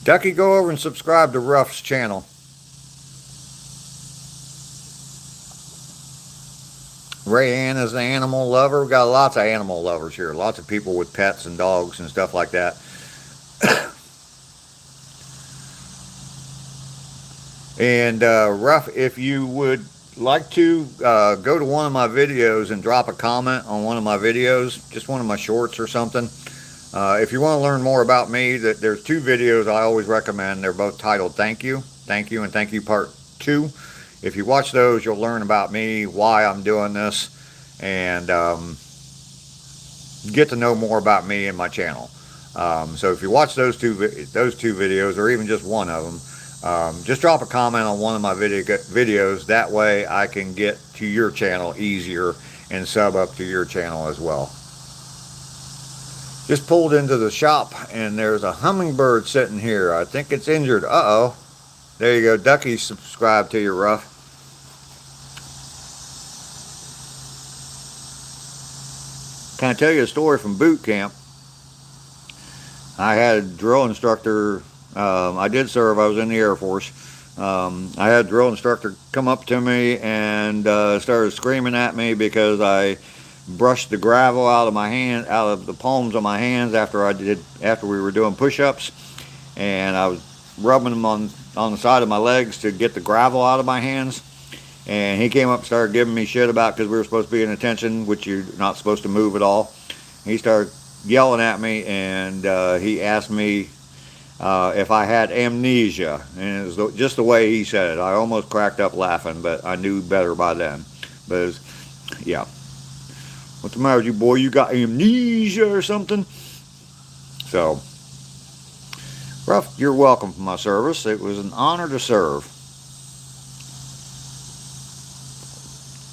S1: Ducky, go over and subscribe to Ruff's channel. Rayanne is an animal lover. We've got lots of animal lovers here. Lots of people with pets and dogs and stuff like that. And Ruff, if you would like to go to one of my videos and drop a comment on one of my videos, just one of my shorts or something. If you want to learn more about me, there's two videos I always recommend. They're both titled Thank You, and Thank You Part 2. If you watch those, you'll learn about me, why I'm doing this, and get to know more about me and my channel. So if you watch those two videos, or even just one of them, just drop a comment on one of my videos. That way I can get to your channel easier and sub up to your channel as well. Just pulled into the shop, and there's a hummingbird sitting here. I think it's injured. Uh-oh. There you go. Ducky subscribed to you, Ruff. Can I tell you a story from boot camp? I had a drill instructor. I did serve. I was in the Air Force. I had a drill instructor come up to me and started screaming at me because I brushed the gravel out of the palms of my hands after we were doing push-ups, and I was rubbing them on the side of my legs to get the gravel out of my hands. And he came up and started giving me shit about because we were supposed to be in attention, which you're not supposed to move at all. He started yelling at me, and he asked me if I had amnesia. And it was just the way he said it. I almost cracked up laughing, but I knew better by then. But it was, yeah. What's the matter with you, boy? You got amnesia or something? So, Ruff, you're welcome for my service. It was an honor to serve.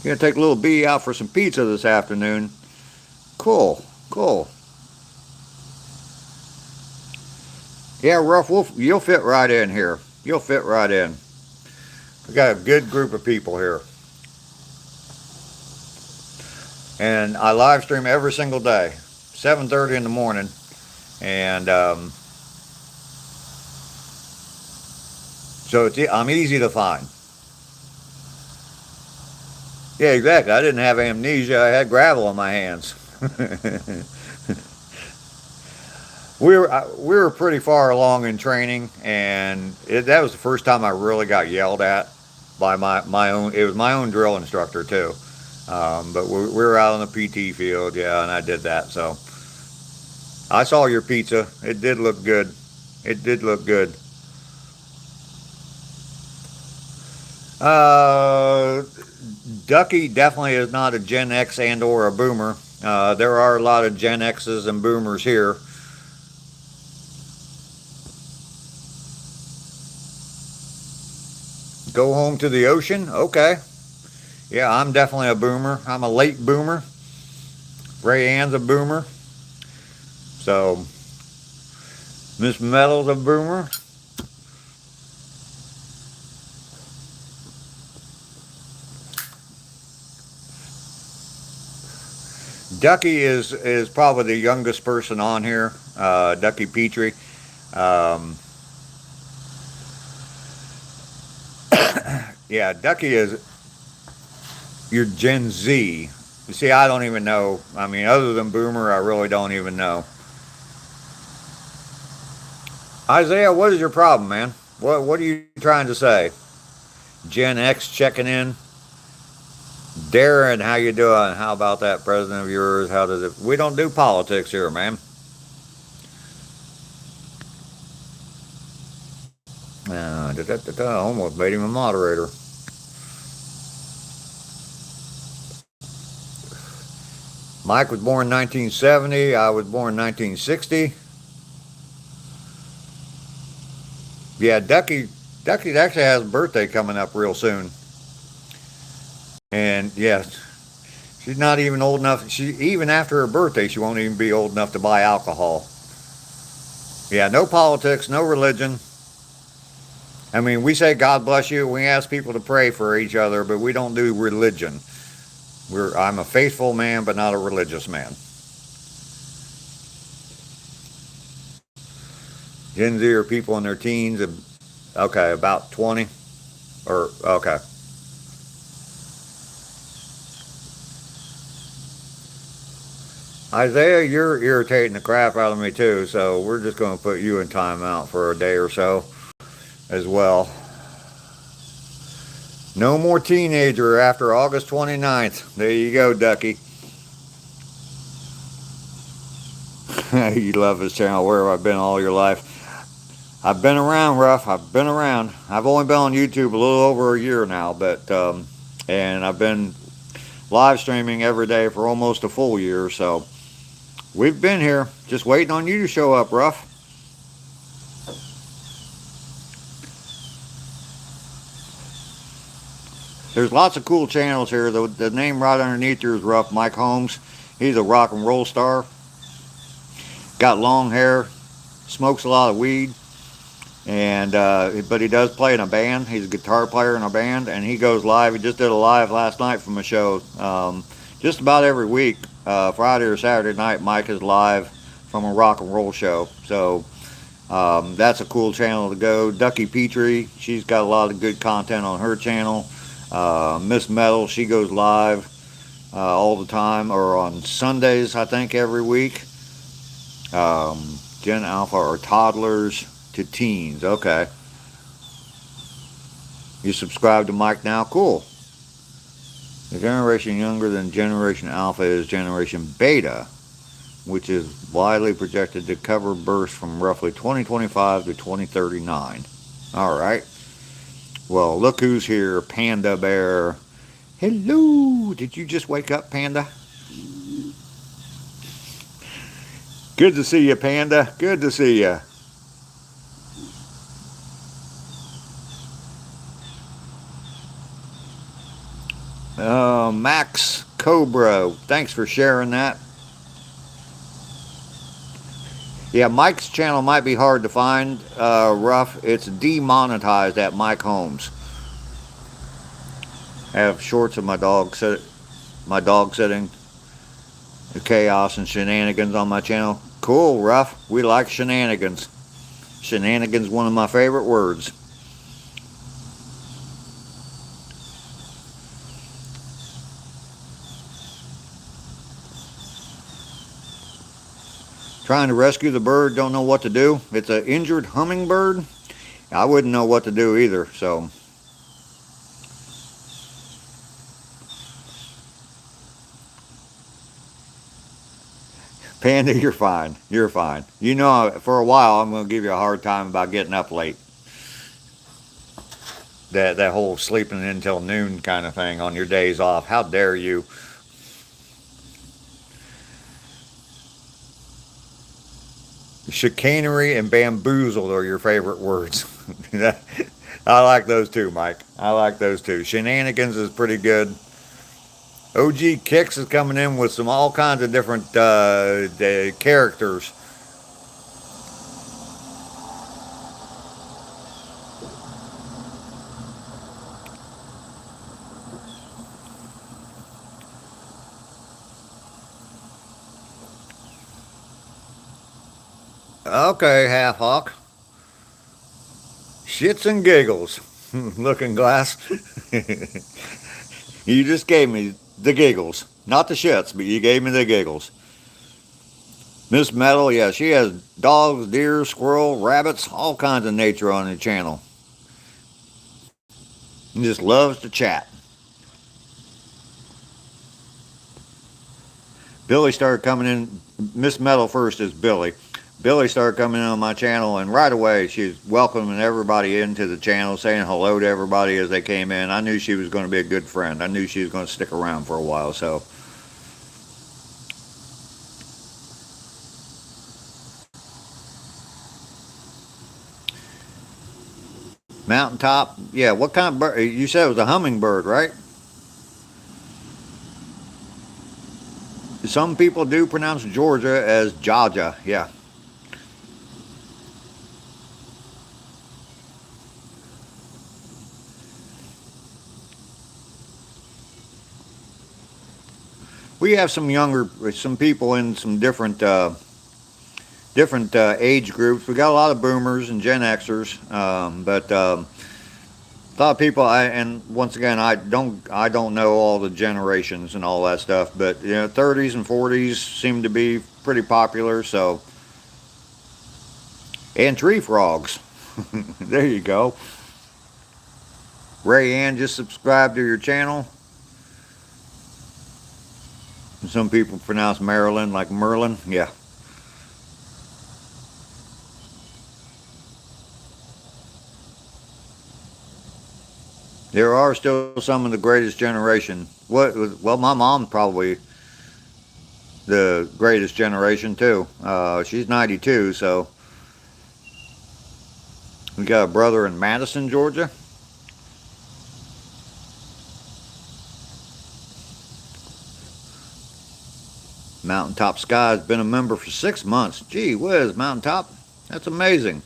S1: Gonna take a little B out for some pizza this afternoon. Cool, cool. Yeah, Ruff, you'll fit right in here. You'll fit right in. We got a good group of people here. And I live stream every single day, 7:30 in the morning. And so I'm easy to find. Yeah, exactly. I didn't have amnesia. I had gravel on my hands. we were pretty far along in training, and that was the first time I really got yelled at by my own. It was my own drill instructor too. But we were out on the PT field, yeah, and I did that. So I saw your pizza. It did look good. It did look good. Ducky definitely is not a Gen X and or a boomer. There are a lot of Gen X's and boomers here. Go home to the ocean? Okay. Yeah, I'm definitely a boomer. I'm a late boomer. Ray Ann's a boomer. So, Miss Metal's a boomer. Ducky is probably the youngest person on here. Ducky Petrie. Yeah, Ducky is your Gen Z. You see, I don't even know. I mean, other than boomer, I really don't even know. Isaiah, what is your problem, man? What are you trying to say? Gen X checking in. Darren, how you doing? How about that president of yours? How does it? We don't do politics here, man. Almost made him a moderator. Mike was born in 1970. I was born in 1960. Yeah, Ducky actually has a birthday coming up real soon. And yes, she's not even old enough. She even after her birthday, she won't even be old enough to buy alcohol. Yeah, no politics, no religion. I mean, we say God bless you. We ask people to pray for each other, but we don't do religion. I'm a faithful man, but not a religious man. Gen Z are people in their teens. Okay, about 20. Or, okay. Isaiah, you're irritating the crap out of me too, so we're just going to put you in timeout for a day or so as well. No more teenager after August 29th. There you go, Ducky. You love this channel. Where have I been all your life? I've been around, Ruff. I've been around. I've only been on YouTube a little over a year now, but and I've been live streaming every day for almost a full year, so we've been here, just waiting on you to show up, Ruff. There's lots of cool channels here. The name right underneath here is Ruff Mike Holmes. He's a rock and roll star. Got long hair, smokes a lot of weed, and but he does play in a band. He's a guitar player in a band, and he goes live. He just did a live last night from a show. Just about every week, Friday or Saturday night, Mike is live from a rock and roll show. So that's a cool channel to go. Ducky Petrie, she's got a lot of good content on her channel. Miss Metal, she goes live all the time, or on Sundays, I think, every week. Gen Alpha or Toddlers. to teens. Okay. You subscribe to Mike now? Cool. The generation younger than Generation Alpha is Generation Beta, which is widely projected to cover births from roughly 2025 to 2039. All right. Well, look who's here, Panda Bear. Hello. Did you just wake up, Panda? Good to see you, Panda. Good to see you. Max Cobra, thanks for sharing that. Yeah, Mike's channel might be hard to find, rough. It's demonetized at Mike Holmes. I have shorts of my dog sitting, the chaos and shenanigans on my channel. Cool, rough. We like shenanigans. Shenanigans, one of my favorite words. Trying to rescue the bird, don't know what to do. It's an injured hummingbird. I wouldn't know what to do either, so. Panda, you're fine. You're fine. You know, for a while, I'm going to give you a hard time about getting up late. That whole sleeping until noon kind of thing on your days off. How dare you? Chicanery and bamboozled are your favorite words. I like those too, Mike. I like those too. Shenanigans is pretty good. OG Kicks is coming in with some all kinds of different characters. Okay, Half Hawk. Shits and giggles. Looking Glass. You just gave me the giggles. Not the shits, but you gave me the giggles. Miss Metal, yeah, she has dogs, deer, squirrel, rabbits, all kinds of nature on her channel. And just loves to chat. Billy started coming in. Miss Metal first is Billy. Billy started coming in on my channel, and right away she's welcoming everybody into the channel, saying hello to everybody as they came in. I knew she was going to be a good friend. I knew she was going to stick around for a while, so. Mountaintop, yeah, what kind of bird? You said it was a hummingbird, right? Some people do pronounce Georgia as Jaja, yeah. We have some people in some different age groups. We got a lot of boomers and Gen Xers, but a lot of people. And once again, I don't know all the generations and all that stuff, but 30s and 40s seem to be pretty popular. So, and tree frogs. There you go. Ray Ann just subscribed to your channel. Some people pronounce Maryland like Merlin. Yeah. There are still some of the greatest generation. Well, my mom's probably the greatest generation too. She's 92, so we got a brother in Madison, Georgia. Mountaintop Sky has been a member for 6 months. Gee whiz, Mountaintop. That's amazing.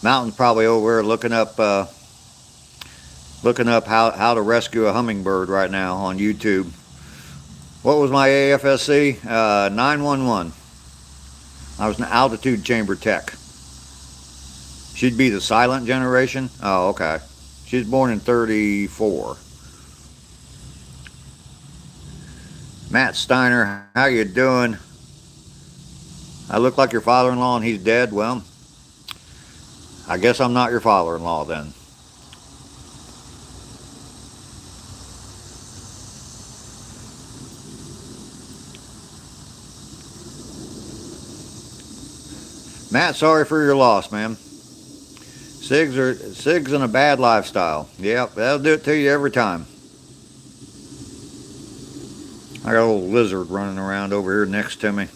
S1: Mountain's probably over there looking up how to rescue a hummingbird right now on YouTube. What was my AFSC? 911. I was an altitude chamber tech. She'd be the silent generation. Oh, okay. She's born in 34. Matt Steiner, how you doing? I look like your father-in-law and he's dead. Well, I guess I'm not your father-in-law then. Matt, sorry for your loss, man. Cigs in a bad lifestyle. Yep, that'll do it to you every time. I got a little lizard running around over here next to me.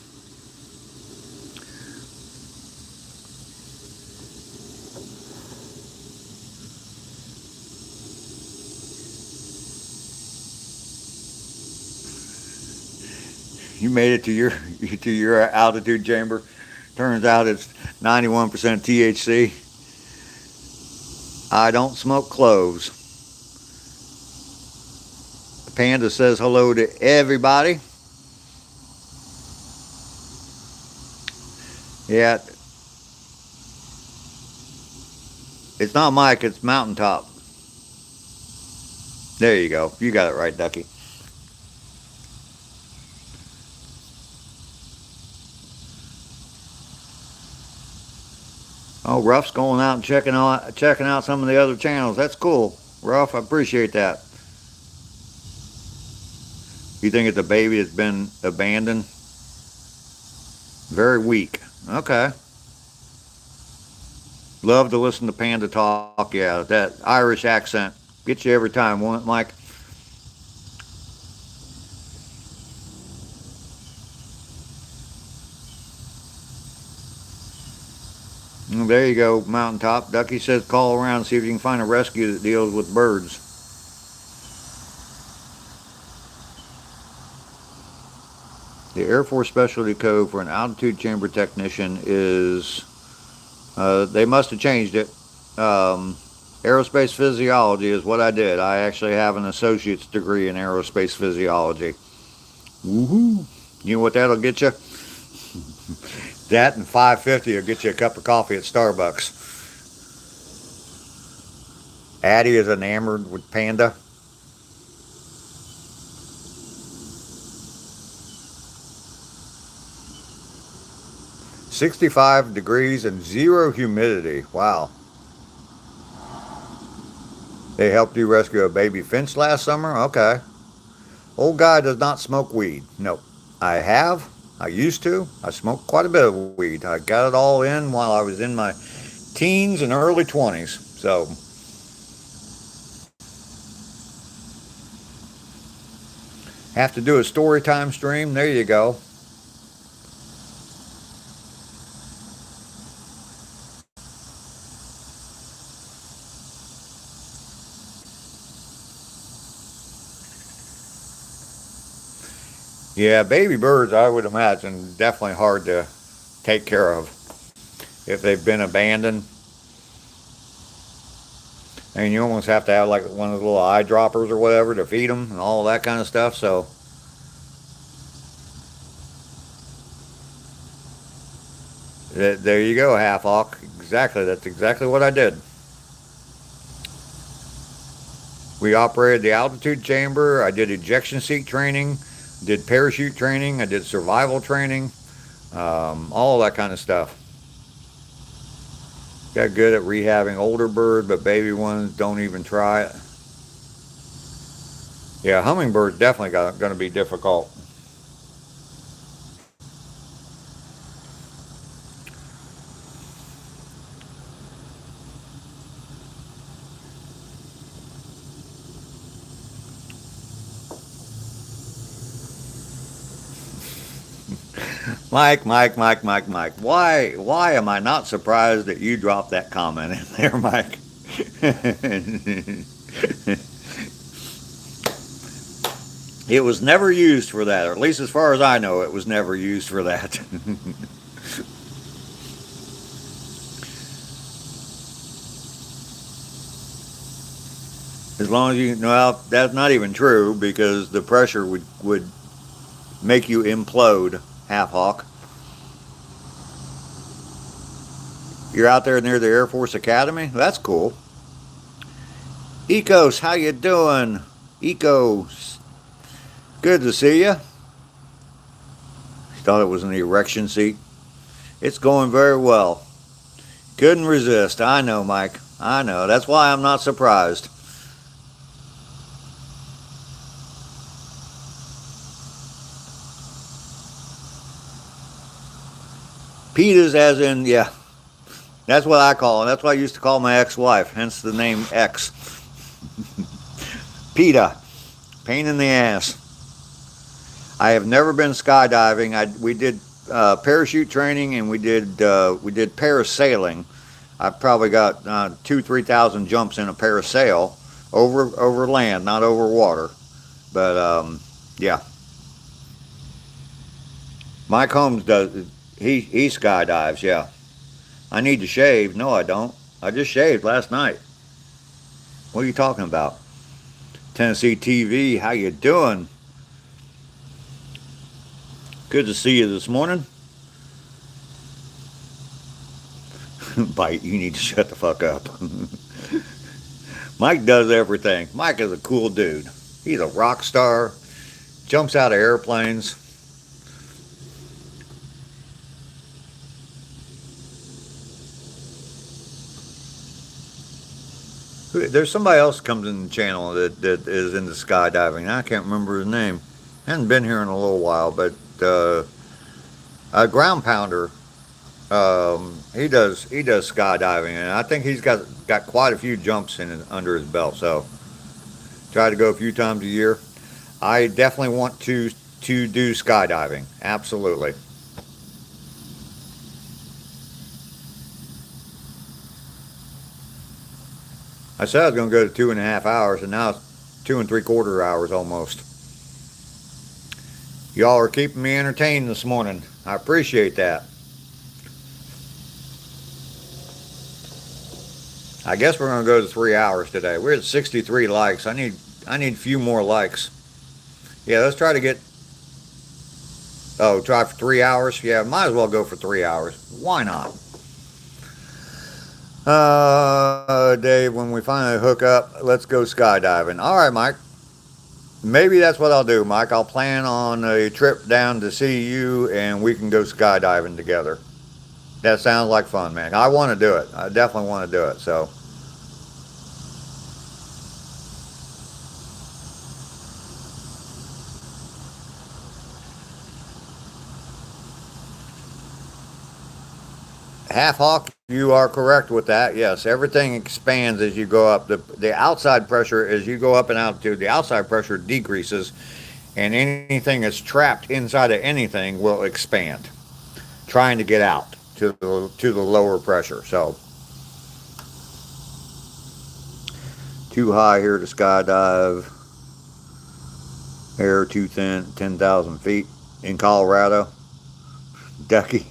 S1: You made it to your altitude chamber. Turns out it's 91% THC. I don't smoke cloves. The panda says hello to everybody. Yeah, it's not Mike, it's Mountaintop. There you go. You got it right, Ducky. Oh, Ruff's going out and checking out some of the other channels. That's cool. Ruff, I appreciate that. You think it's a baby that's been abandoned? Very weak. Okay. Love to listen to Panda talk. Yeah, that Irish accent gets you every time, won't it, Mike? There you go, Mountaintop. Ducky says call around and see if you can find a rescue that deals with birds. The Air Force Specialty Code for an altitude chamber technician is, they must have changed it. Aerospace physiology is what I did. I actually have an associate's degree in aerospace physiology. Woohoo! You know what that'll get you? That and $5.50 will get you a cup of coffee at Starbucks. Addie is enamored with Panda. $65 degrees and zero humidity. Wow. They helped you rescue a baby finch last summer? Okay. Old guy does not smoke weed. Nope. I have. I used to. I smoked quite a bit of weed. I got it all in while I was in my teens and early 20s. So, have to do a story time stream. There you go. Yeah, baby birds, I would imagine, definitely hard to take care of if they've been abandoned. And you almost have to have like one of those little eyedroppers or whatever to feed them and all that kind of stuff. So, there you go, Half Hawk. Exactly, that's exactly what I did. We operated the altitude chamber. I did ejection seat training, did parachute training, I did survival training, all that kind of stuff. Got good at rehabbing older birds, but baby ones don't even try it. Yeah, hummingbirds definitely going to be difficult. Mike. Why am I not surprised that you dropped that comment in there, Mike? It was never used for that, or at least as far as I know, it was never used for that. As long as you, well, that's not even true because the pressure would make you implode, Half Hawk. You're out there near the Air Force Academy? That's cool. Ecos, how you doing? Ecos, good to see you. Thought it was an erection seat. It's going very well. Couldn't resist. I know, Mike. I know. That's why I'm not surprised. Pitas as in, yeah, that's what I call it. That's what I used to call my ex-wife, hence the name X. PETA. Pain in the ass. I have never been skydiving. We did parachute training and we did parasailing. I've probably got 2,000-3,000 jumps in a parasail over land, not over water. But yeah, Mike Holmes does. He skydives. Yeah, I need to shave. No, I don't. I just shaved last night. What are you talking about? Tennessee TV, how you doing? Good to see you this morning. Bite, you need to shut the fuck up. Mike does everything. Mike is a cool dude. He's a rock star. Jumps out of airplanes. There's somebody else comes in the channel that is into skydiving. I can't remember his name. Hasn't been here in a little while, but a ground pounder. He does skydiving, and I think he's got quite a few jumps under his belt. So try to go a few times a year. I definitely want to do skydiving. Absolutely. I said I was going to go to 2.5 hours, and now it's 2 3/4 hours almost. Y'all are keeping me entertained this morning. I appreciate that. I guess we're going to go to 3 hours today. We're at 63 likes. I need a few more likes. Yeah, let's try to get. Oh, try for 3 hours. Yeah, might as well go for 3 hours. Why not? Dave, when we finally hook up, let's go skydiving. All right, Mike. Maybe that's what I'll do, Mike. I'll plan on a trip down to see you, and we can go skydiving together. That sounds like fun, man. I want to do it. I definitely want to do it. So. Half hawk, you are correct with that. Yes, everything expands as you go up. The outside pressure, as you go up in altitude, the outside pressure decreases, and anything that's trapped inside of anything will expand, trying to get out to the lower pressure. So, too high here to skydive. Air too thin, 10,000 feet in Colorado. Ducky.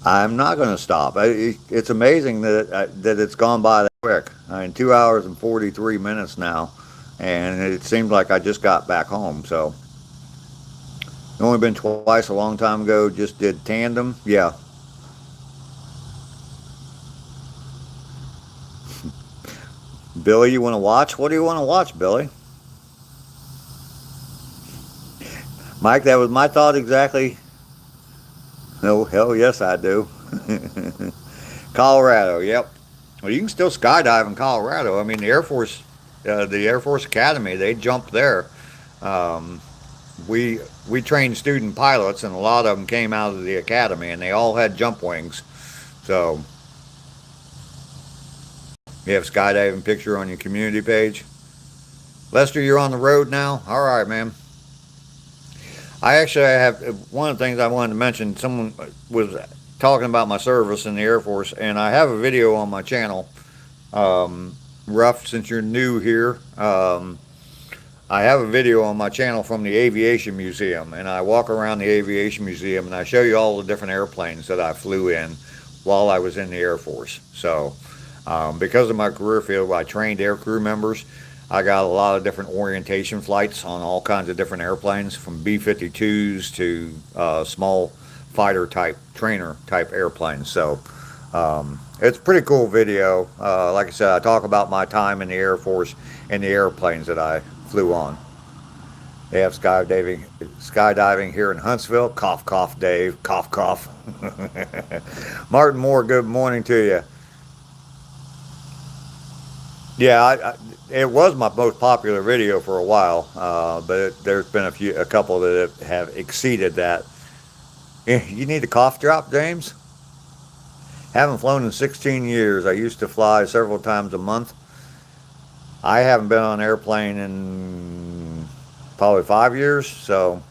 S1: I'm not going to stop. It's amazing that it's gone by that quick. I mean, 2 hours and 43 minutes now, and it seems like I just got back home. So, only been twice a long time ago. Just did tandem. Yeah. Billy, you want to watch? What do you want to watch, Billy? Mike, that was my thought exactly. Oh, hell yes, I do. Colorado, yep. Well, you can still skydive in Colorado. I mean, the Air Force Academy, they jumped there. We trained student pilots, and a lot of them came out of the academy, and they all had jump wings. So, you have a skydiving picture on your community page. Lester, you're on the road now? All right, man. I have one of the things I wanted to mention. Someone was talking about my service in the Air Force, and I have a video on my channel. Ruff, since you're new here, I have a video on my channel from the Aviation Museum, and I walk around the Aviation Museum and I show you all the different airplanes that I flew in while I was in the Air Force. So, because of my career field, I trained air crew members. I got a lot of different orientation flights on all kinds of different airplanes, from B-52s to small fighter type, trainer type airplanes. So it's a pretty cool video. Like I said, I talk about my time in the Air Force and the airplanes that I flew on. They have skydiving here in Huntsville. Cough, cough, Dave. Cough, cough. Martin Moore, good morning to you. Yeah, it was my most popular video for a while, but there's been a couple that have exceeded that. You need a cough drop, James? Haven't flown in 16 years. I used to fly several times a month. I haven't been on an airplane in probably 5 years, so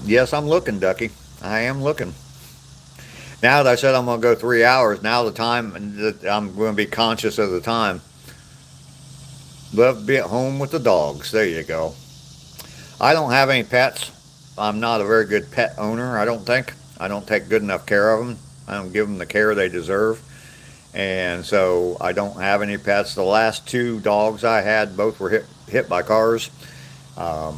S1: yes, I'm looking, Ducky. I am looking. Now that I said I'm going to go 3 hours, now the time that I'm going to be conscious of the time. Love to be at home with the dogs. There you go. I don't have any pets. I'm not a very good pet owner, I don't think. I don't take good enough care of them. I don't give them the care they deserve. And so I don't have any pets. The last two dogs I had, both were hit by cars. I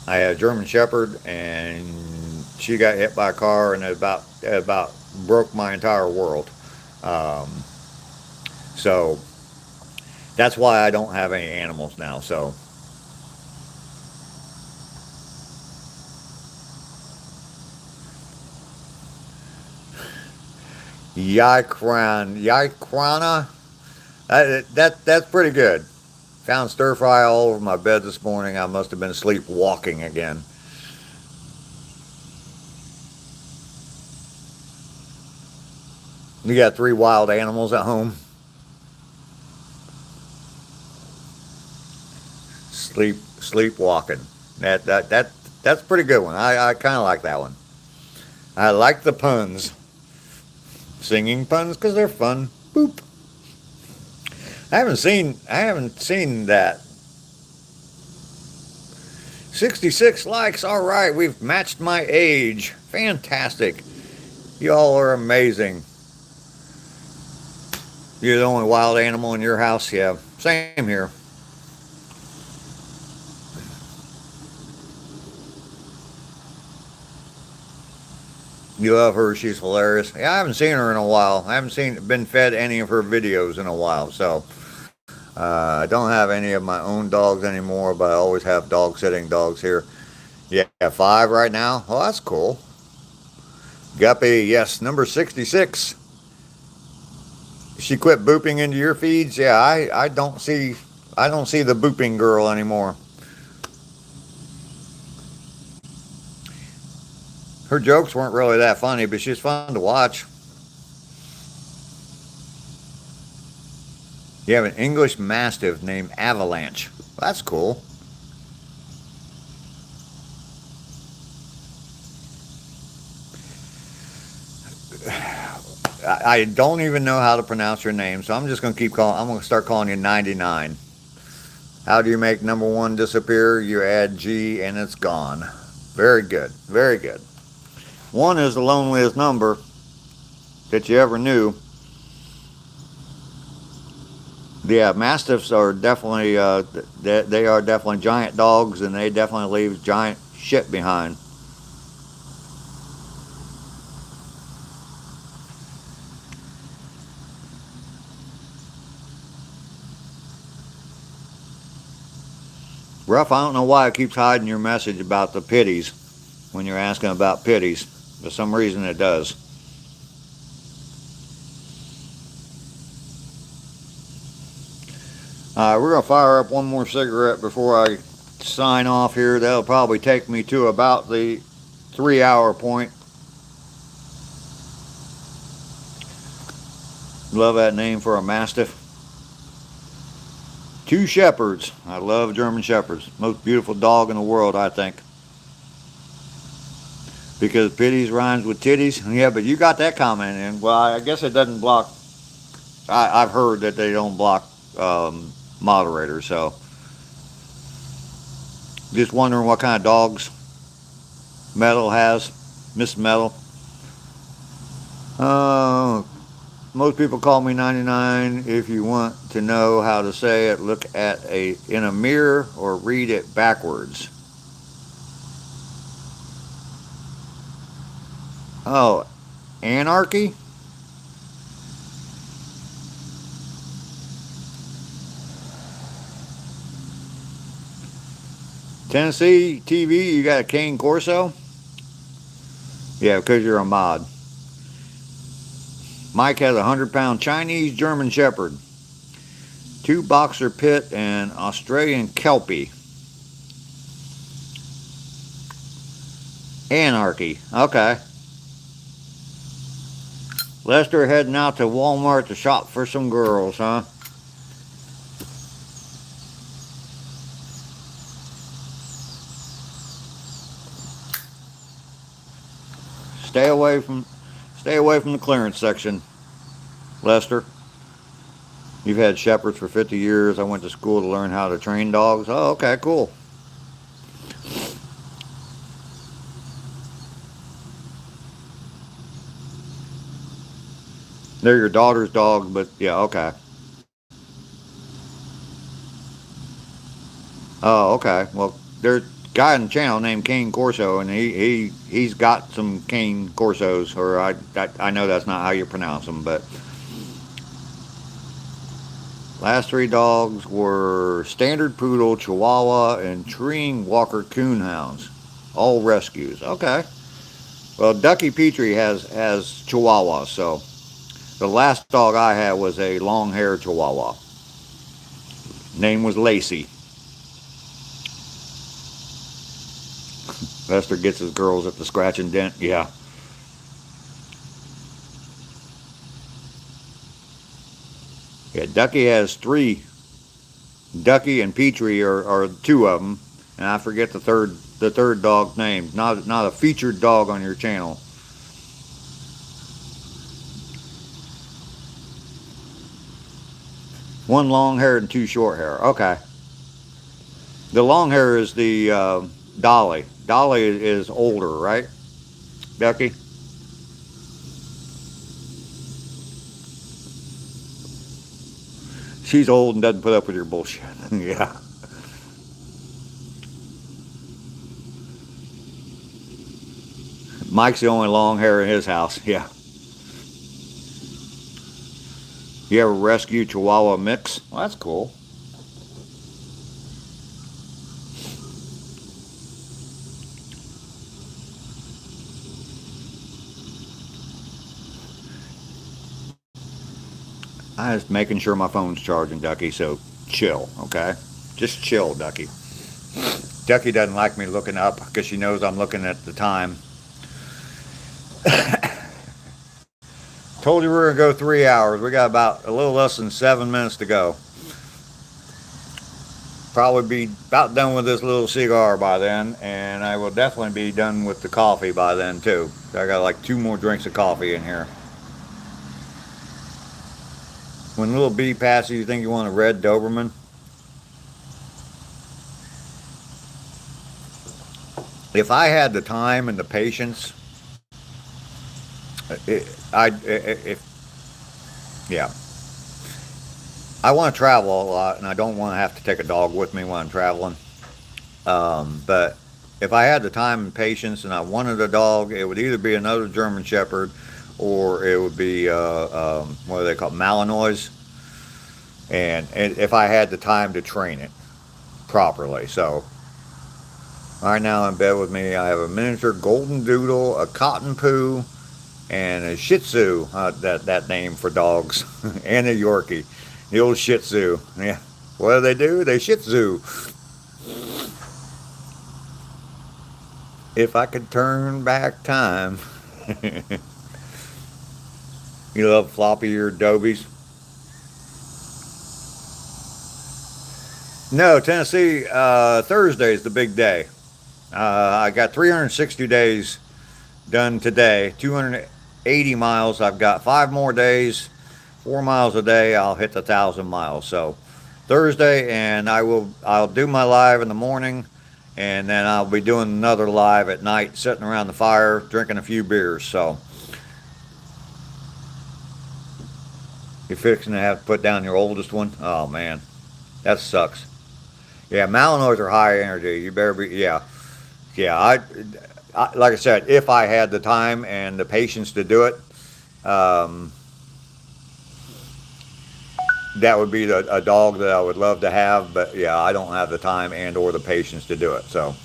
S1: had a German Shepherd, and she got hit by a car, and it about broke my entire world. Um, so that's why I don't have any animals now. So Yaikrana, that's pretty good. Found stir fry all over my bed this morning. I must have been sleepwalking again. You got three wild animals at home. Sleepwalking. That's a pretty good one. I kind of like that one. I like the puns, singing puns because they're fun. Boop. I haven't seen that. 66 likes. All right, we've matched my age. Fantastic. Y'all are amazing. You're the only wild animal in your house? Yeah, same here. You love her. She's hilarious. Yeah, I haven't seen her in a while. I haven't been fed any of her videos in a while. So I don't have any of my own dogs anymore, but I always have dog sitting dogs here. Yeah, five right now. Oh, that's cool. Guppy, yes, number 66. She quit booping into your feeds. Yeah, I don't see the booping girl anymore. Her jokes weren't really that funny, but she's fun to watch. You have an English Mastiff named Avalanche. That's cool. I don't even know how to pronounce your name, so I'm just going to keep calling. I'm going to start calling you 99. How do you make number one disappear? You add G and it's gone. Very good. Very good. One is the loneliest number that you ever knew. Yeah, mastiffs are definitely they are definitely giant dogs, and they definitely leave giant shit behind. Ruff, I don't know why it keeps hiding your message about the pitties when you're asking about pitties. For some reason it does. We're going to fire up one more cigarette before I sign off here. That'll probably take me to about the 3 hour point. Love that name for a Mastiff. Two Shepherds. I love German Shepherds. Most beautiful dog in the world, I think. Because pitties rhymes with titties. Yeah, but you got that comment in. Well, I guess it doesn't block. I've heard that they don't block moderators, so just wondering what kind of dogs Metal has. Miss Metal. Uh, Most people call me 99. If you want to know how to say it, look in a mirror or read it backwards. Oh, Anarchy? Tennessee TV, you got a Cane Corso? Yeah, because you're a mod. Mike has a 100-pound Chinese German Shepherd, two Boxer Pit, and Australian Kelpie. Anarchy. Okay. Lester heading out to Walmart to shop for some girls, huh? Stay away from stay away from the clearance section, Lester. You've had shepherds for 50 years. I went to school to learn how to train dogs. Oh, okay, cool. They're your daughter's dog, but yeah, okay. Oh, okay. Well, there's a guy on the channel named Cane Corso, and he's got some Cane Corsos, or I know that's not how you pronounce them, but last three dogs were Standard Poodle, Chihuahua, and Treeing Walker Coonhounds, all rescues. Okay. Well, Ducky Petrie has Chihuahua, so the last dog I had was a long-haired Chihuahua. Name was Lacey. Lester gets his girls at the scratch and dent. Yeah. Yeah, Ducky has three. Ducky and Petrie are two of them, and I forget the third dog's name. Not a featured dog on your channel. One long hair and two short hair. Okay. The long hair is the Dolly. Dolly is older, right? Ducky. She's old and doesn't put up with your bullshit. Yeah. Mike's the only long hair in his house. Yeah. You ever rescue Chihuahua mix? Well, that's cool. I was making sure my phone's charging, Ducky, so chill, okay? Just chill, Ducky. Ducky doesn't like me looking up because she knows I'm looking at the time. Told you we were going to go 3 hours. We got about a little less than 7 minutes to go. Probably be about done with this little cigar by then, and I will definitely be done with the coffee by then, too. I got like 2 more drinks of coffee in here. When little B passes, you think you want a red Doberman? If I had the time and the patience, yeah. I want to travel a lot, and I don't want to have to take a dog with me when I'm traveling. But if I had the time and patience and I wanted a dog, it would either be another German Shepherd or it would be, what do they call it, Malinois. And if I had the time to train it properly. So right now in bed with me, I have a miniature golden doodle, a cotton poo, and a Shih Tzu. That name for dogs, and a Yorkie, the old Shih Tzu. Yeah, what do? They Shih Tzu. If I could turn back time, you love floppy eared dobies. No, Tennessee. Thursday is the big day. I got 360 days done today. 280 miles. I've got 5 more days. 4 miles a day. I'll hit the 1,000 miles. So Thursday, and I'll do my live in the morning, and then I'll be doing another live at night, sitting around the fire, drinking a few beers. So you're fixing to have to put down your oldest one. Oh man, that sucks. Yeah, Malinois are high energy. You better be. Yeah, yeah. like I said, if I had the time and the patience to do it, um, that would be a dog that I would love to have. But yeah, I don't have the time and or the patience to do it. So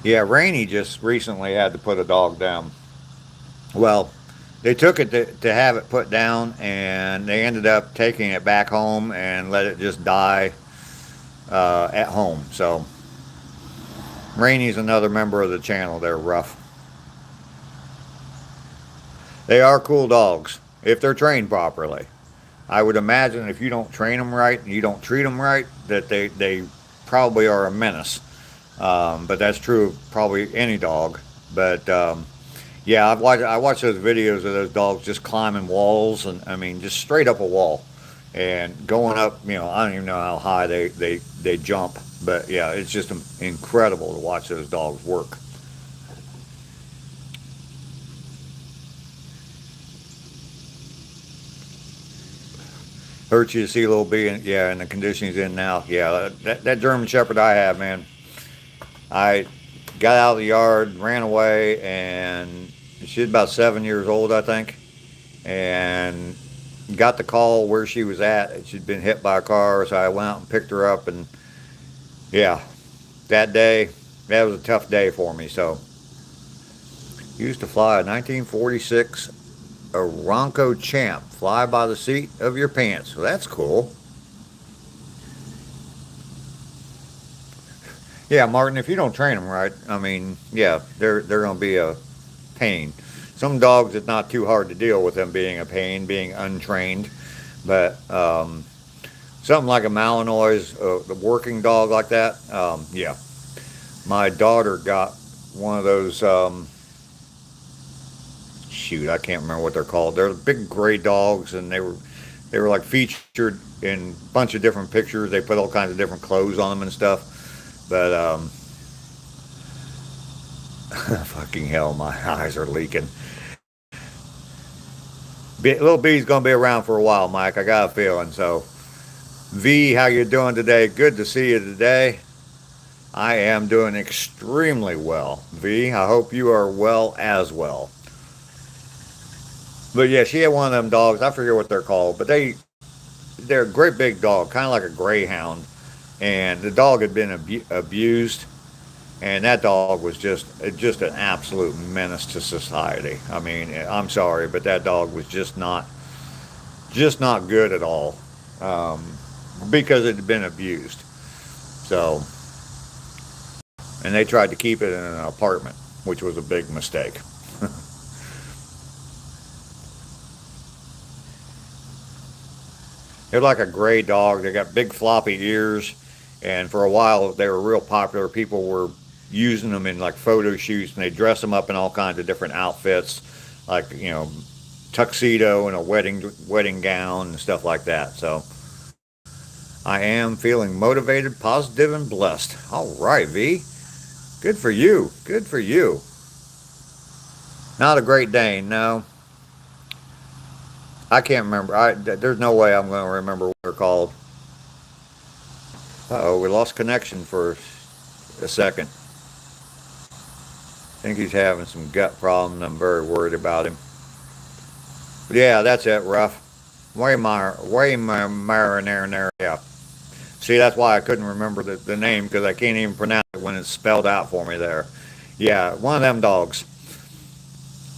S1: yeah, Rainey just recently had to put a dog down. Well, they took it to have it put down, and they ended up taking it back home and let it just die at home. So Rainey's another member of the channel. They're rough. They are cool dogs if they're trained properly. I would imagine if you don't train them right and you don't treat them right, that they probably are a menace. But that's true of probably any dog. But yeah, I watched those videos of those dogs just climbing walls, and I mean just straight up a wall and going up. You know, I don't even know how high they jump, but yeah, it's just incredible to watch those dogs work. Hurts you to see little B, and yeah, and the condition he's in now. Yeah, that German Shepherd I have, man. I got out of the yard, ran away, and she's about 7 years old, I think, and got the call where she was at. She'd been hit by a car, so I went out and picked her up, and yeah, that day, that was a tough day for me. So, used to fly a 1946 Aronco Champ, fly by the seat of your pants. So that's cool. Yeah, Martin, if you don't train them right, I mean, yeah, they're going to be a pain. Some dogs, it's not too hard to deal with them being a pain, being untrained. But something like a Malinois, the working dog like that, yeah. My daughter got one of those. Shoot, I can't remember what they're called. They're big gray dogs, and they were like featured in a bunch of different pictures. They put all kinds of different clothes on them and stuff. But fucking hell, my eyes are leaking. Little B's gonna be around for a while, Mike. I got a feeling. So, V, how you doing today? Good to see you today. I am doing extremely well. V, I hope you are well as well. But yeah, she had one of them dogs. I forget what they're called, but they're a great big dog, kind of like a greyhound. And the dog had been abused, and that dog was just an absolute menace to society. I mean, I'm sorry, but that dog was just not good at all, um, because it had been abused. So, and they tried to keep it in an apartment, which was a big mistake. They're like a gray dog. They got big floppy ears, and for a while they were real popular. People were using them in like photo shoots, and they dress them up in all kinds of different outfits, like tuxedo and a wedding gown and stuff like that. So I am feeling motivated, positive, and blessed. All right, V. Good for you. Good for you. Not a Great Dane, no. I can't remember. There's no way I'm going to remember what they're called. Uh-oh, we lost connection for a second. I think he's having some gut problems. I'm very worried about him. But yeah, that's it, rough. Way yeah. See, that's why I couldn't remember the name, because I can't even pronounce it when it's spelled out for me there. Yeah, one of them dogs.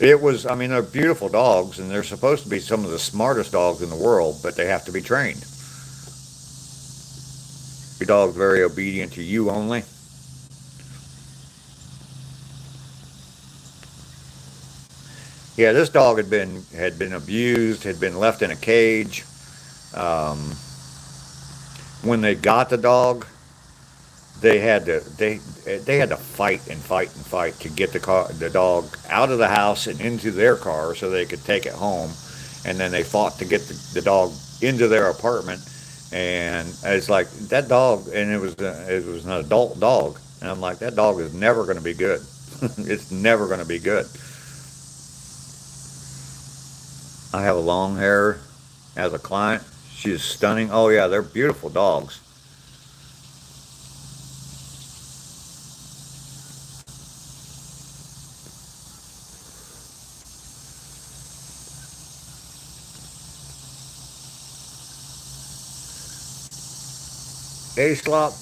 S1: I mean, they're beautiful dogs, and they're supposed to be some of the smartest dogs in the world, but they have to be trained. Your dog's very obedient to you only. Yeah, this dog had been abused, had been left in a cage. Um, when they got the dog, they had to fight and fight and fight to get the dog out of the house and into their car so they could take it home, and then they fought to get the dog into their apartment. And it's like that dog, and it was an adult dog, and I'm like, that dog is never going to be good. It's never going to be good. I have a long hair as a client. She's stunning. Oh yeah, they're beautiful dogs. Hey, Slop,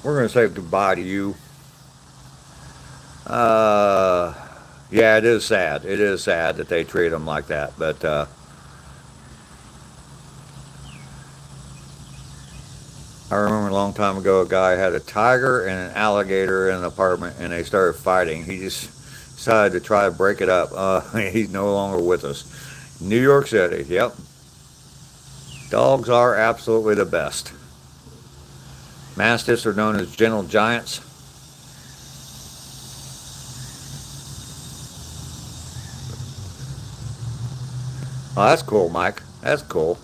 S1: we're gonna say goodbye to you. Uh, yeah, it is sad. It is sad that they treat them like that. But I remember a long time ago, a guy had a tiger and an alligator in an apartment, and they started fighting. He just decided to try to break it up. He's no longer with us. New York City. Yep, dogs are absolutely the best. Mastiffs are known as gentle giants. Oh, that's cool, Mike. That's cool.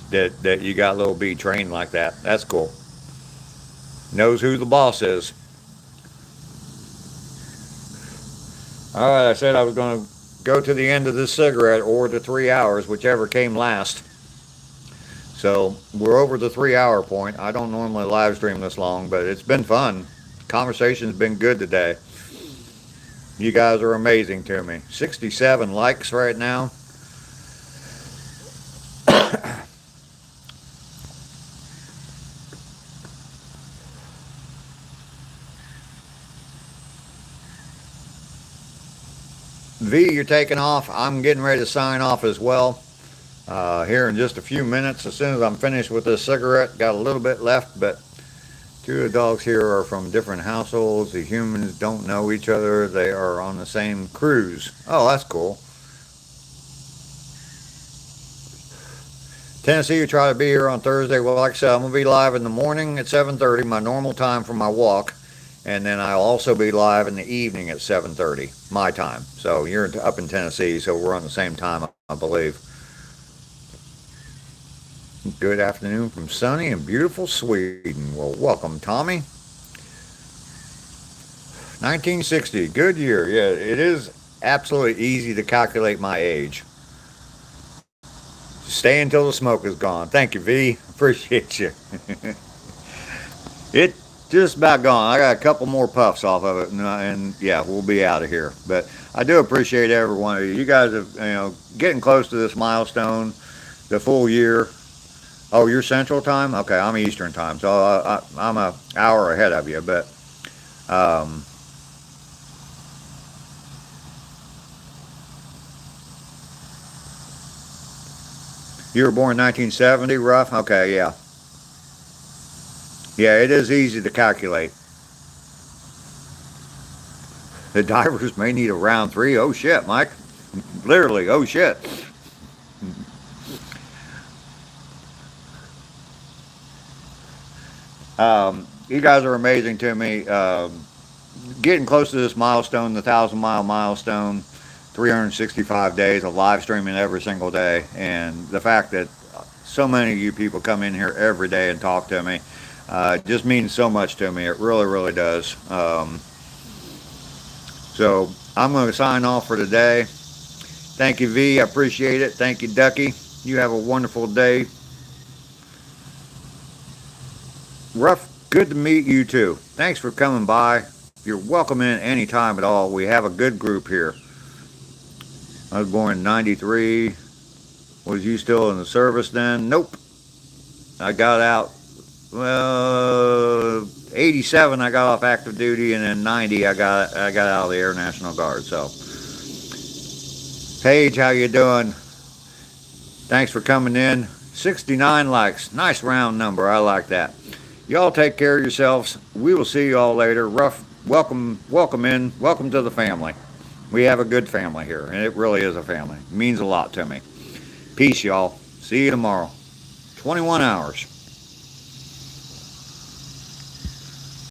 S1: That you got little B trained like that. That's cool. Knows who the boss is. All right, I said I was going to go to the end of this cigarette or the 3 hours, whichever came last. So we're over the 3 hour point. I don't normally live stream this long, but it's been fun. Conversation's been good today. You guys are amazing to me. 67 likes right now. V, you're taking off. I'm getting ready to sign off as well. Here in just a few minutes, as soon as I'm finished with this cigarette, got a little bit left, but two of the dogs here are from different households. The humans don't know each other. They are on the same cruise. Oh, that's cool. Tennessee, you try to be here on Thursday. Well, like I said, I'm going to be live in the morning at 7:30, my normal time for my walk. And then I'll also be live in the evening at 7:30, my time. So you're up in Tennessee, so we're on the same time, I believe. Good afternoon from sunny and beautiful Sweden. Well, welcome, Tommy. 1960, good year. Yeah, it is absolutely easy to calculate my age. Stay until the smoke is gone. Thank you, V. Appreciate you. It just about gone. I got a couple more puffs off of it, and yeah, we'll be out of here. But I do appreciate every one of you. You guys have, getting close to this milestone, the full year. Oh, you're Central Time? Okay, I'm Eastern Time, so I'm an hour ahead of you. But um, you were born in 1970, rough? Okay, yeah. Yeah, it is easy to calculate. The divers may need a round three. Oh shit, Mike. Literally, oh shit. You guys are amazing to me. Getting close to this milestone, the 1,000 mile milestone, 365 days of live streaming every single day, and the fact that so many of you people come in here every day and talk to me just means so much to me. It really, really does. So I'm going to sign off for today. Thank you, V. I appreciate it. Thank you, Ducky. You have a wonderful day. Ruff, good to meet you too. Thanks for coming by. You're welcome in any time at all. We have a good group here. I was born in 93. Was you still in the service then? Nope. I got out, well, 87 I got off active duty, and then 90 I got out of the Air National Guard. So, Paige, how you doing? Thanks for coming in. 69 likes. Nice round number. I like that. Y'all take care of yourselves. We will see y'all later. Ruff, welcome in. Welcome to the family. We have a good family here, and it really is a family. It means a lot to me. Peace, y'all. See you tomorrow. 21 hours.